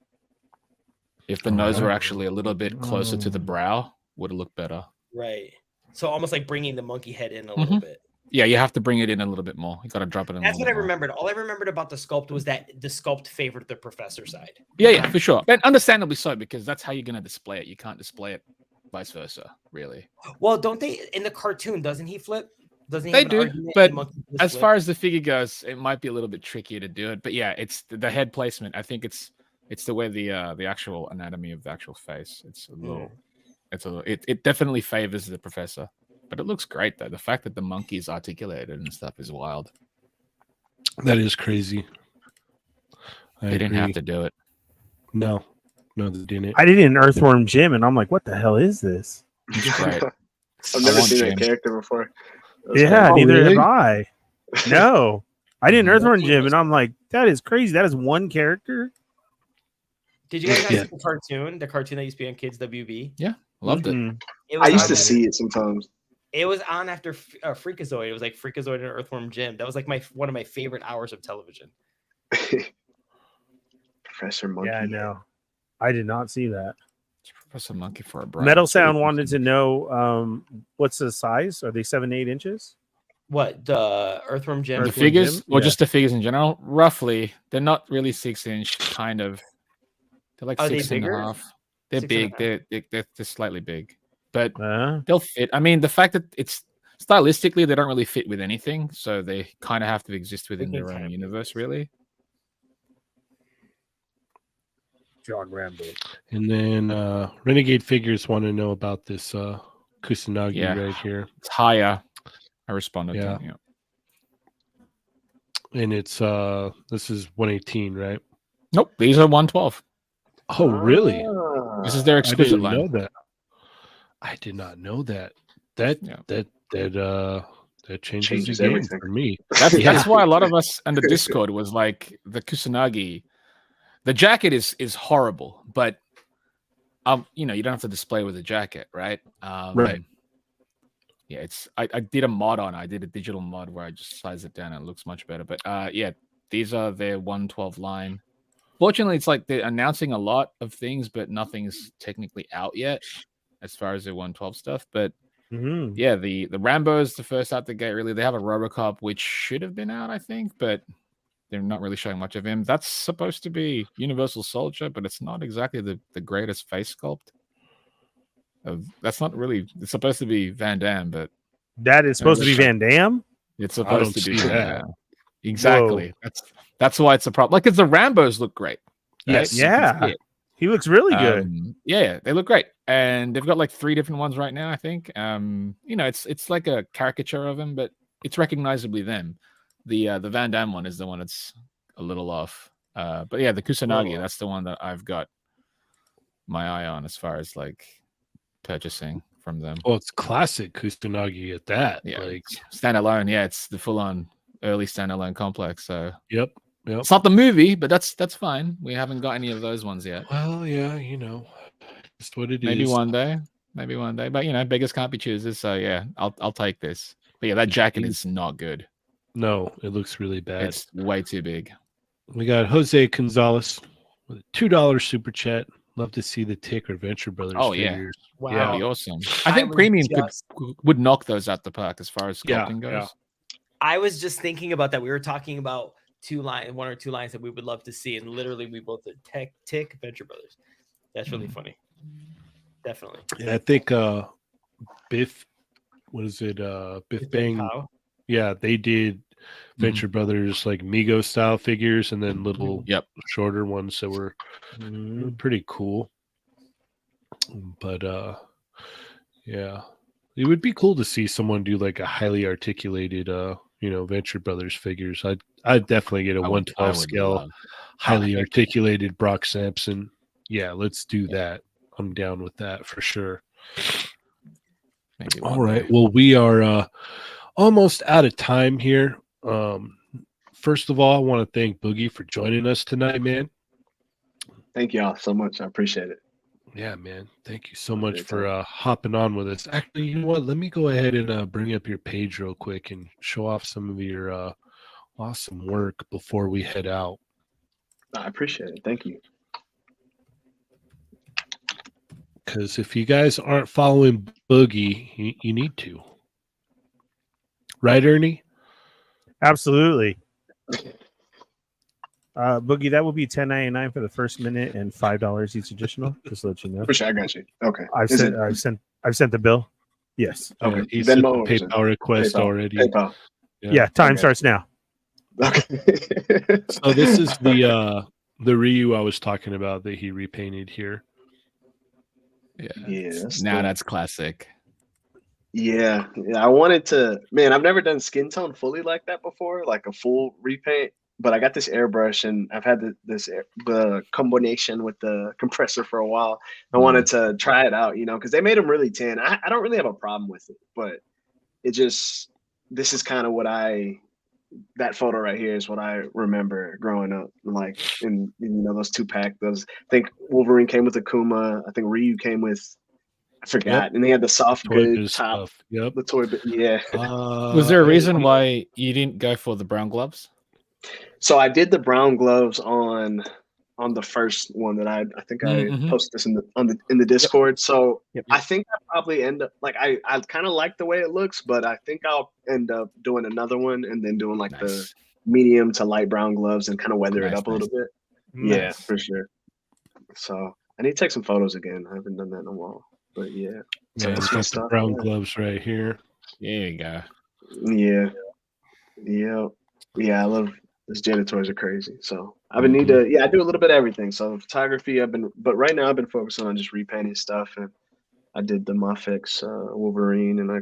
If the nose were actually a little bit closer to the brow, would have looked better. Right. So almost like bringing the monkey head in a little bit. Yeah, you have to bring it in a little bit more. You got to drop it in. That's what I remembered. All I remembered about the sculpt was that the sculpt favored the professor side. Yeah, for sure. And understandably so, because that's how you're going to display it. You can't display it vice versa, really. Well, don't they in the cartoon? Doesn't he flip? Doesn't he? They have do, an but as flip? far as the figure goes, it might be a little bit trickier to do it. But yeah, it's the head placement. I think it's the way the actual anatomy of the actual face. It's a little. It definitely favors the professor. But it looks great, though. The fact that the monkey is articulated and stuff is wild. That is crazy. They didn't have to do it. No, they didn't. I did an Earthworm Jim, and I'm like, what the hell is this? Right. I've never seen that character before. Yeah, Oh, neither really? have I. No. I did an Earthworm Jim, and I'm like, that is crazy. That is one character? Did you guys see the cartoon? The cartoon that used to be on Kids WB? Yeah, loved it. I used to see it sometimes. It was on after Freakazoid. It was like Freakazoid and Earthworm Jim. That was like one of my favorite hours of television. Professor Monkey. Yeah, I know. I did not see that. Professor Monkey for a brow. Metal Sound wanted to know what's the size? Are they 7 to 8 inches? What, the Earthworm Jim? The figures, or just the figures in general? Roughly, they're not really 6-inch. Kind of. They're like 6.5. They're big. They're slightly big. But they'll fit. I mean, the fact that it's stylistically, they don't really fit with anything, so they kind of have to exist within their own universe, really. John Rambo. And then Renegade Figures want to know about this Kusanagi right here. It's higher. I responded to it. Yeah. And it's this is 118, right? Nope, these are 112. Oh, really? This is their exclusive line. I didn't know that. I did not know that. That changes the game everything for me. That's why a lot of us on the Discord was like, the Kusanagi, the jacket is horrible, but you don't have to display with a jacket, right? Right. Yeah, I did a mod on. I did a digital mod where I just size it down and it looks much better. But these are their 112 line. Fortunately, it's like they're announcing a lot of things, but nothing's technically out yet as far as their 112 stuff. But the Rambo's the first out the gate, really. They have a Robocop, which should have been out, I think, but they're not really showing much of him. That's supposed to be Universal Soldier, but it's not exactly the greatest face sculpt. That's not really. It's supposed to be Van Damme, but that is supposed to be Van Damme. It's supposed to be that. Van Damme. Exactly. Whoa. That's why it's a problem. Like, because the Rambos look great. Right? Yes. Yeah. He looks really good. Yeah, they look great, and they've got like 3 different ones right now. I think. It's like a caricature of him, but it's recognizably them. The Van Damme one is the one that's a little off. But yeah, the Kusanagi, that's the one that I've got my eye on as far as like purchasing from them. Well, it's classic Kusanagi at that. Yeah, like standalone. Yeah, it's the full-on early standalone complex. So yep. It's not the movie, but that's fine. We haven't got any of those ones yet. Well, yeah, just what it Maybe is. one day. But beggars can't be choosers. So yeah, I'll take this. But yeah, that jacket is not good. No, it looks really bad. It's way too big. We got Jose Gonzalez with a $2 super chat. Love to see the Tick or Venture Brothers figures. Wow. Yeah, that'd be awesome. I think premium would knock those out the park as far as sculpting goes. Yeah. I was just thinking about that. We were talking about one or two lines that we would love to see, and literally we both said Tick, Venture Brothers. That's really funny. Definitely. Yeah, I think Biff, what is it? Biff Bang. Pow. Yeah, they did Venture Brothers like Mego style figures, and then little shorter ones that were pretty cool. But yeah, it would be cool to see someone do like a highly articulated Venture Brothers figures. I'd definitely get a 112 scale highly articulated Brock Sampson. Yeah, let's do that. I'm down with that for sure. All right. Well, we are almost out of time here. First of all, I want to thank Boogie for joining us tonight, man. Thank y'all so much. I appreciate it. Yeah, man. Thank you so much for hopping on with us. Actually, you know what? Let me go ahead and bring up your page real quick and show off some of your awesome work before we head out. I appreciate it. Thank you. Because if you guys aren't following Boogie, you need to. Right, Ernie? Absolutely. Boogie, that will be $10.99 for the first minute and $5 each additional. Just to let you know. For sure, I got you. Okay. I've sent the bill. Yes. Okay. He sent the PayPal request already. PayPal. Yeah. Time starts now. Okay. So this is the Ryu I was talking about that he repainted here. Yeah. That's classic. Yeah. I wanted to, man, I've never done skin tone fully like that before, like a full repaint. But I got this airbrush, and I've had the combination with the compressor for a while. I wanted to try it out, because they made them really tan. I don't really have a problem with it, but this is kind of that photo right here is what I remember growing up, like in those 2-pack. I think Wolverine came with Akuma. I think Ryu came with, I forgot, and they had the soft good top. Stuff. Yep. The toy, yeah. Was there a reason why you didn't go for the brown gloves? So I did the brown gloves on the first one that I think I posted this in the Discord. So I think I probably end up like I kind of like the way it looks, but I think I'll end up doing another one and then doing like the medium to light brown gloves and kind of weather it up a little bit. Yeah, for sure. So I need to take some photos again. I haven't done that in a while, but yeah. So it's got the brown gloves right here. There you go. Yeah. I love. These janitors are crazy. So I do a little bit of everything. So photography, but right now I've been focusing on just repainting stuff. And I did the Mafex Wolverine, and I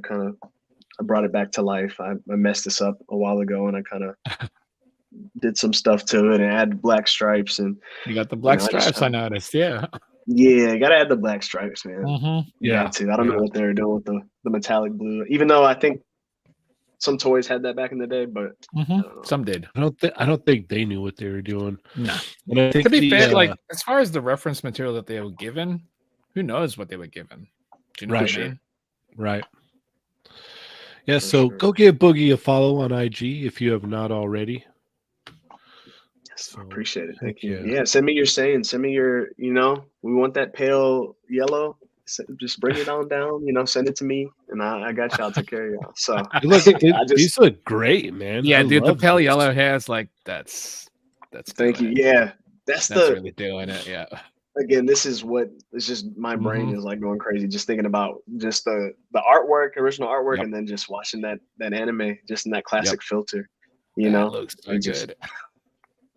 brought it back to life. I messed this up a while ago, and I kind of did some stuff to it and added black stripes. And you got the black stripes, I noticed. Yeah. Yeah, gotta add the black stripes, man. Yeah. I don't know what they were doing with the metallic blue, even though I think some toys had that back in the day, but some did. I don't think they knew what they were doing. No. And I think to be fair, like as far as the reference material that they were given, who knows what they were given? Do you know what I mean? Right. Yeah. So go give Boogie a follow on IG if you have not already. Yes, I appreciate it. Thank you. Yeah. Send me your saying. Send me your. We want that pale yellow. Just bring it on down, send it to me, and I got y'all. Take care of y'all. So these look great, man. Yeah, dude, the pale yellow hair is like that's. Thank you. Yeah, that's really doing it. Yeah. Again, this is what it's just my brain is like going crazy, just thinking about just the artwork, original artwork, and then just watching that anime, just in that classic filter. That looks so good.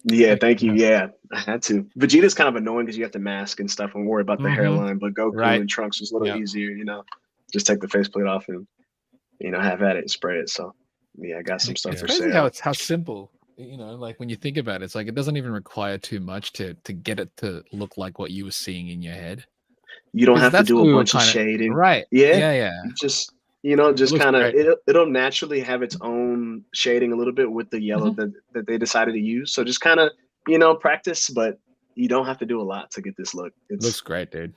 Yeah, thank you. Yeah, I had to. Vegeta's kind of annoying because you have to mask and stuff and worry about the hairline. But Goku Right. and Trunks was a little easier, Just take the faceplate off and have at it and spray it. So yeah, I got some stuff It's for crazy sale. how simple. Like when you think about it, it's like it doesn't even require too much to get it to look like what you were seeing in your head. You don't have to that's do what a we were bunch of kinda- shading. Right. Yeah. Yeah. You just looks kind of great. it'll naturally have its own shading a little bit with the yellow that they decided to use. So just kind of practice, but you don't have to do a lot to get this look. It Looks great, dude.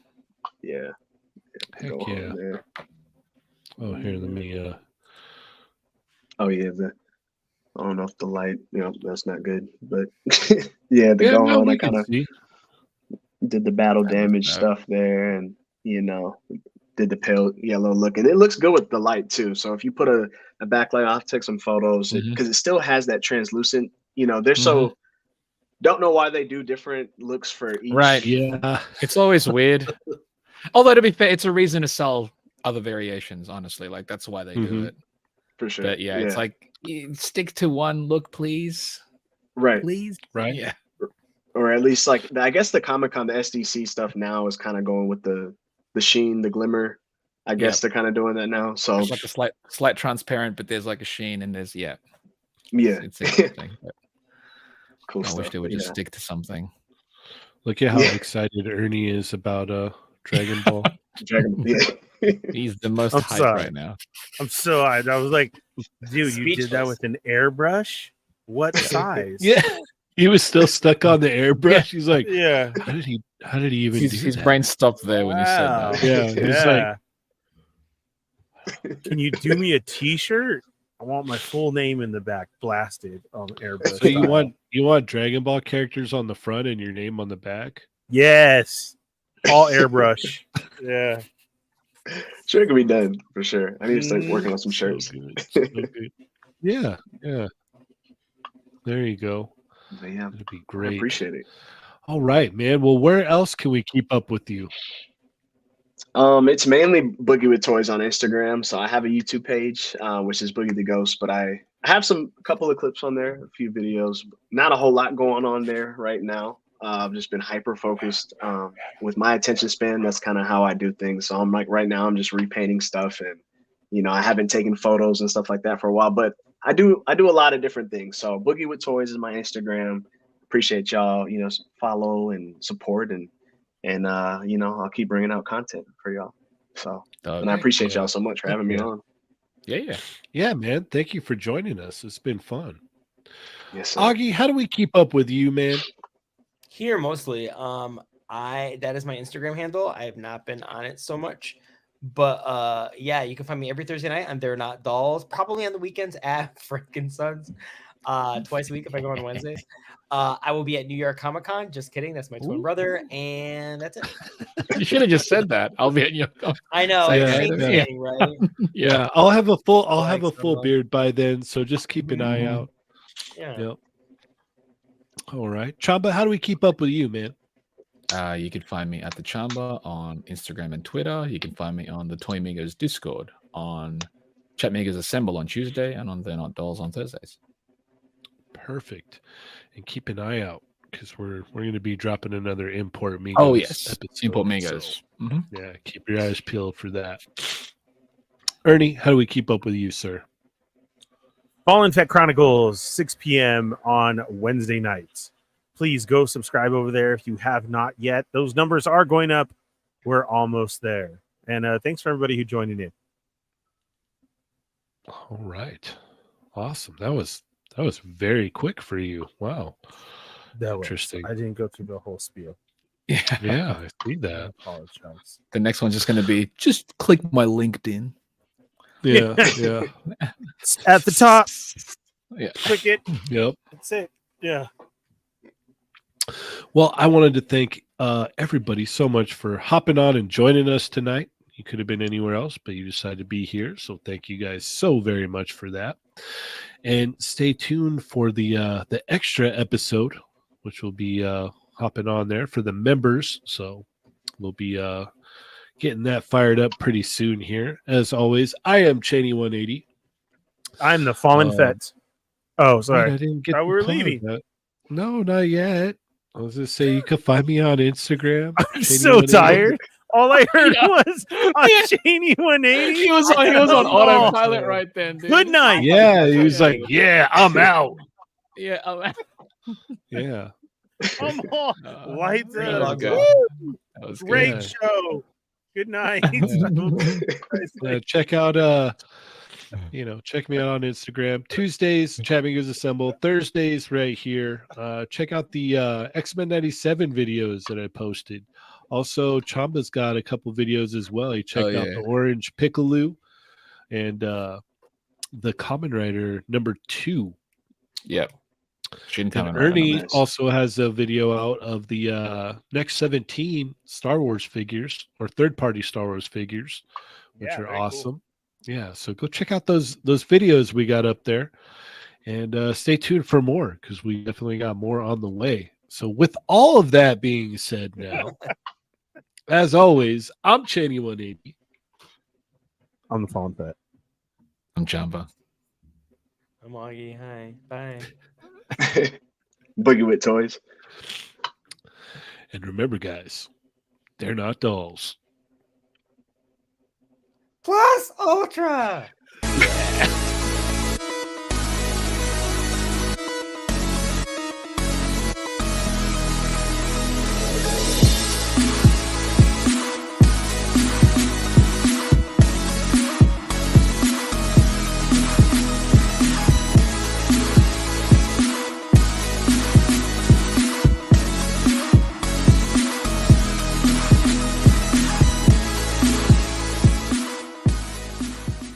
Yeah. Heck Go yeah. on there. Oh, here, let me. Oh yeah, I don't know if the light, that's not good, but yeah, the go on. I kind of did the battle damage stuff there, and did the pale yellow look, and it looks good with the light too. So if you put a backlight, I'll take some photos because it still has that translucent. They're so don't know why they do different looks for each. Right. Yeah. It's always weird. Although to be fair, it's a reason to sell other variations. Honestly, like that's why they do it. For sure. But yeah, it's like stick to one look, please. Right. Please. Right. Yeah. Or at least like I guess the Comic-Con, the SDC stuff now is kind of going with the sheen, the glimmer. I guess they're kind of doing that now. So it's like a slight transparent, but there's like a sheen and there's yeah. It's interesting. Cool I stuff. wish they would just stick to something. Look at how excited Ernie is about Dragon Ball. He's the most I'm hyped sorry. right now. I'm so hyped. I was like, dude, you did that with an airbrush? What size? Yeah. He was still stuck on the airbrush. He's like, Yeah. how did he even do His that? brain stopped there when you said that. Yeah. He's like, Can you do me a t-shirt? I want my full name in the back blasted on airbrush. so you want Dragon Ball characters on the front and your name on the back? Yes. All airbrush. Yeah. Sure, it can be done for sure. I need to start working on some shirts. So good. Yeah. There you go. Yeah, that'd be great. I appreciate it. All right, man. Well, where else can we keep up with you? It's mainly Boogie with Toys on Instagram. So I have a YouTube page, which is Boogie the Ghost, but I have a couple of clips on there, a few videos. Not a whole lot going on there right now. I've just been hyper focused with my attention span. That's kind of how I do things. So I'm like right now I'm just repainting stuff, and I haven't taken photos and stuff like that for a while, but I do a lot of different things. So Boogie with Toys is my Instagram. Appreciate y'all, follow and support, and I'll keep bringing out content for y'all. So and I appreciate y'all so much for having me on. Yeah, man. Thank you for joining us. It's been fun. Yes, sir. Augie, how do we keep up with you, man? Here mostly. That is my Instagram handle. I have not been on it so much. But yeah, you can find me every Thursday night on They're Not Dolls, probably on the weekends at Frankensons, twice a week if I go on Wednesdays. I will be at New York Comic Con. Just kidding, that's my twin brother, and that's it. You should have just said that. I'll be at New York. I know, right? Yeah, I'll have a full beard by then, so just keep an eye out. Yeah. Yep. All right, Chamba, how do we keep up with you, man? You can find me at the Chamba on Instagram and Twitter. You can find me on the Toy Migos Discord, on Chat Migos Assemble on Tuesday, and on They're Not Dolls on Thursdays. Perfect. And keep an eye out because we're going to be dropping another Import Migos. Oh yes, episode, Import Migos. So, yeah, keep your eyes peeled for that. Ernie, how do we keep up with you, sir? Fallen Fett Chronicles, 6 p.m. on Wednesday nights. Please go subscribe over there if you have not yet. Those numbers are going up. We're almost there. And thanks for everybody who joined in. All right. Awesome. That was very quick for you. Wow. Interesting. I didn't go through the whole spiel. Yeah, I see that. I apologize. The next one's just going to be just click my LinkedIn. Yeah. At the top. Yeah. Click it. Yep. That's it. Yeah. Well, I wanted to thank everybody so much for hopping on and joining us tonight. You could have been anywhere else, but you decided to be here. So thank you guys so very much for that. And stay tuned for the extra episode, which will be hopping on there for the members. So we'll be getting that fired up pretty soon here. As always, I am Cheynee180. I'm the Fallen Fett. Oh, sorry. I didn't get we're leaving. No, not yet. I was just say you can find me on Instagram. I'm so Cheynee180. tired. All I heard Yeah. was on Cheynee180. He was on autopilot right then, dude. Good night. Yeah, he was like, "Yeah, I'm out." Yeah. Yeah, Come on. Lights that up. was good. Woo! That was good. Great Yeah. show. Good night. check out check me out on Instagram. Tuesdays, Chat Amigos Assemble. Thursdays, right here. Check out the X-Men 97 videos that I posted. Also, Chamba's got a couple videos as well. He checked out the Orange Pickaloo and the Common Rider #2. Yep. And Ernie also has a video out of the next 17 Star Wars figures or third-party Star Wars figures, which are awesome. Cool. Yeah, so go check out those videos we got up there, and stay tuned for more because we definitely got more on the way. So with all of that being said now, as always, I'm Cheynee180. I'm the Fallen Fett. I'm Chamba. I'm Augie. Hi. Bye. Boogie with toys. And remember, guys, they're not dolls. Plus Ultra. Yeah.